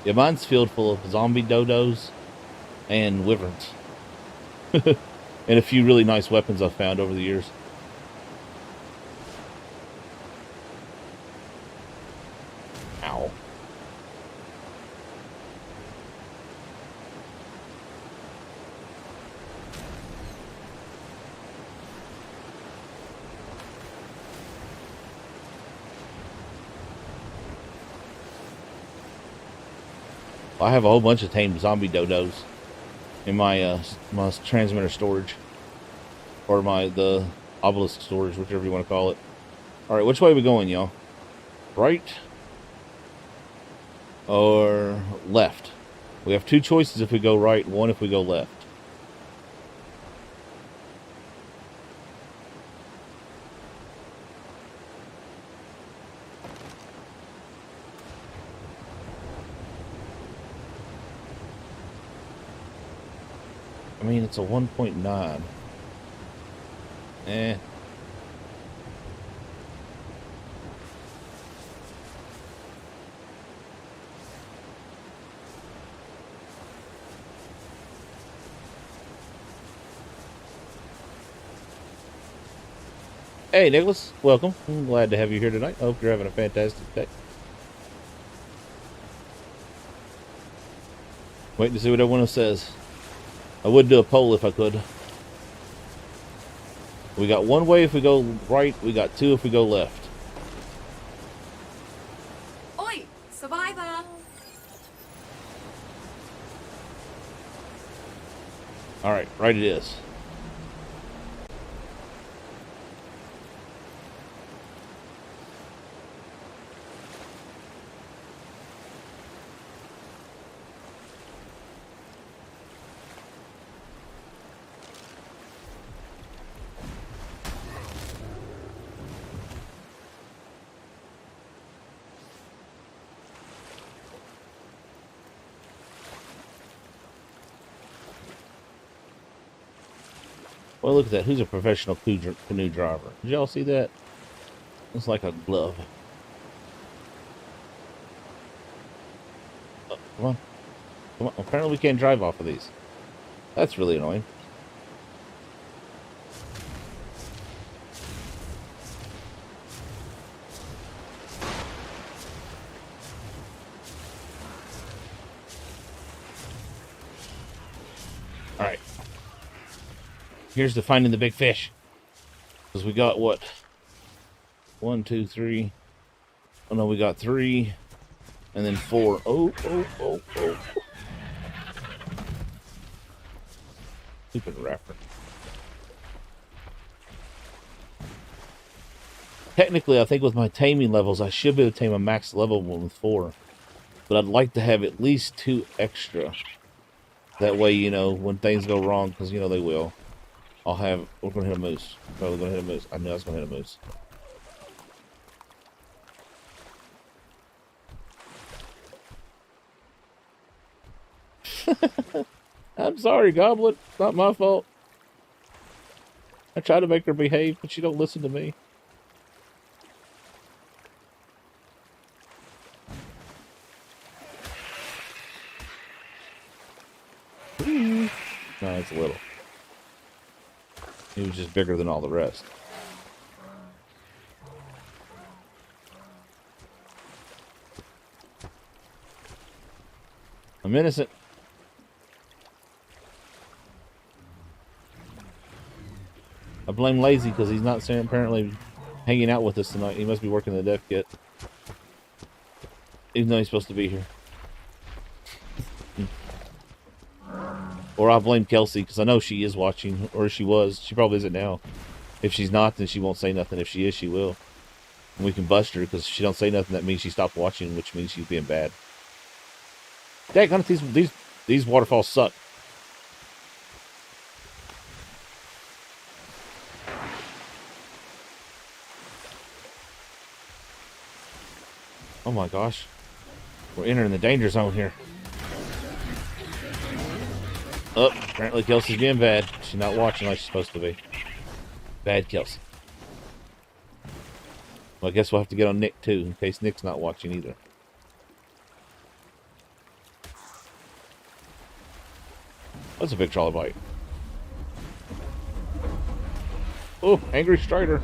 [SPEAKER 1] Yeah, mine's filled full of zombie dodos and wyverns. And a few really nice weapons I've found over the years. Ow. I have a whole bunch of tamed zombie dodos in my my transmitter storage, or the obelisk storage, whichever you want to call it. All right, which way are we going, y'all? Right or left? We have two choices if we go right, one if we go left. I mean, it's a 1.9. Eh. Hey, Nicholas. Welcome. I'm glad to have you here tonight. I hope you're having a fantastic day. Waiting to see what everyone else says. I would do a poll if I could. We got one way if we go right. We got two if we go left. All right, right it is. Well, look at that. Who's a professional canoe driver? Did y'all see that? It's like a glove. Come on. Come on. Apparently we can't drive off of these. That's really annoying. All right. Here's to finding the big fish. Because we got what? 1, 2, 3. Oh no, we got 3. And then 4. Oh, oh, oh, oh. Stupid rapper. Technically, I think with my taming levels, I should be able to tame a max level one with 4. But I'd like to have at least 2 extra. That way, you know, when things go wrong, because, you know, they will, I'll have... We're going to hit a moose. Oh, we're going to hit a moose. I knew I was going to hit a moose. I'm sorry, Goblet. It's not my fault. I try to make her behave, but she don't listen to me. No, it's a little. He was just bigger than all the rest. I'm innocent. I blame Lazy because he's not apparently hanging out with us tonight. He must be working the death kit. Even though he's supposed to be here. Or I blame Kelsey because I know she is watching, or she was. She probably isn't now. If she's not, then she won't say nothing. If she is, she will. And we can bust her because if she don't say nothing, that means she stopped watching, which means she's being bad. Daggone, these waterfalls suck. Oh my gosh. We're entering the danger zone here. Oh, apparently Kelsey's being bad. She's not watching like she's supposed to be. Bad Kelsey. Well, I guess we'll have to get on Nick too, in case Nick's not watching either. That's a big trilobite. Oh, angry strider.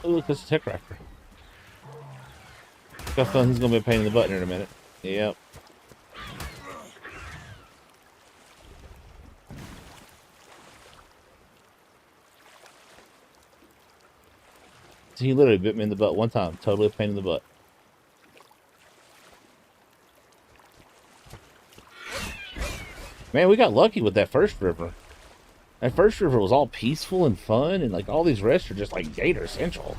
[SPEAKER 1] Oh, look, that's a tech raptor. Got fun. He's gonna be a pain in the butt here in a minute. Yep. He literally bit me in the butt one time. Totally a pain in the butt. Man, we got lucky with that first river. That first river was all peaceful and fun, and like all these rests are just like Gator Central.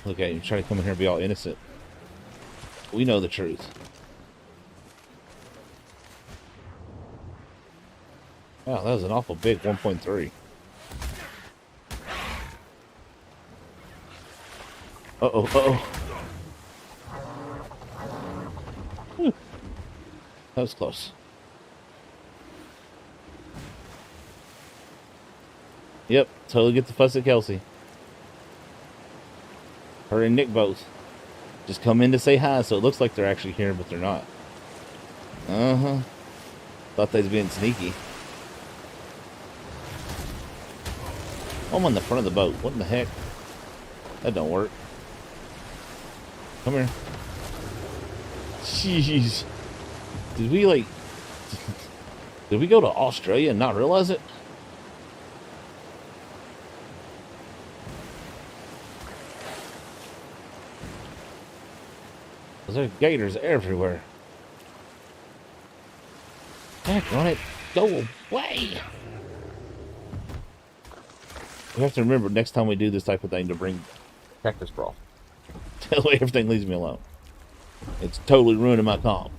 [SPEAKER 1] Look at you trying to come in here and be all innocent. We know the truth. Wow, that was an awful big 1.3. Uh-oh, uh-oh. Whew. That was close. Yep, totally get the fuss at Kelsey. Her and Nick both. Just come in to say hi, so it looks like they're actually here, but they're not. Uh-huh. Thought they was being sneaky. I'm on the front of the boat. What in the heck? That don't work. Come here. Jeez. Did we, like... Did we go to Australia and not realize it? There's gators everywhere. Heck on it. Go away. We have to remember next time we do this type of thing to bring cactus broth. That way everything leaves me alone. It's totally ruining my calm.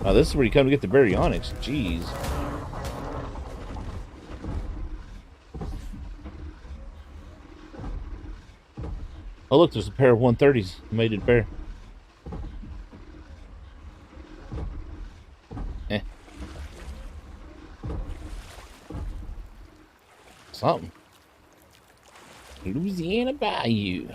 [SPEAKER 1] Oh, this is where you come to get the baryonyx. Jeez. Oh, look, there's a pair of 130s. Mated pair. Eh. Something. Louisiana Bayou.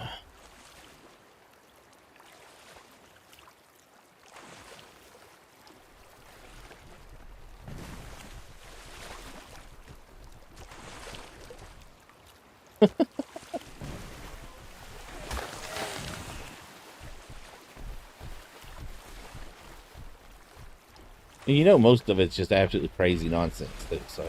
[SPEAKER 1] And you know, most of it's just absolutely crazy nonsense, too, so.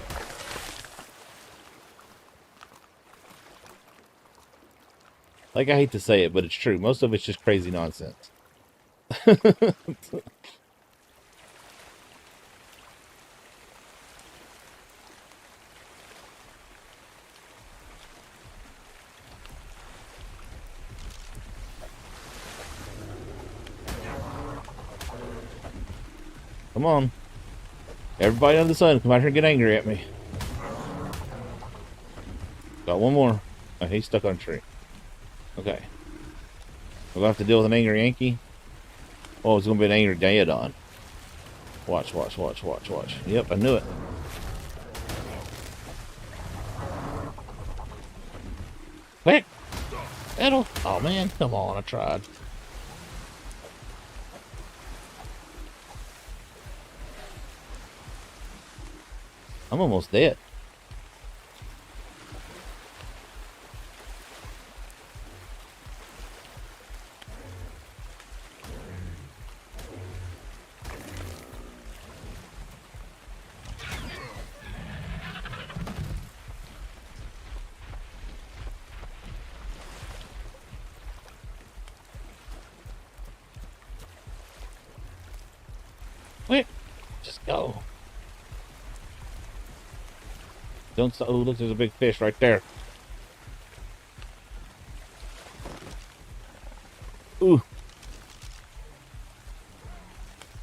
[SPEAKER 1] Like, I hate to say it, but it's true. Most of it's just crazy nonsense. Come on. Everybody under the sun, come out here and get angry at me. Got one more. Oh, he's stuck on a tree. Okay. We're going to have to deal with an angry Yankee. Oh, it's going to be an angry Diodon. Watch, watch, watch, watch, watch. Yep, I knew it. Quick! It'll... Oh, man. Come on, I tried. I'm almost dead. Quick! Just go. Don't stop. Oh, look, there's a big fish right there. Ooh.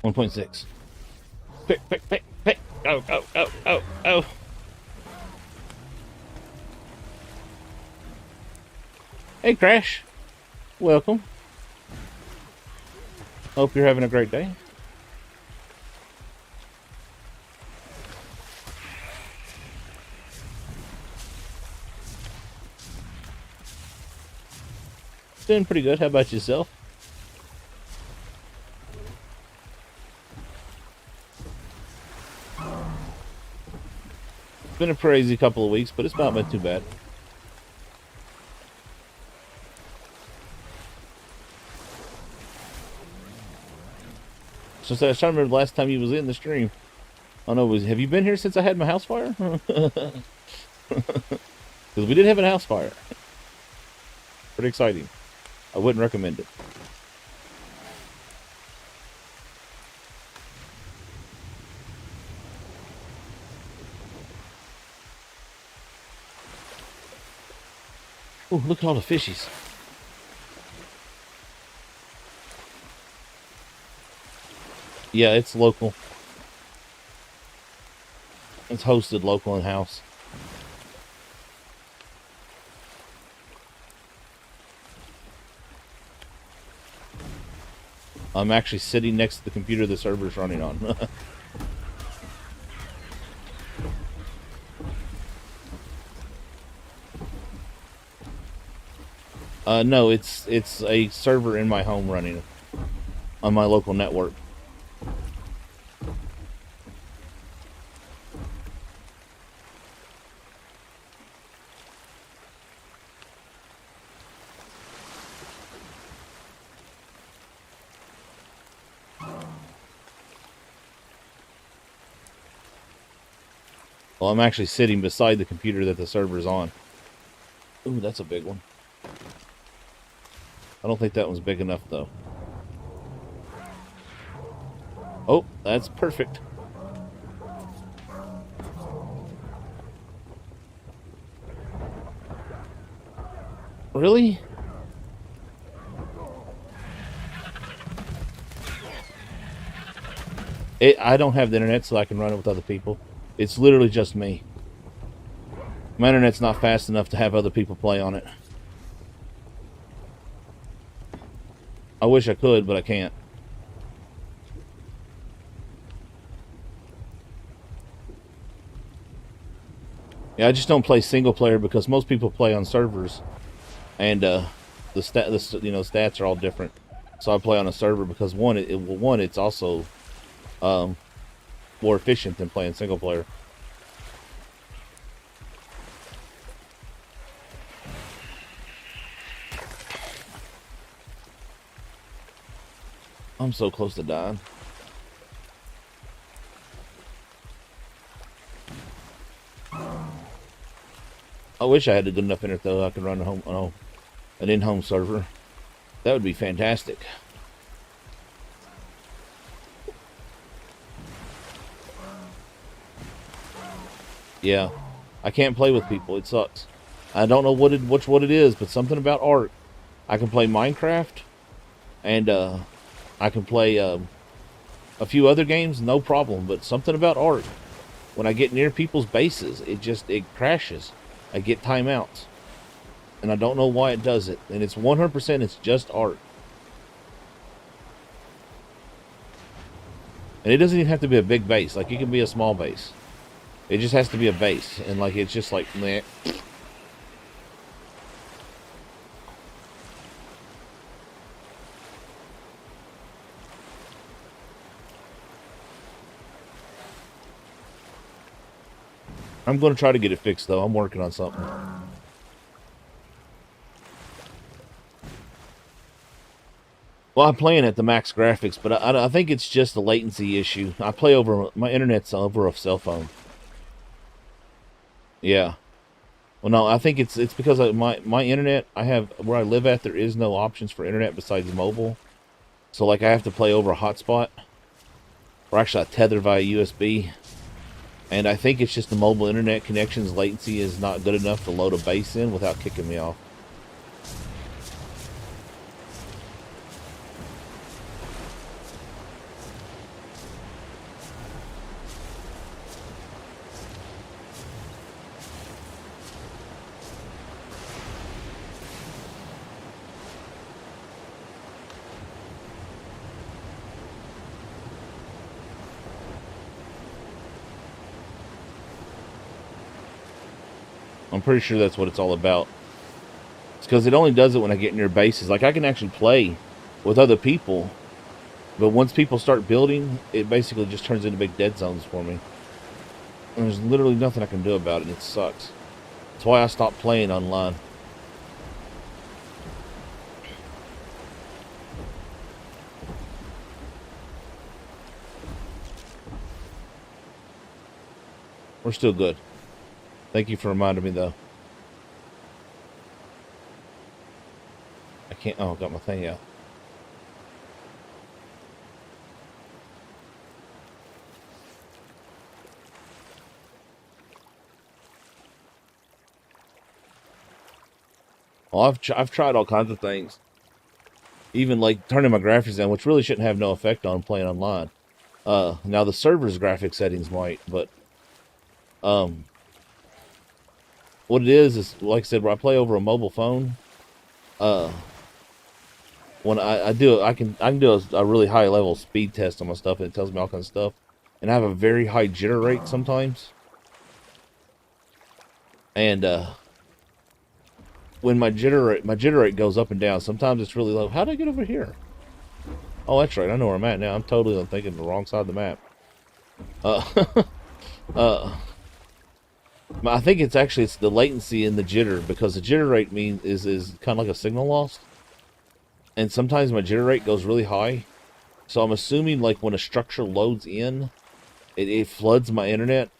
[SPEAKER 1] 1.6. Quick, quick, quick, quick. Go, go, go, go, go. Hey, Crash. Welcome. Hope you're having a great day. Doing pretty good. How about yourself? It's been a crazy couple of weeks, but it's not been too bad. So I was trying to remember the last time you was in the stream. I don't know, have you been here since I had my house fire? Because we did have a house fire. Pretty exciting. I wouldn't recommend it. Oh, look at all the fishies. Yeah, it's local. It's hosted local in-house. I'm actually sitting next to the computer the server's running on. No, it's a server in my home running on my local network. Well, I'm actually sitting beside the computer that the server's on. Ooh, that's a big one. I don't think that one's big enough, though. Oh, that's perfect. Really? I don't have the internet so I can run it with other people. It's literally just me. My internet's not fast enough to have other people play on it. I wish I could, but I can't. Yeah, I just don't play single player because most people play on servers, and the stats are all different. So I play on a server because one, it's also um, more efficient than playing single player. I'm so close to dying. I wish I had a good enough internet though I could run an in-home server. That would be fantastic. Yeah, I can't play with people. It sucks. I don't know what it is, but something about art. I can play Minecraft, and I can play a few other games, no problem. But something about art. When I get near people's bases, it crashes. I get timeouts, and I don't know why it does it. And it's 100%. It's just art, and it doesn't even have to be a big base. Like it can be a small base. It just has to be a base, and like it's just like meh. I'm going to try to get it fixed though. I'm working on something. Well, I'm playing at the max graphics, but I think it's just a latency issue. I play over my internet's over a cell phone. Yeah. Well, no, I think it's because of my internet. I have where I live at. There is no options for internet besides mobile. So like I have to play over a hotspot, or actually I tether via USB. And I think it's just the mobile internet connection's latency is not good enough to load a base in without kicking me off. I'm pretty sure that's what it's all about. It's because it only does it when I get near bases. Like I can actually play with other people, but once people start building, it basically just turns into big dead zones for me. And there's literally nothing I can do about it. It sucks. That's why I stopped playing online. We're still good. Thank you for reminding me, though. I can't... Oh, I got my thing out. Well, I've tried all kinds of things. Even, like, turning my graphics down, which really shouldn't have no effect on playing online. Now, the server's graphic settings might, but... What it is, like I said, where I play over a mobile phone, when I do it, I can do a really high level speed test on my stuff, and it tells me all kinds of stuff. And I have a very high jitter rate sometimes. And when my jitter rate goes up and down. Sometimes it's really low. How did I get over here? Oh, that's right. I know where I'm at now. I'm totally thinking the wrong side of the map. Uh, I think it's the latency in the jitter, because the jitter rate is kind of like a signal loss, and sometimes my jitter rate goes really high. So I'm assuming like when a structure loads in, it floods my internet,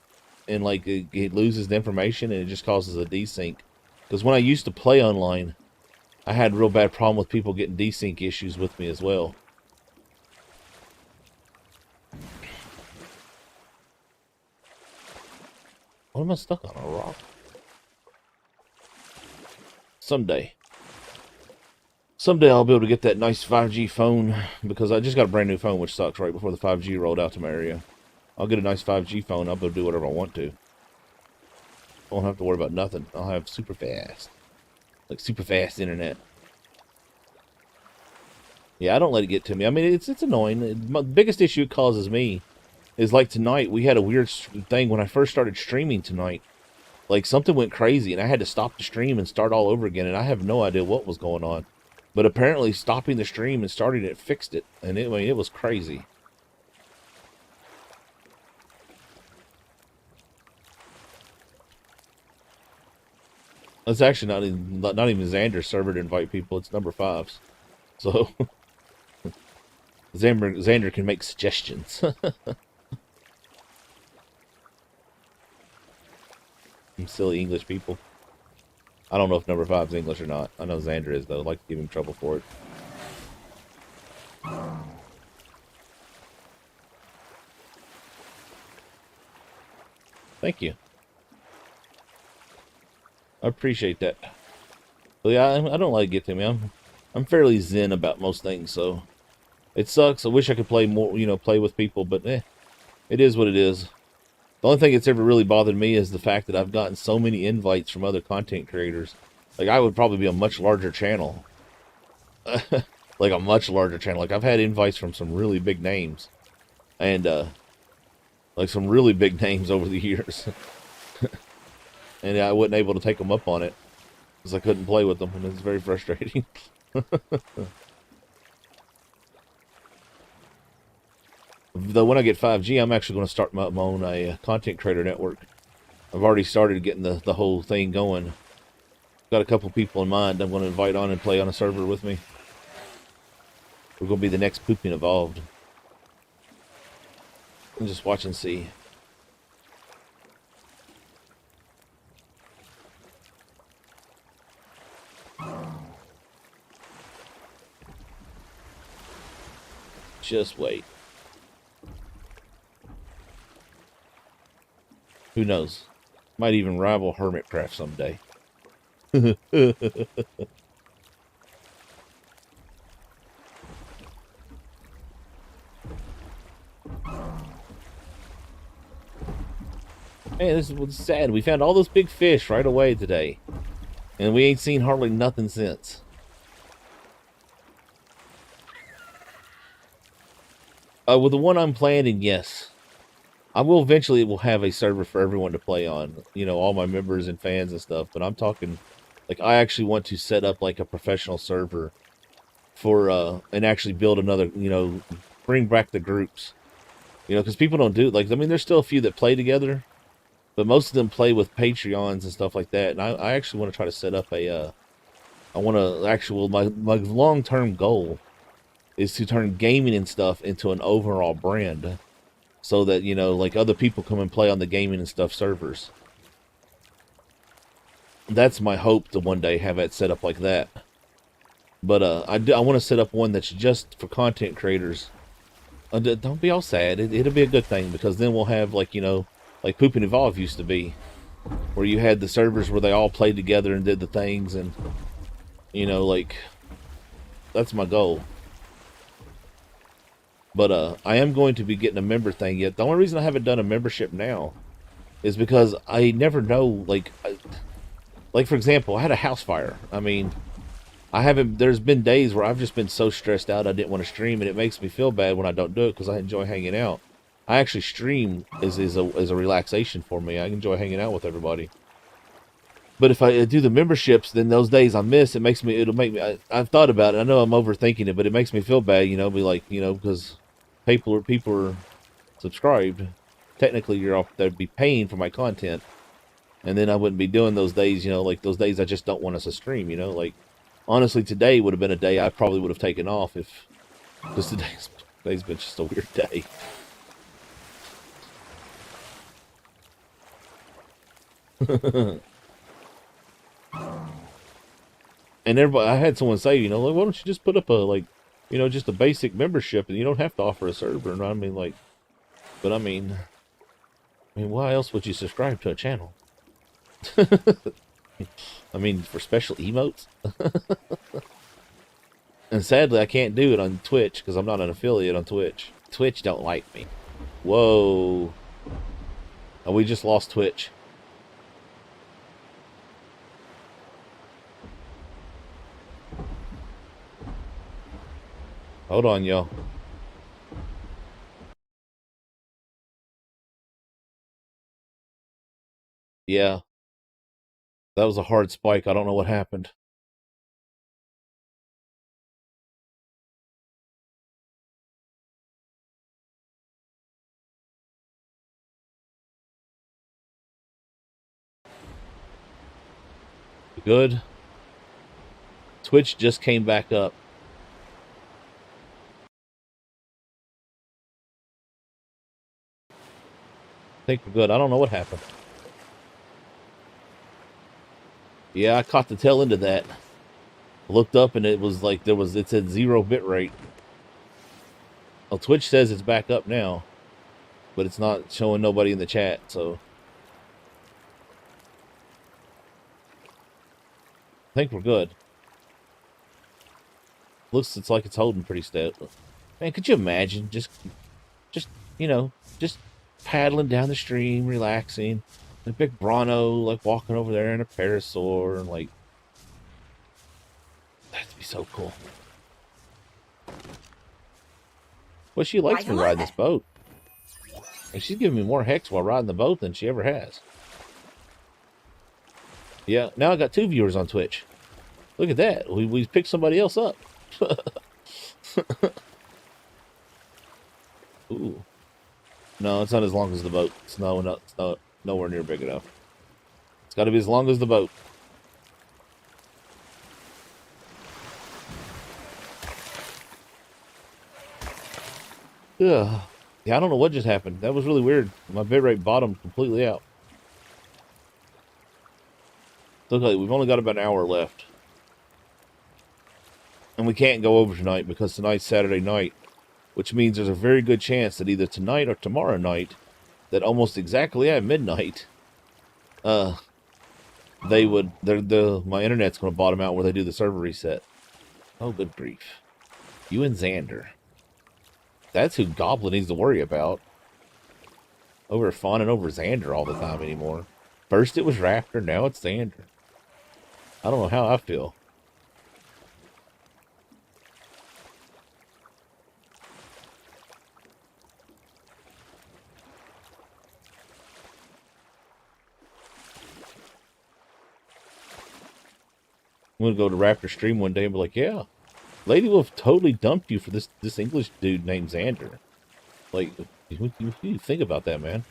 [SPEAKER 1] and like it loses the information, and it just causes a desync. Because when I used to play online, I had a real bad problem with people getting desync issues with me as well. What am I stuck on? A rock? Someday. Someday I'll be able to get that nice 5G phone, because I just got a brand new phone, which sucks, right before the 5G rolled out to my area. I'll get a nice 5G phone. I'll be able to do whatever I want to. I won't have to worry about nothing. I'll have super fast internet. Yeah, I don't let it get to me. I mean, it's annoying. My biggest issue it causes me is like tonight. We had a weird thing when I first started streaming tonight. Like something went crazy, and I had to stop the stream and start all over again. And I have no idea what was going on. But apparently, stopping the stream and starting it fixed it, and I mean, it was crazy. It's actually not even Xander's server to invite people. It's number 5's. So Xander can make suggestions. Silly English people. I don't know if number 5's English or not. I know Xander is, though. I'd like to give him trouble for it. Thank you. I appreciate that. But yeah, I don't let it get to me. I'm fairly zen about most things, so it sucks. I wish I could play more, play with people, but it is what it is. The only thing that's ever really bothered me is the fact that I've gotten so many invites from other content creators. Like, I would probably be a much larger channel. Like, a much larger channel. Like, I've had invites from some really big names. And, like, some really big names over the years. And I wasn't able to take them up on it, because I couldn't play with them, and it's very frustrating. Though when I get 5G, I'm actually going to start my own content creator network. I've already started getting the whole thing going. Got a couple people in mind I'm going to invite on and play on a server with me. We're going to be the next Pooping Evolved. And just watch and see. Just wait. Who knows? Might even rival Hermitcraft someday. Man, this is what's sad. We found all those big fish right away today, and we ain't seen hardly nothing since. With the one I'm planning, yes. I will eventually have a server for everyone to play on. All my members and fans and stuff. But I'm talking, like, I actually want to set up, like, a professional server for, and actually build another, bring back the groups. Because people don't do, like, I mean, there's still a few that play together. But most of them play with Patreons and stuff like that. And I actually want to try to set up a, my long-term goal is to turn gaming and stuff into an overall brand, so that, like, other people come and play on the gaming and stuff servers. That's my hope, to one day have it set up like that. But I want to set up one that's just for content creators. Don't be all sad. It'll be a good thing, because then we'll have, like, like Poopin' Evolve used to be, where you had the servers where they all played together and did the things, and, like, that's my goal. But I am going to be getting a member thing yet. The only reason I haven't done a membership now is because I never know, like for example, I had a house fire. I mean, there's been days where I've just been so stressed out I didn't want to stream, and it makes me feel bad when I don't do it, because I enjoy hanging out. I actually stream as a relaxation for me. I enjoy hanging out with everybody. But if I do the memberships, then those days I miss, it'll make me, I've thought about it. I know I'm overthinking it, but it makes me feel bad, be like, because people are subscribed. Technically, you're off, they'd be paying for my content. And then I wouldn't be doing those days, like those days I just don't want us to stream, like honestly, today would have been a day I probably would have taken off if, because today's been just a weird day. And everybody, I had someone say, like, why don't you just put up just a basic membership and you don't have to offer a server. And I mean, like, but I mean, why else would you subscribe to a channel? I mean, for special emotes? And sadly, I can't do it on Twitch because I'm not an affiliate on Twitch. Twitch don't like me. Whoa. Oh, we just lost Twitch. Hold on, y'all. Yeah. That was a hard spike. I don't know what happened. Good. Twitch just came back up. I think we're good. I don't know what happened. Yeah, I caught the tail end of that. Looked up and it was like it said 0 bit rate. Well, Twitch says it's back up now, but it's not showing nobody in the chat, so I think we're good. It's like it's holding pretty steady. Man, could you imagine just you know, just paddling down the stream, relaxing, and big Bronto like walking over there in a parasaur, and like that'd be so cool. Well, she likes me riding this boat. And she's giving me more hex while riding the boat than she ever has. Yeah, now I got 2 viewers on Twitch. Look at that. We picked somebody else up. Ooh. No, it's not as long as the boat. It's nowhere near big enough. It's got to be as long as the boat. Ugh. Yeah, I don't know what just happened. That was really weird. My bitrate bottomed completely out. Look like we've only got about an hour left. And we can't go over tonight because tonight's Saturday night, which means there's a very good chance that either tonight or tomorrow night, that almost exactly at midnight, my internet's going to bottom out where they do the server reset. Oh, good grief. You and Xander. That's who Goblin needs to worry about. Over fawning over Xander all the time anymore. First it was Raptor, now it's Xander. I don't know how I feel. I'm gonna go to Raptor stream one day and be like, yeah, Lady Wolf totally dumped you for this English dude named Xander. Like, what do you think about that, man?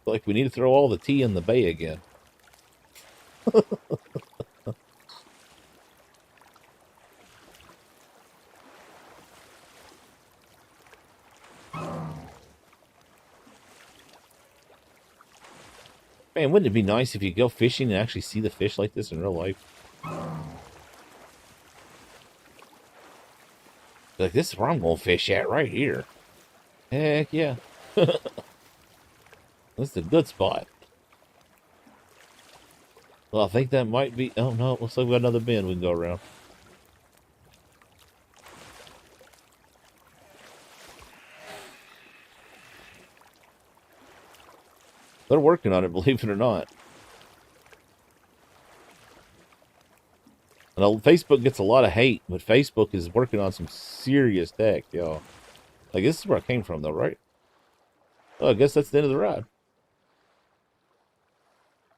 [SPEAKER 1] Like, we need to throw all the tea in the bay again. Man, wouldn't it be nice if you go fishing and actually see the fish like this in real life? Like, this is where I'm going to fish at, right here. Heck yeah. This is a good spot. Well, I think that might be... Oh, no. Looks like we got another bend we can go around. They're working on it, believe it or not. I know Facebook gets a lot of hate, but Facebook is working on some serious tech, y'all. Like, this is where I came from, though, right? Oh, I guess that's the end of the ride.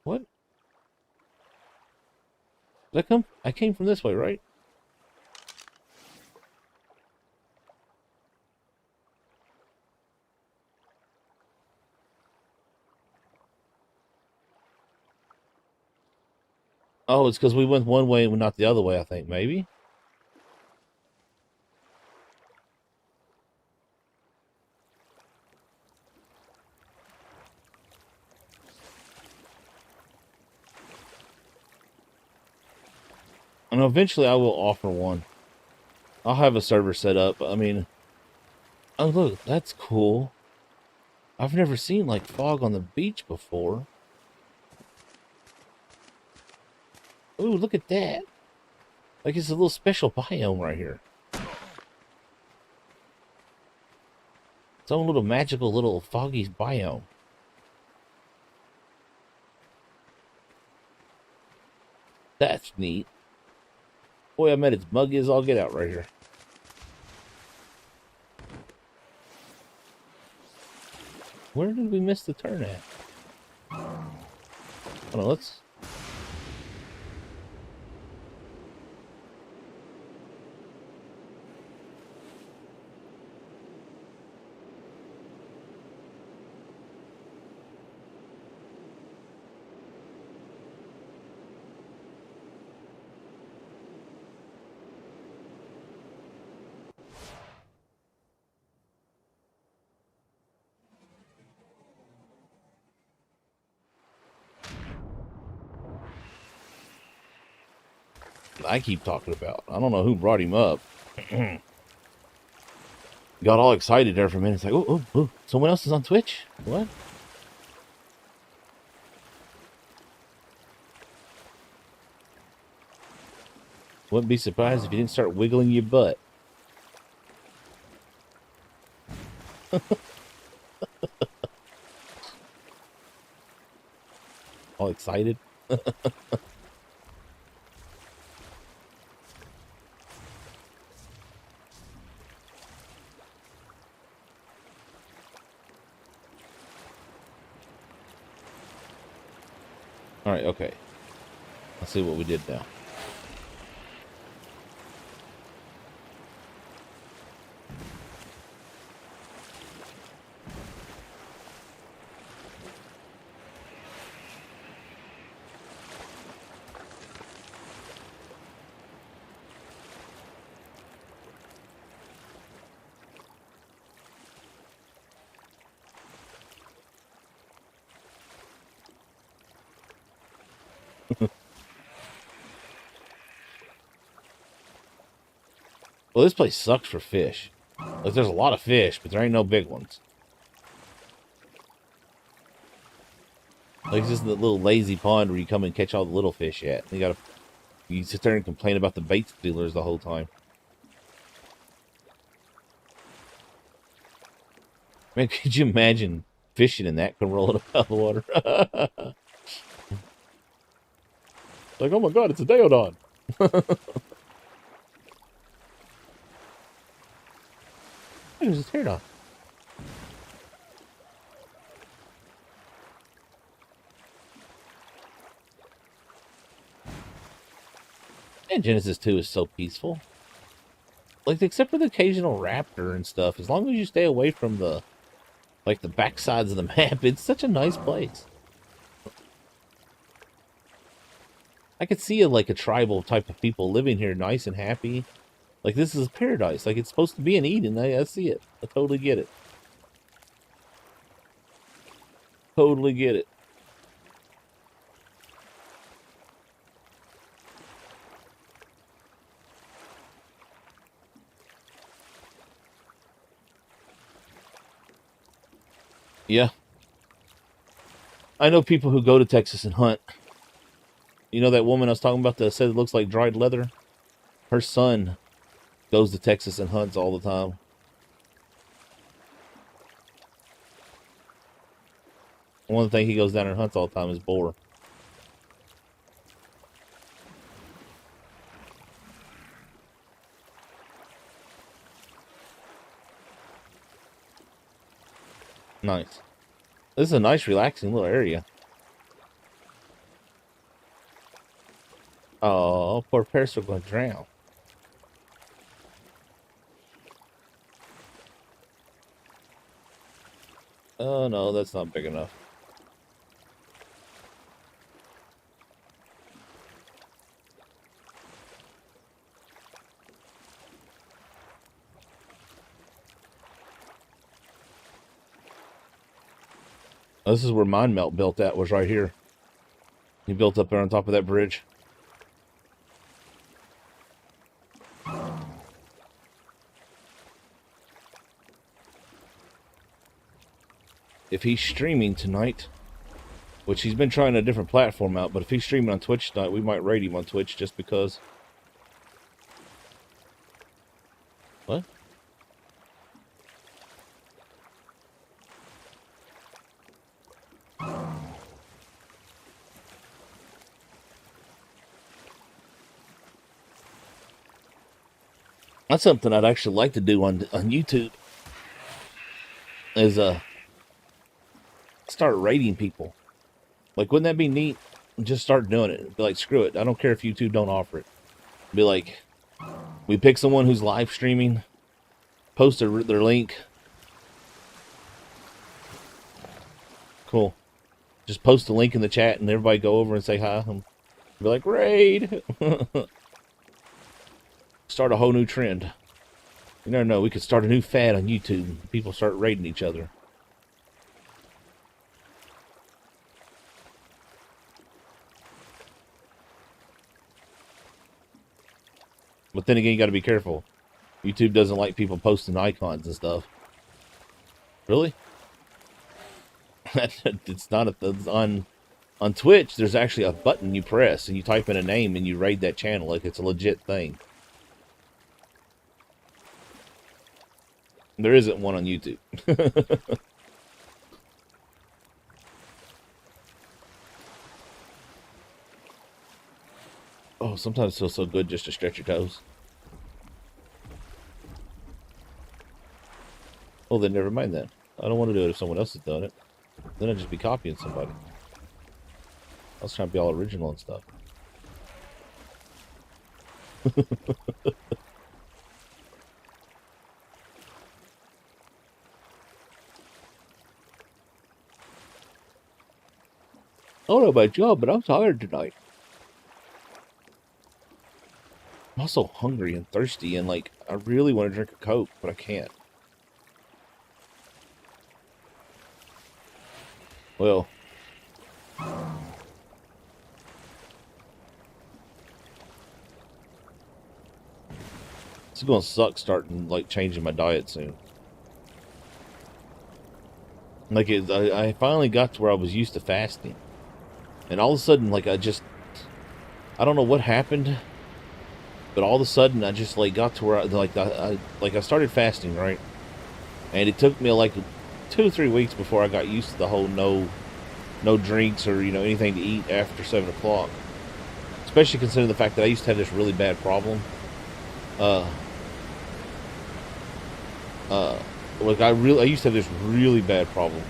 [SPEAKER 1] What? Did I come? I came from this way, right? Oh, it's because we went one way and not the other way, I think, maybe? And eventually I will offer one. I'll have a server set up. I mean, oh, look, that's cool. I've never seen, like, fog on the beach before. Ooh, look at that. Like, it's a little special biome right here. Its own little magical little foggy biome. That's neat. Boy, I bet it's muggy as all get out right here. Where did we miss the turn at? Hold on, let's... I keep talking about. I don't know who brought him up. Got all excited there for a minute. It's like, oh, someone else is on Twitch? What? Wouldn't be surprised if you didn't start wiggling your butt. All excited. Alright, okay. Let's see what we did now. Well, this place sucks for fish. Like, there's a lot of fish, but there ain't no big ones. Like, it's just the little lazy pond where you come and catch all the little fish at. You sit there and complain about the bait stealers the whole time. Man, could you imagine fishing in that can roll it up out of the water? Like, oh my god, it's a Deodon. There's a pterodon. And Genesis 2 is so peaceful. Like, except for the occasional raptor and stuff, as long as you stay away from the, like, the backsides of the map, it's such a nice place. I could see like a tribal type of people living here, nice and happy. Like, this is paradise. Like, it's supposed to be in Eden. I see it. I totally get it. Totally get it. Yeah. I know people who go to Texas and hunt. You know that woman I was talking about that said it looks like dried leather? Her son goes to Texas and hunts all the time. One thing he goes down and hunts all the time is boar. Nice. This is a nice, relaxing little area. Oh, poor Paris are going to drown. Oh, no, that's not big enough. Oh, this is where Mine Melt built at, was right here. He built up there on top of that bridge. If he's streaming tonight, which he's been trying a different platform out, but if he's streaming on Twitch tonight, we might raid him on Twitch just because. What? That's something I'd actually like to do on YouTube. Is start raiding people. Like, wouldn't that be neat? Just start doing it. Be like, screw it. I don't care if YouTube don't offer it. Be like, we pick someone who's live streaming, post their link. Cool. Just post the link in the chat and everybody go over and say hi. And be like, raid. Start a whole new trend. You never know. We could start a new fad on YouTube. People start raiding each other. But then again, you got to be careful. YouTube doesn't like people posting icons and stuff. Really? It's not on Twitch. There's actually a button you press and you type in a name and you raid that channel like it's a legit thing. There isn't one on YouTube. Oh, sometimes it feels so good just to stretch your toes. Oh, then never mind then. I don't want to do it if someone else has done it. Then I'd just be copying somebody. I was trying to be all original and stuff. I don't know about you, but I'm tired tonight. I'm also hungry and thirsty, and like, I really want to drink a Coke, but I can't. Well, it's gonna suck starting like changing my diet soon. Like, I finally got to where I was used to fasting, and all of a sudden, like, I don't know what happened, but all of a sudden I just like got to where I started fasting, right? And it took me like 2 or 3 weeks before I got used to the whole no drinks or anything to eat after 7 o'clock. Especially considering the fact that I used to have this really bad problem. Like I used to have this really bad problem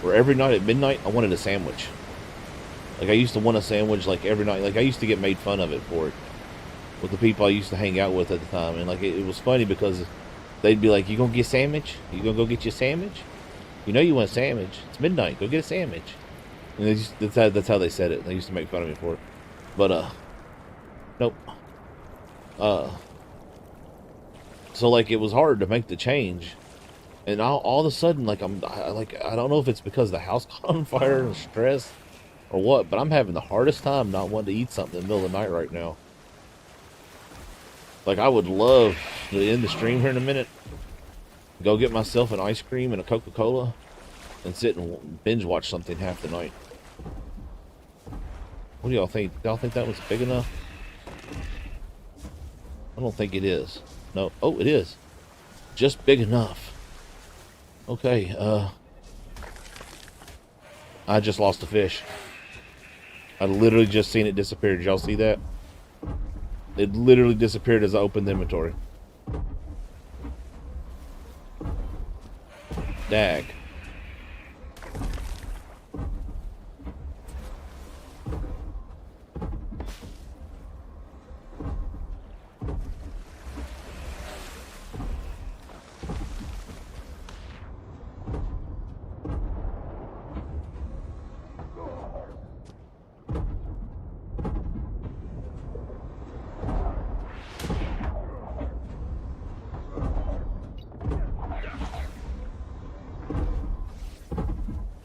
[SPEAKER 1] where every night at midnight I wanted a sandwich. Like I used to want a sandwich like every night. Like I used to get made fun of it for it with the people I used to hang out with at the time, and like it was funny because they'd be like, "You gonna get a sandwich? You gonna go get you a sandwich? You know you want a sandwich. It's midnight. Go get a sandwich." And that's how they said it. They used to make fun of me for it. But nope. So like it was hard to make the change, and all of a sudden like I don't know if it's because the house caught on fire and stress or what, but I'm having the hardest time not wanting to eat something in the middle of the night right now. Like I would love to end the stream here in a minute, go get myself an ice cream and a Coca-Cola, and sit and binge watch something half the night. What do y'all think? Y'all think that was big enough? I don't think it is. No. Oh, it is. Just big enough. Okay, I just lost a fish. I literally just seen it disappear. Did y'all see that? It literally disappeared as I opened the inventory. Dag.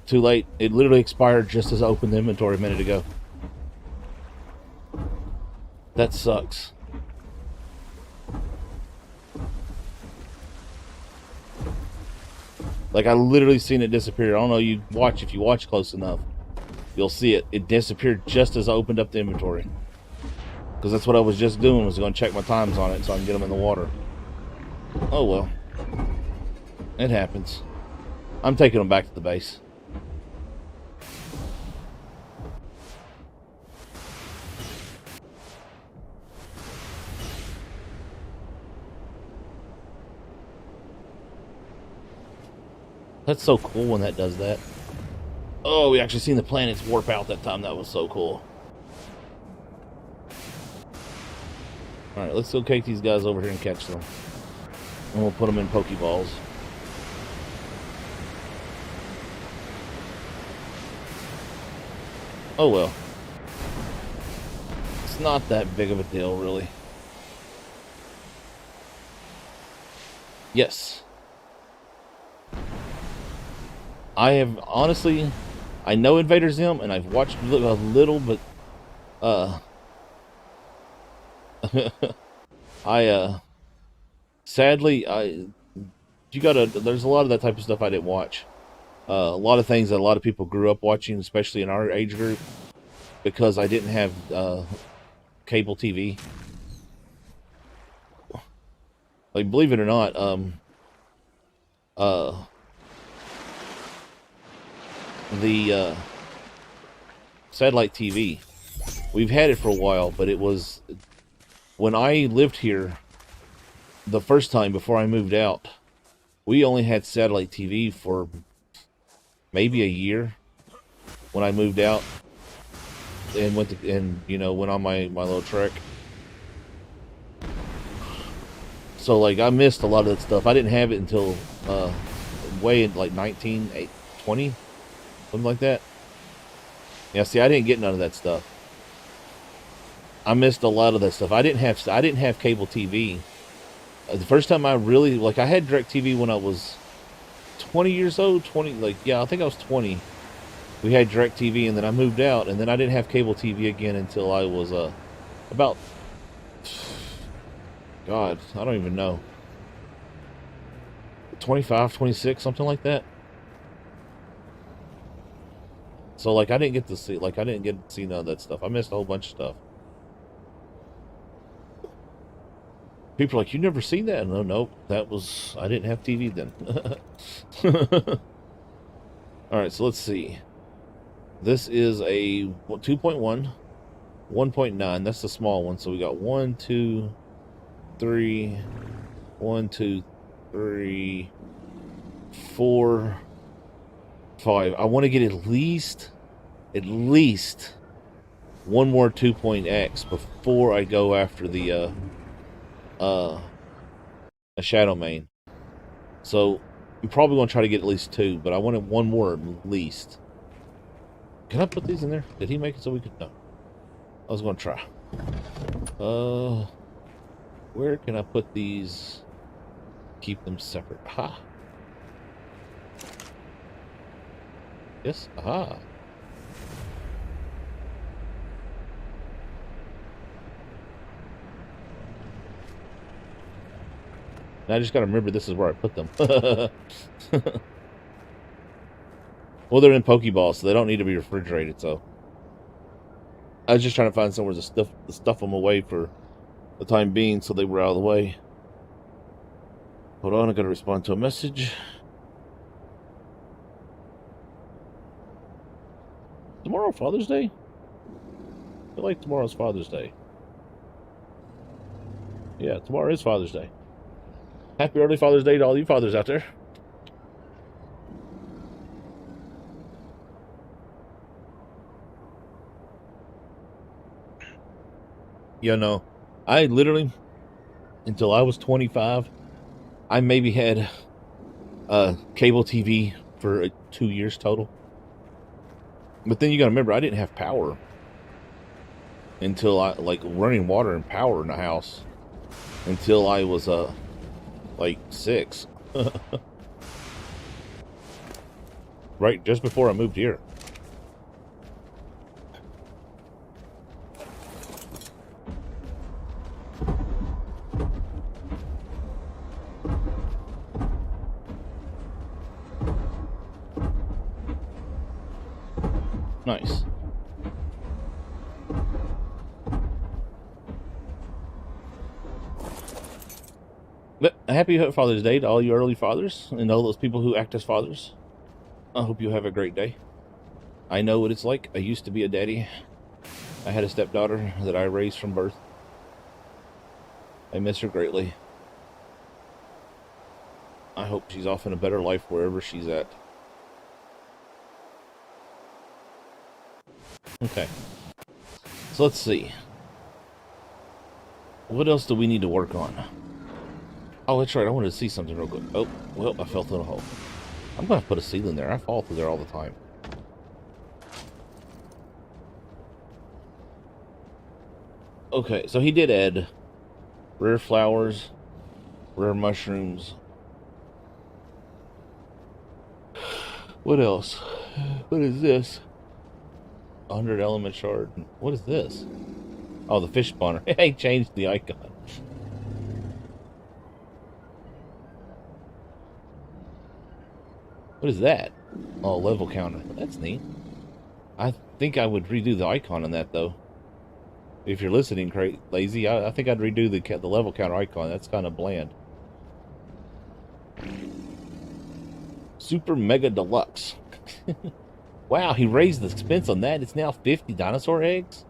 [SPEAKER 1] Too late. It literally expired just as I opened the inventory a minute ago. That sucks. Like, I literally seen it disappear. I don't know, if you watch close enough, you'll see it. It disappeared just as I opened up the inventory. Because that's what I was just doing, was going to check my times on it so I can get them in the water. Oh well. It happens. I'm taking them back to the base. That's so cool when that does that. Oh, we actually seen the planets warp out that time. That was so cool. Alright, let's go take these guys over here and catch them. And we'll put them in Pokeballs. Oh well. It's not that big of a deal, really. Yes. I have, honestly, I know Invader Zim, and I've watched a little, but, sadly, there's a lot of that type of stuff I didn't watch. A lot of things that a lot of people grew up watching, especially in our age group, because I didn't have, cable TV. Like, believe it or not, the satellite TV, we've had it for a while, but it was when I lived here the first time before I moved out, we only had satellite TV for maybe a year when I moved out and went on my little trek. So like I missed a lot of that stuff. I didn't have it until way in like 1920, something like that. Yeah, see, I didn't get none of that stuff. I missed a lot of that stuff. I didn't have cable TV. The first time I really, like, I had DirecTV when I was 20 years old. I think I was 20. We had DirecTV, and then I moved out, and then I didn't have cable TV again until I was about, God, I don't even know, 25, 26, something like that. So, like, I didn't get to see none of that stuff. I missed a whole bunch of stuff. People are like, you never seen that? No, nope. I didn't have TV then. Alright, so let's see. This is a 2.1, 1.9. That's the small one. So we got 1, 2, 3, 1, 2, 3, 4, 5. I want to get at least one more 2.x before I go after the a Shadow Mane. So I'm probably going to try to get at least 2, but I wanted one more at least. Can I put these in there? Did he make it so we could? No. I was going to try. Where can I put these? Keep them separate. Aha. Yes. Aha. Now I just got to remember this is where I put them. Well, they're in Pokeballs, so they don't need to be refrigerated, so. I was just trying to find somewhere to stuff them away for the time being so they were out of the way. Hold on, I gotta respond to a message. Tomorrow, Father's Day? I feel like tomorrow's Father's Day. Yeah, tomorrow is Father's Day. Happy early Father's Day to all you fathers out there. You know, I literally, until I was 25, I maybe had cable TV for 2 years total. But then you gotta remember, I didn't have power until running water and power in the house until I was like 6. right just before I moved here. Nice. But happy Father's Day to all you early fathers and all those people who act as fathers. I hope you have a great day. I know what it's like. I used to be a daddy. I had a stepdaughter that I raised from birth. I miss her greatly. I hope she's off in a better life wherever she's at. Okay. So let's see. What else do we need to work on? Oh, that's right. I wanted to see something real quick. Oh, well, I fell through a hole. I'm going to put a ceiling there. I fall through there all the time. Okay, so he did add rare flowers, rare mushrooms. What else? What is this? 100 element shard. What is this? Oh, the fish spawner. He changed the icon. What is that? Oh, level counter. That's neat. I think I would redo the icon on that, though. If you're listening, Lazy, I think I'd redo the level counter icon. That's kind of bland. Super Mega Deluxe. Wow, he raised the expense on that. It's now 50 dinosaur eggs?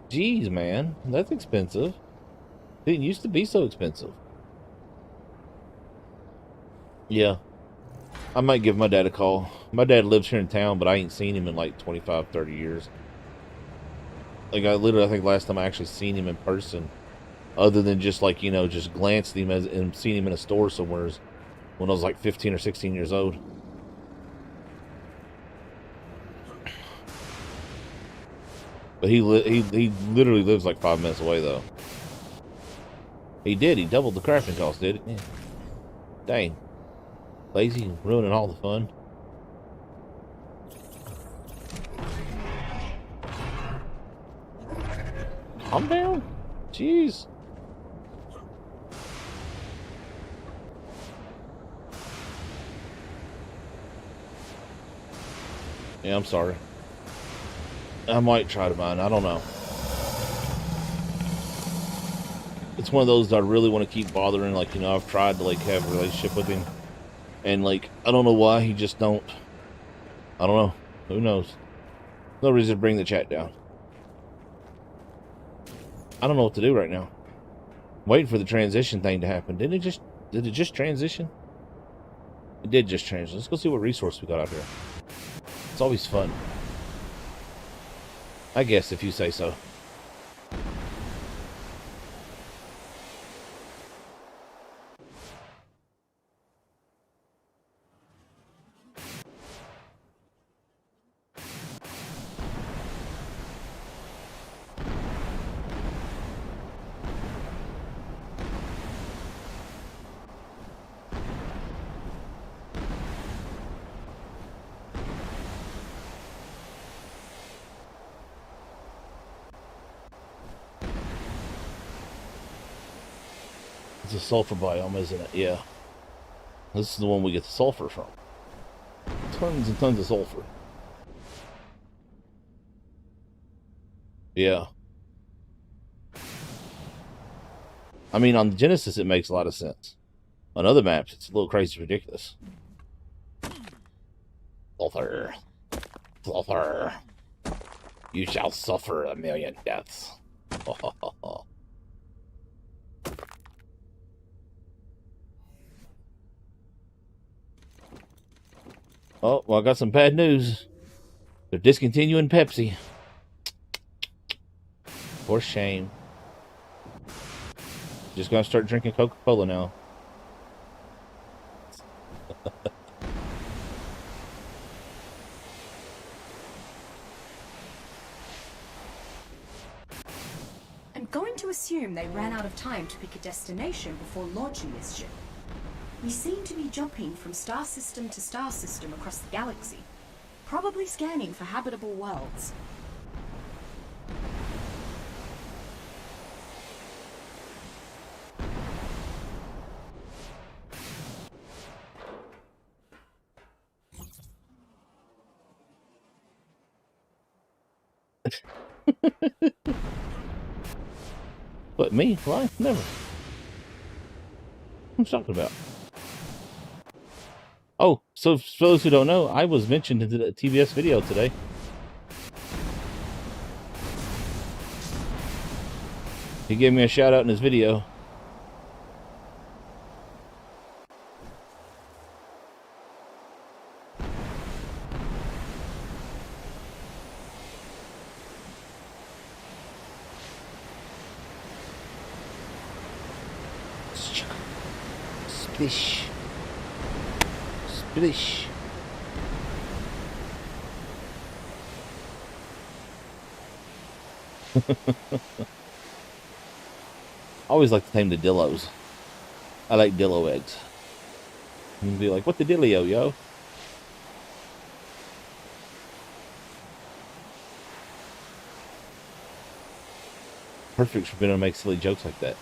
[SPEAKER 1] Jeez, man. That's expensive. It didn't used to be so expensive. Yeah. I might give my dad a call. My dad lives here in town, but I ain't seen him in like 25, 30 years. Like, I think last time I actually seen him in person, other than just like, you know, just glanced at him and seen him in a store somewhere when I was like 15 or 16 years old. But he literally lives like 5 minutes away, though. He did. He doubled the crafting cost, did it? Yeah. Dang. Lazy, ruining all the fun. Calm down. Jeez. Yeah, I'm sorry. I might try to mine. I don't know. It's one of those I really want to keep bothering. Like, you know, I've tried to like have a relationship with him, and like I don't know why he just don't. I don't know. Who knows? No reason to bring the chat down. I don't know what to do right now. I'm waiting for the transition thing to happen. Did it just transition? It did just transition. Let's go see what resource we got out here. It's always fun. I guess, if you say so. It's a sulfur biome, isn't it? Yeah. This is the one we get the sulfur from. Tons and tons of sulfur. Yeah. I mean, on Genesis, it makes a lot of sense. On other maps, it's a little crazy, ridiculous. Sulfur. Sulfur. You shall suffer 1,000,000 deaths. Oh, well, I got some bad news. They're discontinuing Pepsi. For shame. Just gonna start drinking Coca-Cola now.
[SPEAKER 2] I'm going to assume they ran out of time to pick a destination before launching this ship. We seem to be jumping from star system to star system across the galaxy. probably scanning for habitable worlds.
[SPEAKER 1] What, me? Why? Never. What are you talking about? Oh, so for those who don't know, I was mentioned in the TBS video today. He gave me a shout out in his video. Splish. Splish. I always like to name the dillos. I like dillo eggs. And be like, what the dillio, yo? Perfect for being able to make silly jokes like that.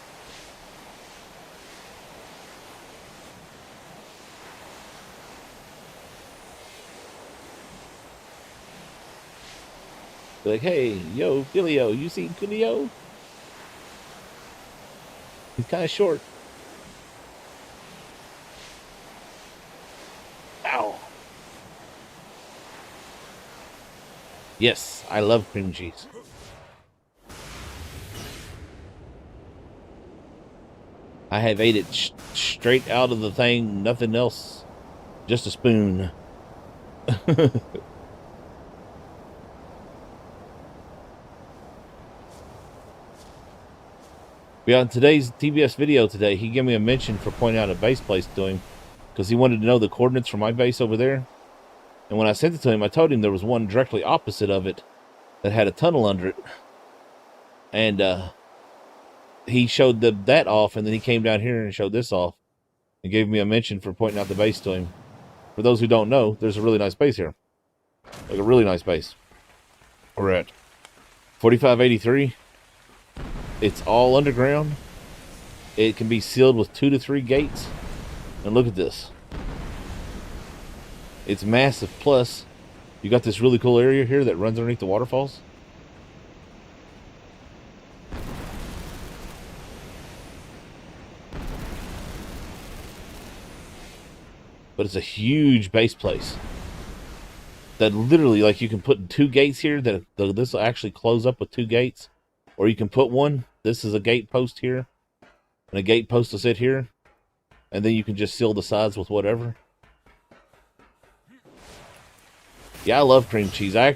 [SPEAKER 1] Be like, hey, yo, Dillio, you see Coolio? He's kind of short. Ow. Yes, I love cream cheese. I have ate it straight out of the thing, nothing else. Just a spoon. Yeah, in today's TBS video today, he gave me a mention for pointing out a base place to him because he wanted to know the coordinates for my base over there. And when I sent it to him, I told him there was one directly opposite of it that had a tunnel under it. And he showed that off, and then he came down here and showed this off and gave me a mention for pointing out the base to him. For those who don't know, there's a really nice base here. Like a really nice base. We're at 4583. It's all underground. It can be sealed with 2 to 3 gates. And look at this. It's massive. Plus, you got this really cool area here that runs underneath the waterfalls. But it's a huge base place. That literally, like, you can put 2 gates here. That this will actually close up with 2 gates. Or you can put one. This is a gate post here. And a gate post will sit here. And then you can just seal the sides with whatever. Yeah, I love cream cheese. I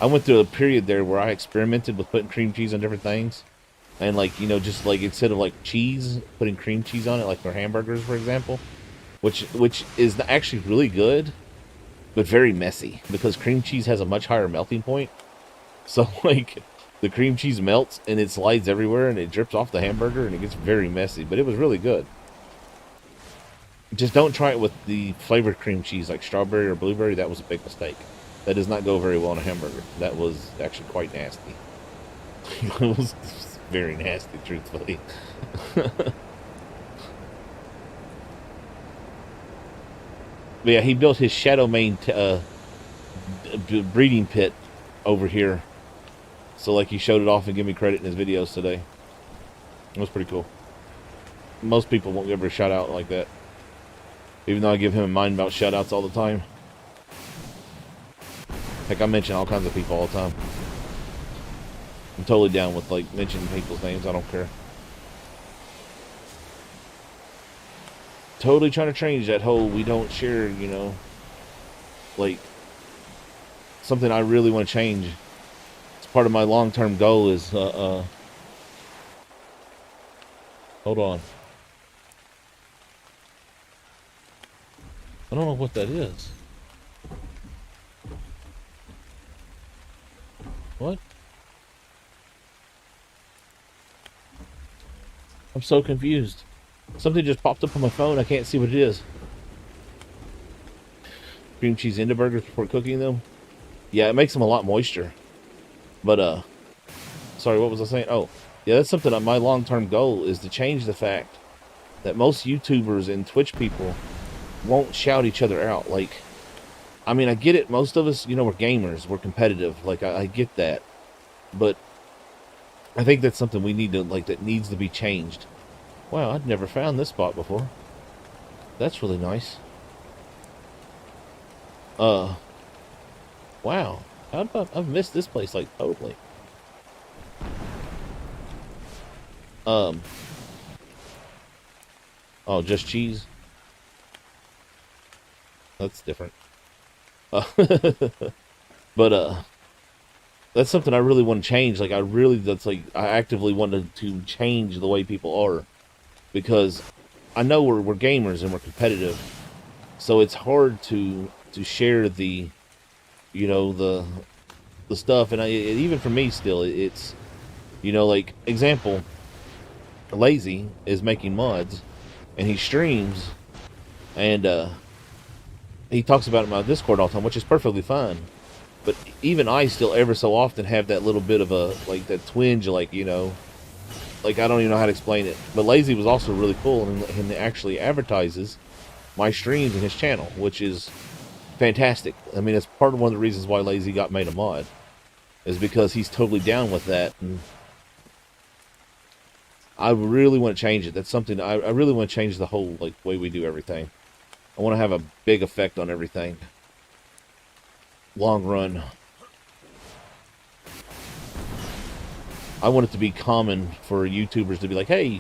[SPEAKER 1] went through a period there where I experimented with putting cream cheese on different things. And, like, you know, just like instead of like cheese, putting cream cheese on it, like for hamburgers, for example. Which is actually really good, but very messy. Because cream cheese has a much higher melting point. So, like, the cream cheese melts and it slides everywhere and it drips off the hamburger and it gets very messy. But it was really good. Just don't try it with the flavored cream cheese like strawberry or blueberry. That was a big mistake. That does not go very well on a hamburger. That was actually quite nasty. It was very nasty, truthfully. But yeah, he built his Shadow Main breeding pit over here. So, like, he showed it off and gave me credit in his videos today. It was pretty cool. Most people won't give her a shout out like that. Even though I give him a mind about shout outs all the time. Heck, I mention all kinds of people all the time. I'm totally down with, like, mentioning people's names. I don't care. Totally trying to change that whole we don't share, you know. Like, something I really want to change. It's part of my long-term goal is, hold on. I don't know what that is. What? I'm so confused. Something just popped up on my phone. I can't see what it is. Cream cheese into burgers before cooking them. Yeah, it makes them a lot moisture. But sorry, what was I saying? Oh, yeah, that's something. My long-term goal is to change the fact that most YouTubers and Twitch people won't shout each other out. Like, I mean, I get it. Most of us, we're gamers, we're competitive. Like, I get that, but I think that's something we need to that needs to be changed. Wow, I'd never found this spot before. That's really nice. Wow, I've missed this place like totally. Oh, just cheese. That's different. But that's something I really want to change. Like, I actively wanted to change the way people are, because I know we're gamers and we're competitive, so it's hard to share the, the stuff. And even for me still, it's, like, example, Lazy is making mods, and he streams, and he talks about it in my Discord all the time, which is perfectly fine. But even I still ever so often have that little bit of that twinge, like I don't even know how to explain it. But Lazy was also really cool, and actually advertises my streams in his channel, which is fantastic. I mean, it's one of the reasons why Lazy got made a mod, is because he's totally down with that. And I really want to change it. That's something I really want to change, the whole way we do everything. I want to have a big effect on everything. Long run. I want it to be common for YouTubers to be like, hey,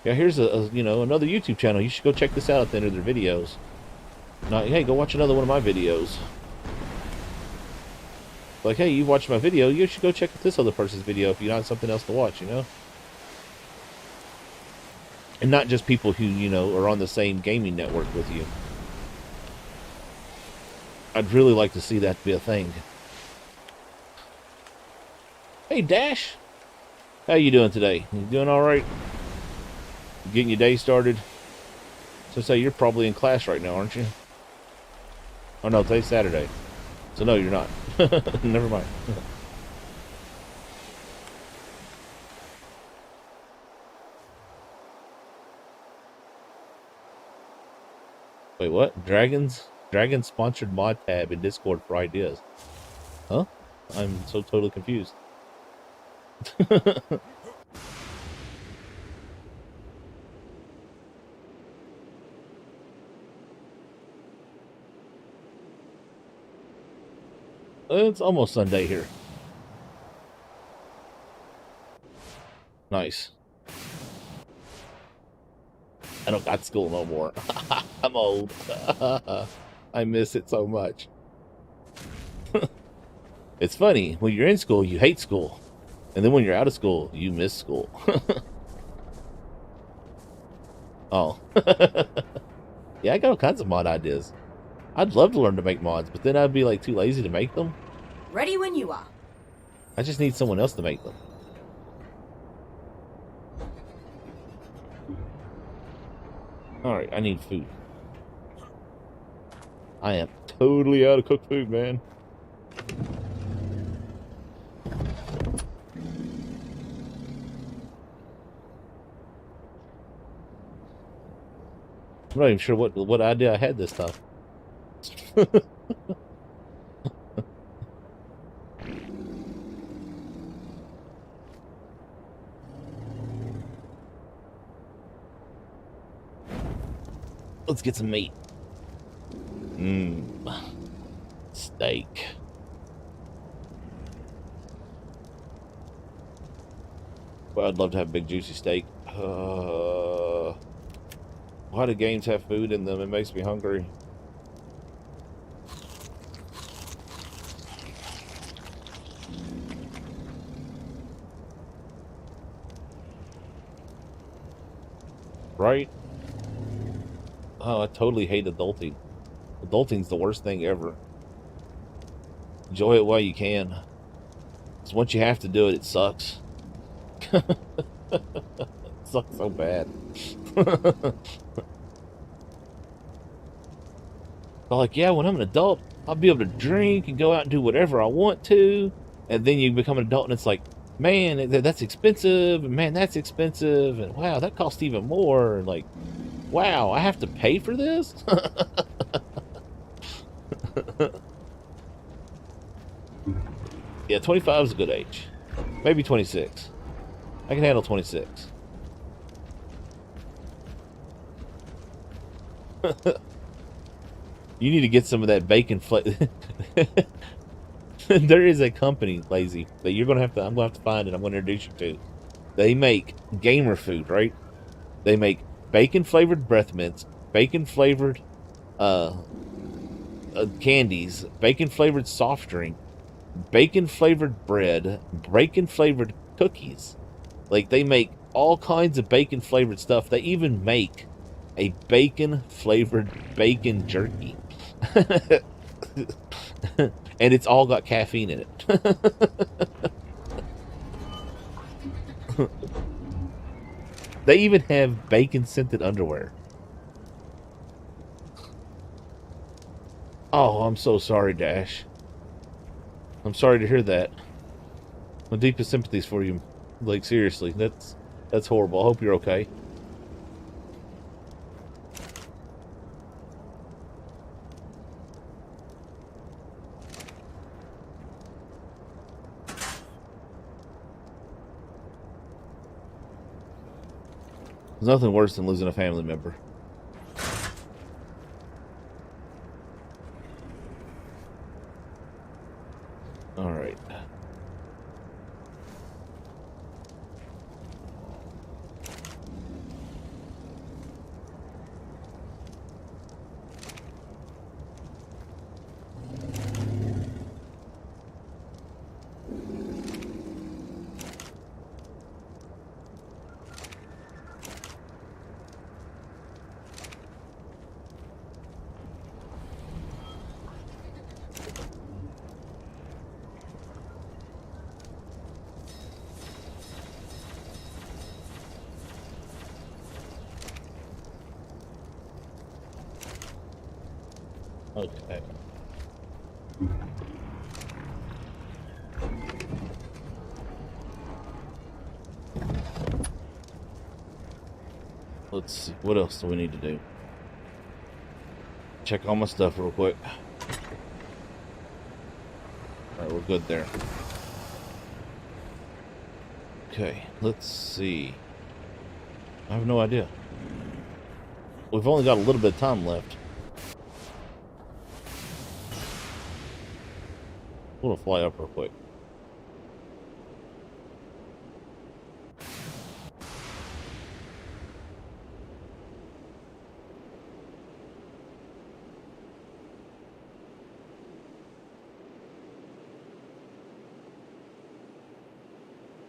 [SPEAKER 1] yeah, here's another YouTube channel. You should go check this out at the end of their videos. Not, hey, go watch another one of my videos. Like, hey, you watched my video, you should go check out this other person's video if you don't have something else to watch, And not just people who, are on the same gaming network with you. I'd really like to see that be a thing. Hey, Dash. How you doing today? You doing all right? Getting your day started? So say you're probably in class right now, aren't you? Oh, no, today's Saturday. So no, you're not. Never mind. Wait, what? Dragon sponsored mod tab in Discord for ideas. Huh? I'm so totally confused. It's almost Sunday here. Nice. I don't got school no more. I'm old. I miss it so much. It's funny, when you're in school, you hate school. And then when you're out of school, you miss school. Oh. Yeah, I got all kinds of mod ideas. I'd love to learn to make mods, but then I'd be too lazy to make them.
[SPEAKER 2] Ready when you are.
[SPEAKER 1] I just need someone else to make them. Alright, I need food. I am totally out of cooked food, man. I'm not even sure what idea I had this time. Let's get some meat. Steak. Well, I'd love to have a big juicy steak. Why do games have food in them? It makes me hungry. Right? Oh, I totally hate adulting. Adulting's the worst thing ever. Enjoy it while you can. Because once you have to do it, it sucks. It sucks so bad. But yeah, when I'm an adult, I'll be able to drink and go out and do whatever I want to. And then you become an adult and it's like, man, that's expensive. And man, that's expensive. And wow, that costs even more. And like, wow, I have to pay for this? Yeah, 25 is a good age. Maybe 26. I can handle 26. You need to get some of that bacon flavor. There is a company, Lazy, that you're gonna have to. I'm gonna have to find it. I'm gonna introduce you to. They make gamer food, right? They make bacon flavored breath mints, bacon flavored uh, candies, bacon flavored soft drink, bacon flavored bread, bacon flavored cookies. Like they make all kinds of bacon flavored stuff. They even make a bacon flavored bacon jerky. And it's all got caffeine in it. They even have bacon scented underwear. Oh, I'm so sorry, Dash. I'm sorry to hear that. My deepest sympathies for you. Like seriously, that's horrible. I hope you're okay. There's nothing worse than losing a family member. All right. Okay. Let's see. What else do we need to do? Check all my stuff real quick. Alright, we're good there. Okay, let's see. I have no idea. We've only got a little bit of time left. I'm gonna fly up real quick.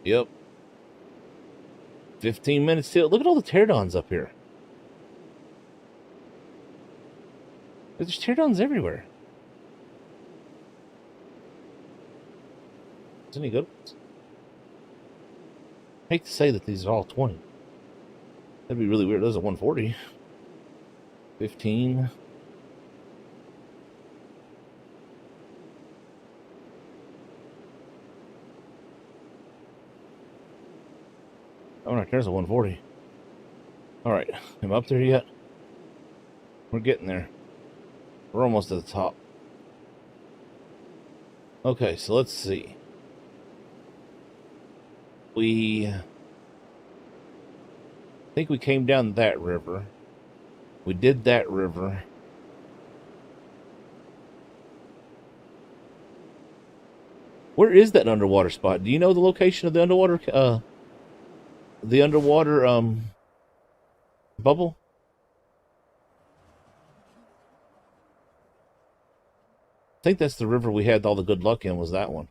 [SPEAKER 1] Yep. 15 minutes till. Look at all the pterodons up here. There's pterodons everywhere. Is any good ones? I hate to say that these are all 20. That'd be really weird. Those are 140. 15. Oh, right, there's a 140. All right, am I up there yet? We're getting there. We're almost at the top. Okay, so let's see. I think we came down that river. We did that river. Where is that underwater spot? Do you know the location of the underwater bubble? I think that's the river we had all the good luck in, was that one.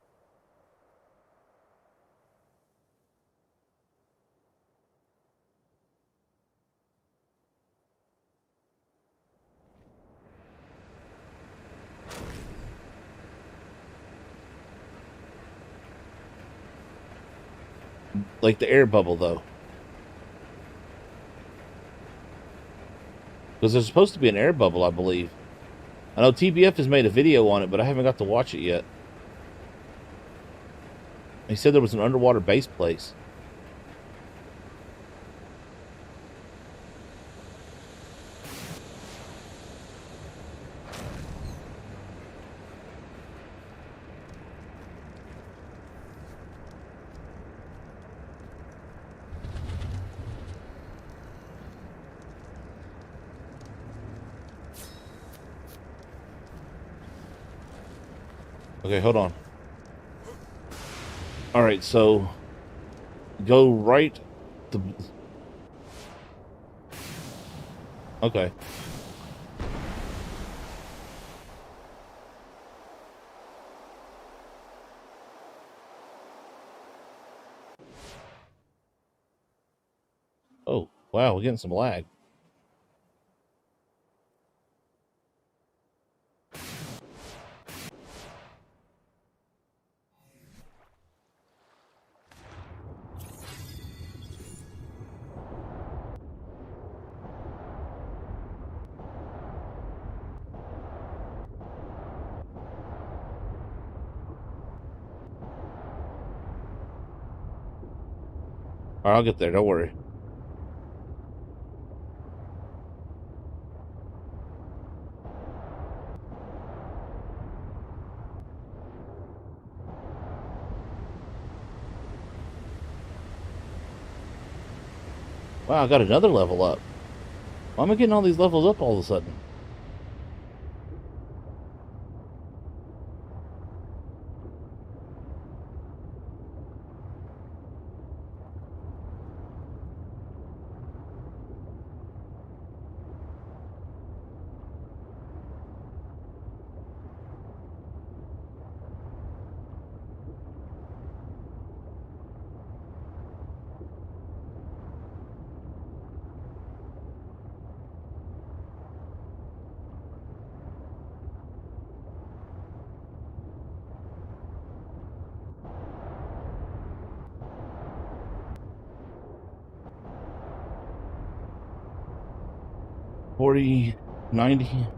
[SPEAKER 1] Like the air bubble, though. Because there's supposed to be an air bubble, I believe. I know TBF has made a video on it, but I haven't got to watch it yet. He said there was an underwater base place. Okay, hold on. All right, so go right. To... Okay. Oh, wow, we're getting some lag. All right, I'll get there. Don't worry. Wow, I got another level up. Why am I getting all these levels up all of a sudden? $40, $90. All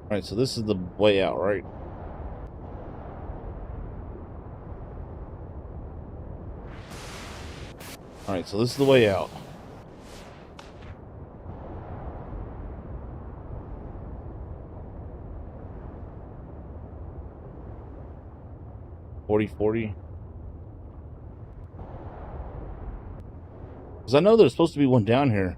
[SPEAKER 1] right, so this is the way out, right? All right, so this is the way out. $40. Because I know there's supposed to be one down here.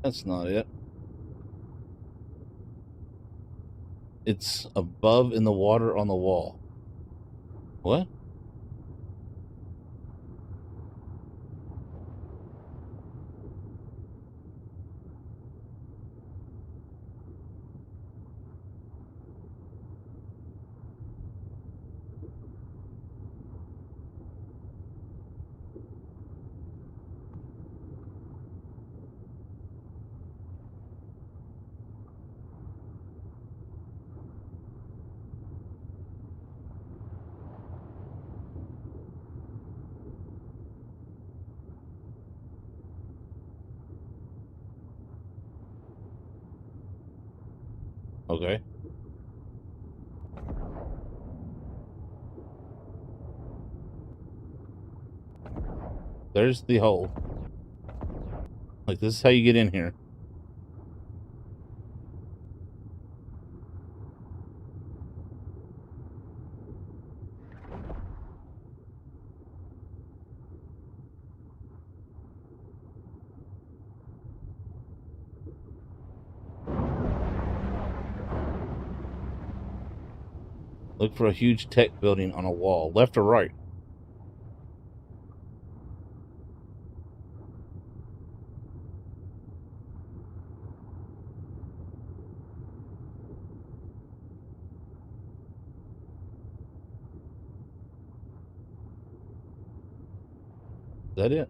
[SPEAKER 1] That's not it. It's above in the water on the wall. What? Okay. There's the hole. Like, this is how you get in here. Look for a huge tech building on a wall. Left or right? Is that it?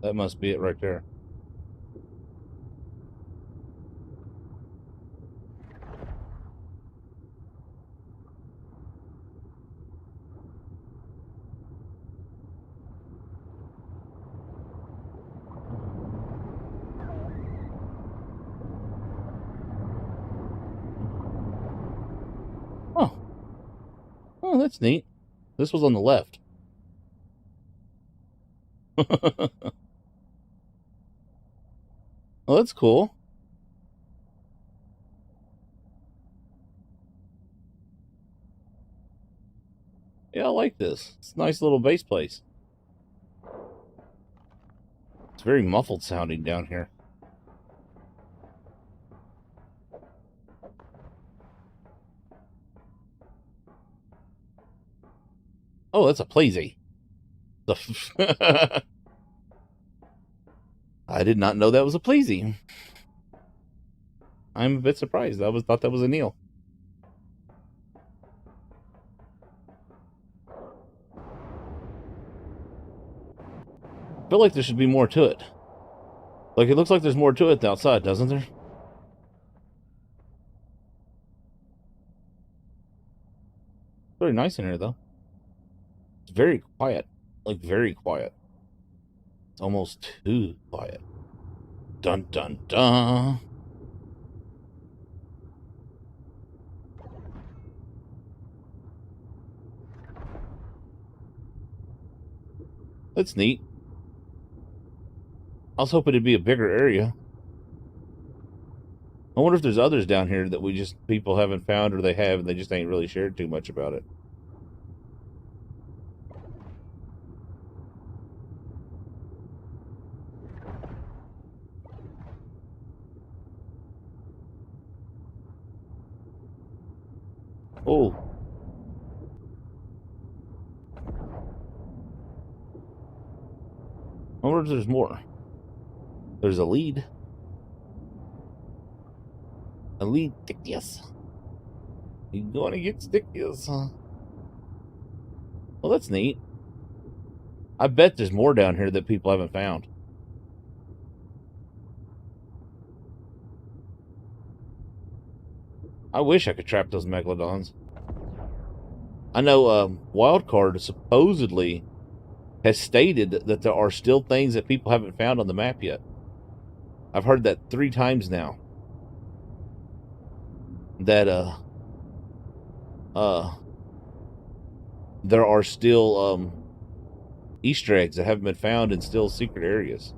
[SPEAKER 1] That must be it right there. Oh. Oh, that's neat. This was on the left. Oh, that's cool. Yeah, I like this. It's a nice little base place. It's very muffled sounding down here. Oh, that's a Plazy. I did not know that was a Pleasy. I'm a bit surprised. I thought that was a Neil. I feel like there should be more to it. Like, it looks like there's more to it outside, doesn't there? Very nice in here, though. It's very quiet. Like, very quiet. It's almost too quiet. Dun, dun, dun. That's neat. I was hoping it'd be a bigger area. I wonder if there's others down here that people haven't found, or they have, and they just ain't really shared too much about it. Oh. I wonder if there's more. There's a lead. A lead stickies. You gonna get stickies, huh? Well, that's neat. I bet there's more down here that people haven't found. I wish I could trap those megalodons. I know Wildcard supposedly has stated that there are still things that people haven't found on the map yet. I've heard that 3 times now. That there are still Easter eggs that haven't been found in still secret areas.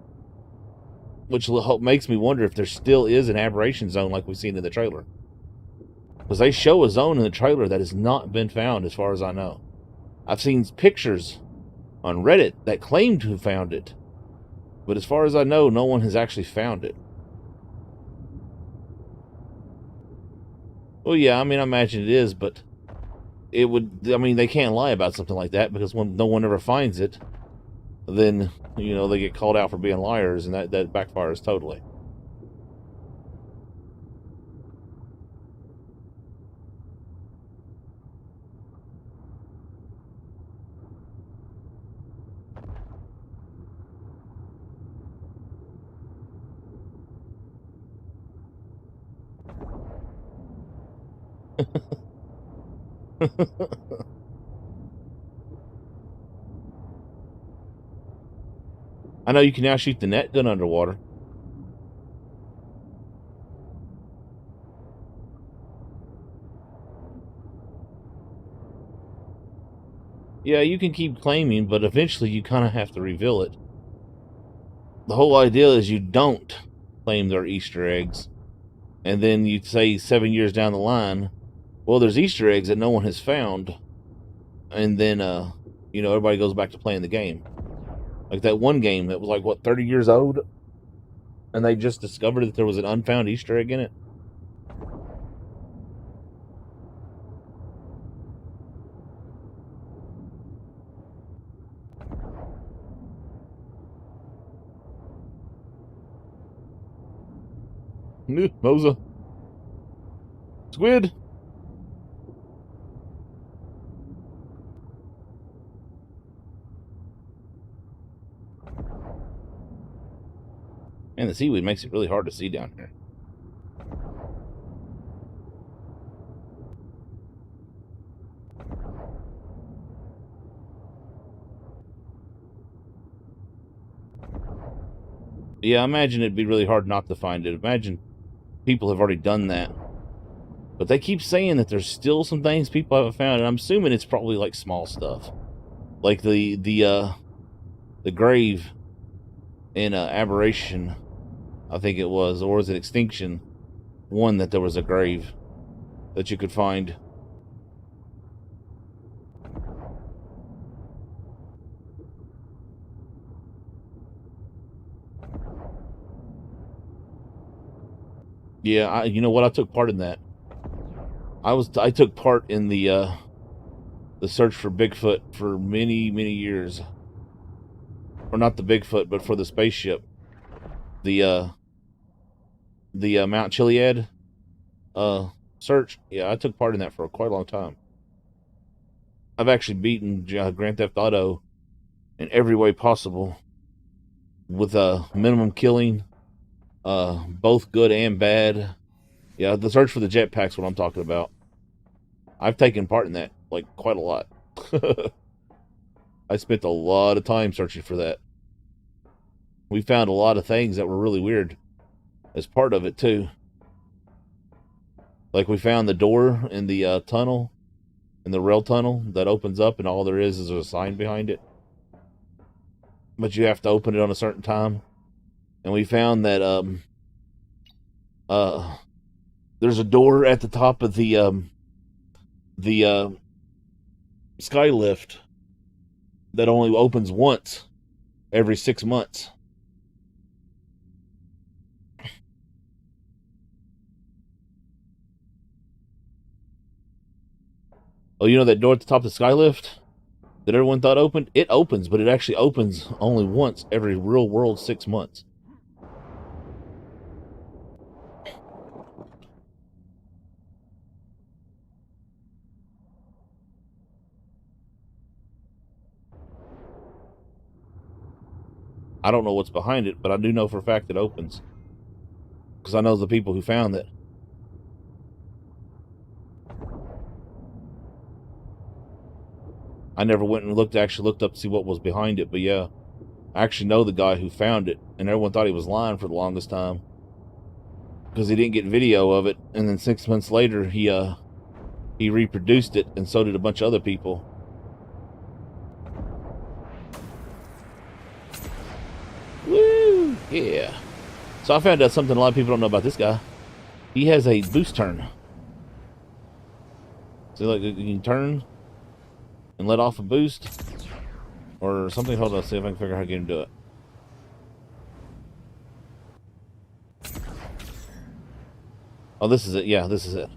[SPEAKER 1] Which makes me wonder if there still is an aberration zone like we've seen in the trailer. Because they show a zone in the trailer that has not been found as far as I know. I've seen pictures on Reddit that claim to have found it. But as far as I know, no one has actually found it. Well, yeah, I mean, I imagine it is, but it would, I mean, they can't lie about something like that, because when no one ever finds it, then, you know, they get called out for being liars, and that backfires totally. I know you can now shoot the net gun underwater. Yeah, you can keep claiming, but eventually you kind of have to reveal it. The whole idea is you don't claim they're Easter eggs, and then you say 7 years down the line, well, there's Easter eggs that no one has found, and then everybody goes back to playing the game. Like that one game that was like what 30 years old, and they just discovered that there was an unfound Easter egg in it. Mosa. Squid. And the seaweed makes it really hard to see down here. Yeah, I imagine it'd be really hard not to find it. Imagine people have already done that. But they keep saying that there's still some things people haven't found, and I'm assuming it's probably like small stuff. Like the grave in Aberration, I think it was, or was it Extinction? One that there was a grave that you could find. Yeah, you know what? I took part in that. I took part in the search for Bigfoot for many years, or not the Bigfoot, but for the spaceship, the Mount Chiliad search. Yeah, I took part in that for quite a long time. I've actually beaten Grand Theft Auto in every way possible with a minimum killing, both good and bad. Yeah, the search for the jetpack's what I'm talking about. I've taken part in that like quite a lot. I spent a lot of time searching for that. We found a lot of things that were really weird as part of it too. Like we found the door in the tunnel, in the rail tunnel that opens up, and all there is a sign behind it. But you have to open it on a certain time. And we found that uh there's a door at the top of the sky lift that only opens once every 6 months. Oh, you know that door at the top of the sky lift that everyone thought opened? It opens, but it actually opens only once every real world 6 months. I don't know what's behind it, but I do know for a fact it opens because I know the people who found it. I never went and actually looked up to see what was behind it, but yeah, I actually know the guy who found it, and everyone thought he was lying for the longest time because he didn't get video of it, and then 6 months later he reproduced it, and so did a bunch of other people. Woo! Yeah. So I found out something a lot of people don't know about this guy. He has a boost turn. So like you can turn and let off a boost or something. Hold on, see if I can figure out how to get him to do it. Oh, this is it. Yeah, this is it.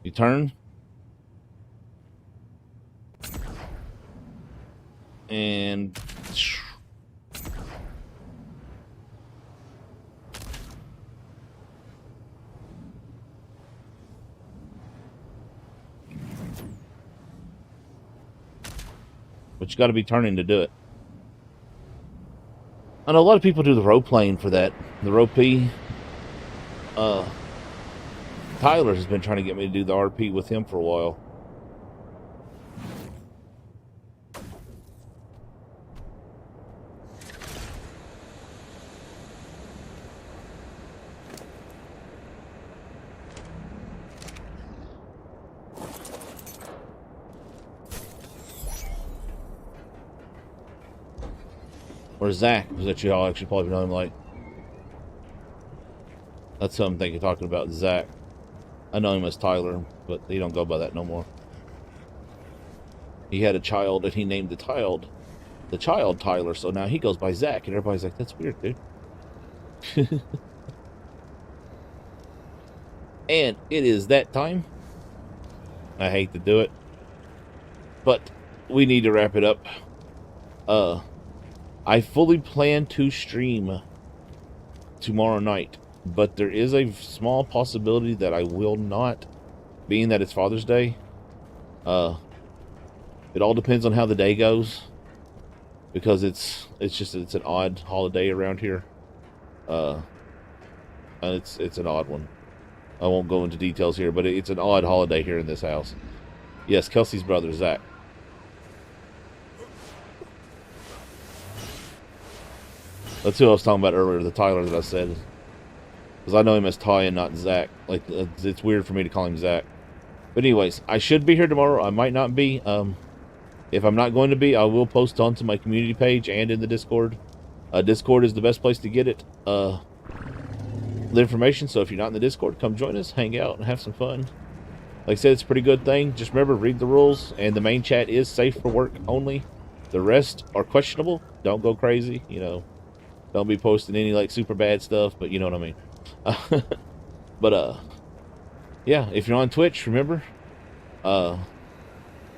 [SPEAKER 1] You turn and but you got to be turning to do it. I know a lot of people do the rope plane for that. The rope P. Tyler has been trying to get me to do the RP with him for a while. Or Zach, is that you all actually probably know him like. That's who I'm thinking talking about, Zach. I know him as Tyler, but he don't go by that no more. He had a child and he named the child Tyler, so now he goes by Zach, and everybody's like, that's weird, dude. And it is that time. I hate to do it, but we need to wrap it up. I fully plan to stream tomorrow night, but there is a small possibility that I will not, being that it's Father's Day. It all depends on how the day goes, because it's an odd holiday around here. Uh, and it's an odd one. I won't go into details here, but it's an odd holiday here in this house. Yes, Kelsey's brother, Zach. That's who I was talking about earlier, the Tyler that I said. Because I know him as Ty and not Zach. Like, it's weird for me to call him Zach. But anyways, I should be here tomorrow. I might not be. If I'm not going to be, I will post onto my community page and in the Discord. Discord is the best place to get it. The information. So if you're not in the Discord, come join us, hang out, and have some fun. Like I said, it's a pretty good thing. Just remember, read the rules, and the main chat is safe for work only. The rest are questionable. Don't go crazy, you know. Don't be posting any like super bad stuff, but you know what I mean. But yeah, if you're on Twitch, remember,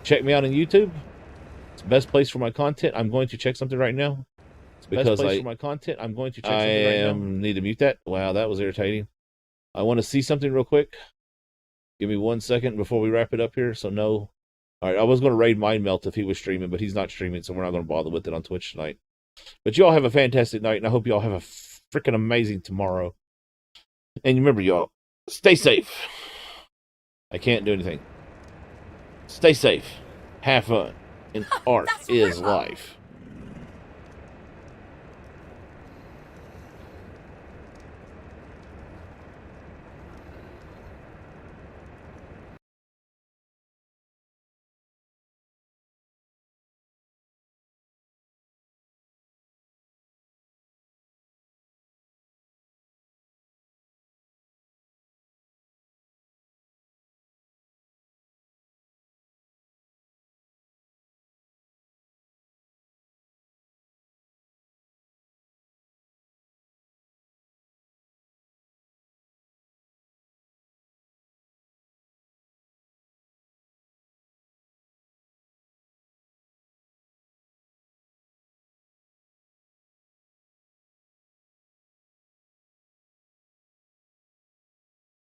[SPEAKER 1] check me out on YouTube. It's the best place for my content. I'm going to check something right now. It's because for my content. I'm going to check something right now. Need to mute that. Wow, that was irritating. I want to see something real quick. Give me 1 second before we wrap it up here. So no. All right, I was going to raid Mind Melt if he was streaming, but he's not streaming, so we're not going to bother with it on Twitch tonight. But you all have a fantastic night, and I hope you all have a freaking amazing tomorrow. And remember, y'all, stay safe. I can't do anything. Stay safe. Have fun. And art is life.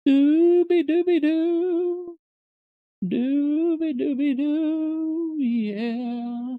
[SPEAKER 1] Dooby dooby doo. Dooby dooby doo. Yeah.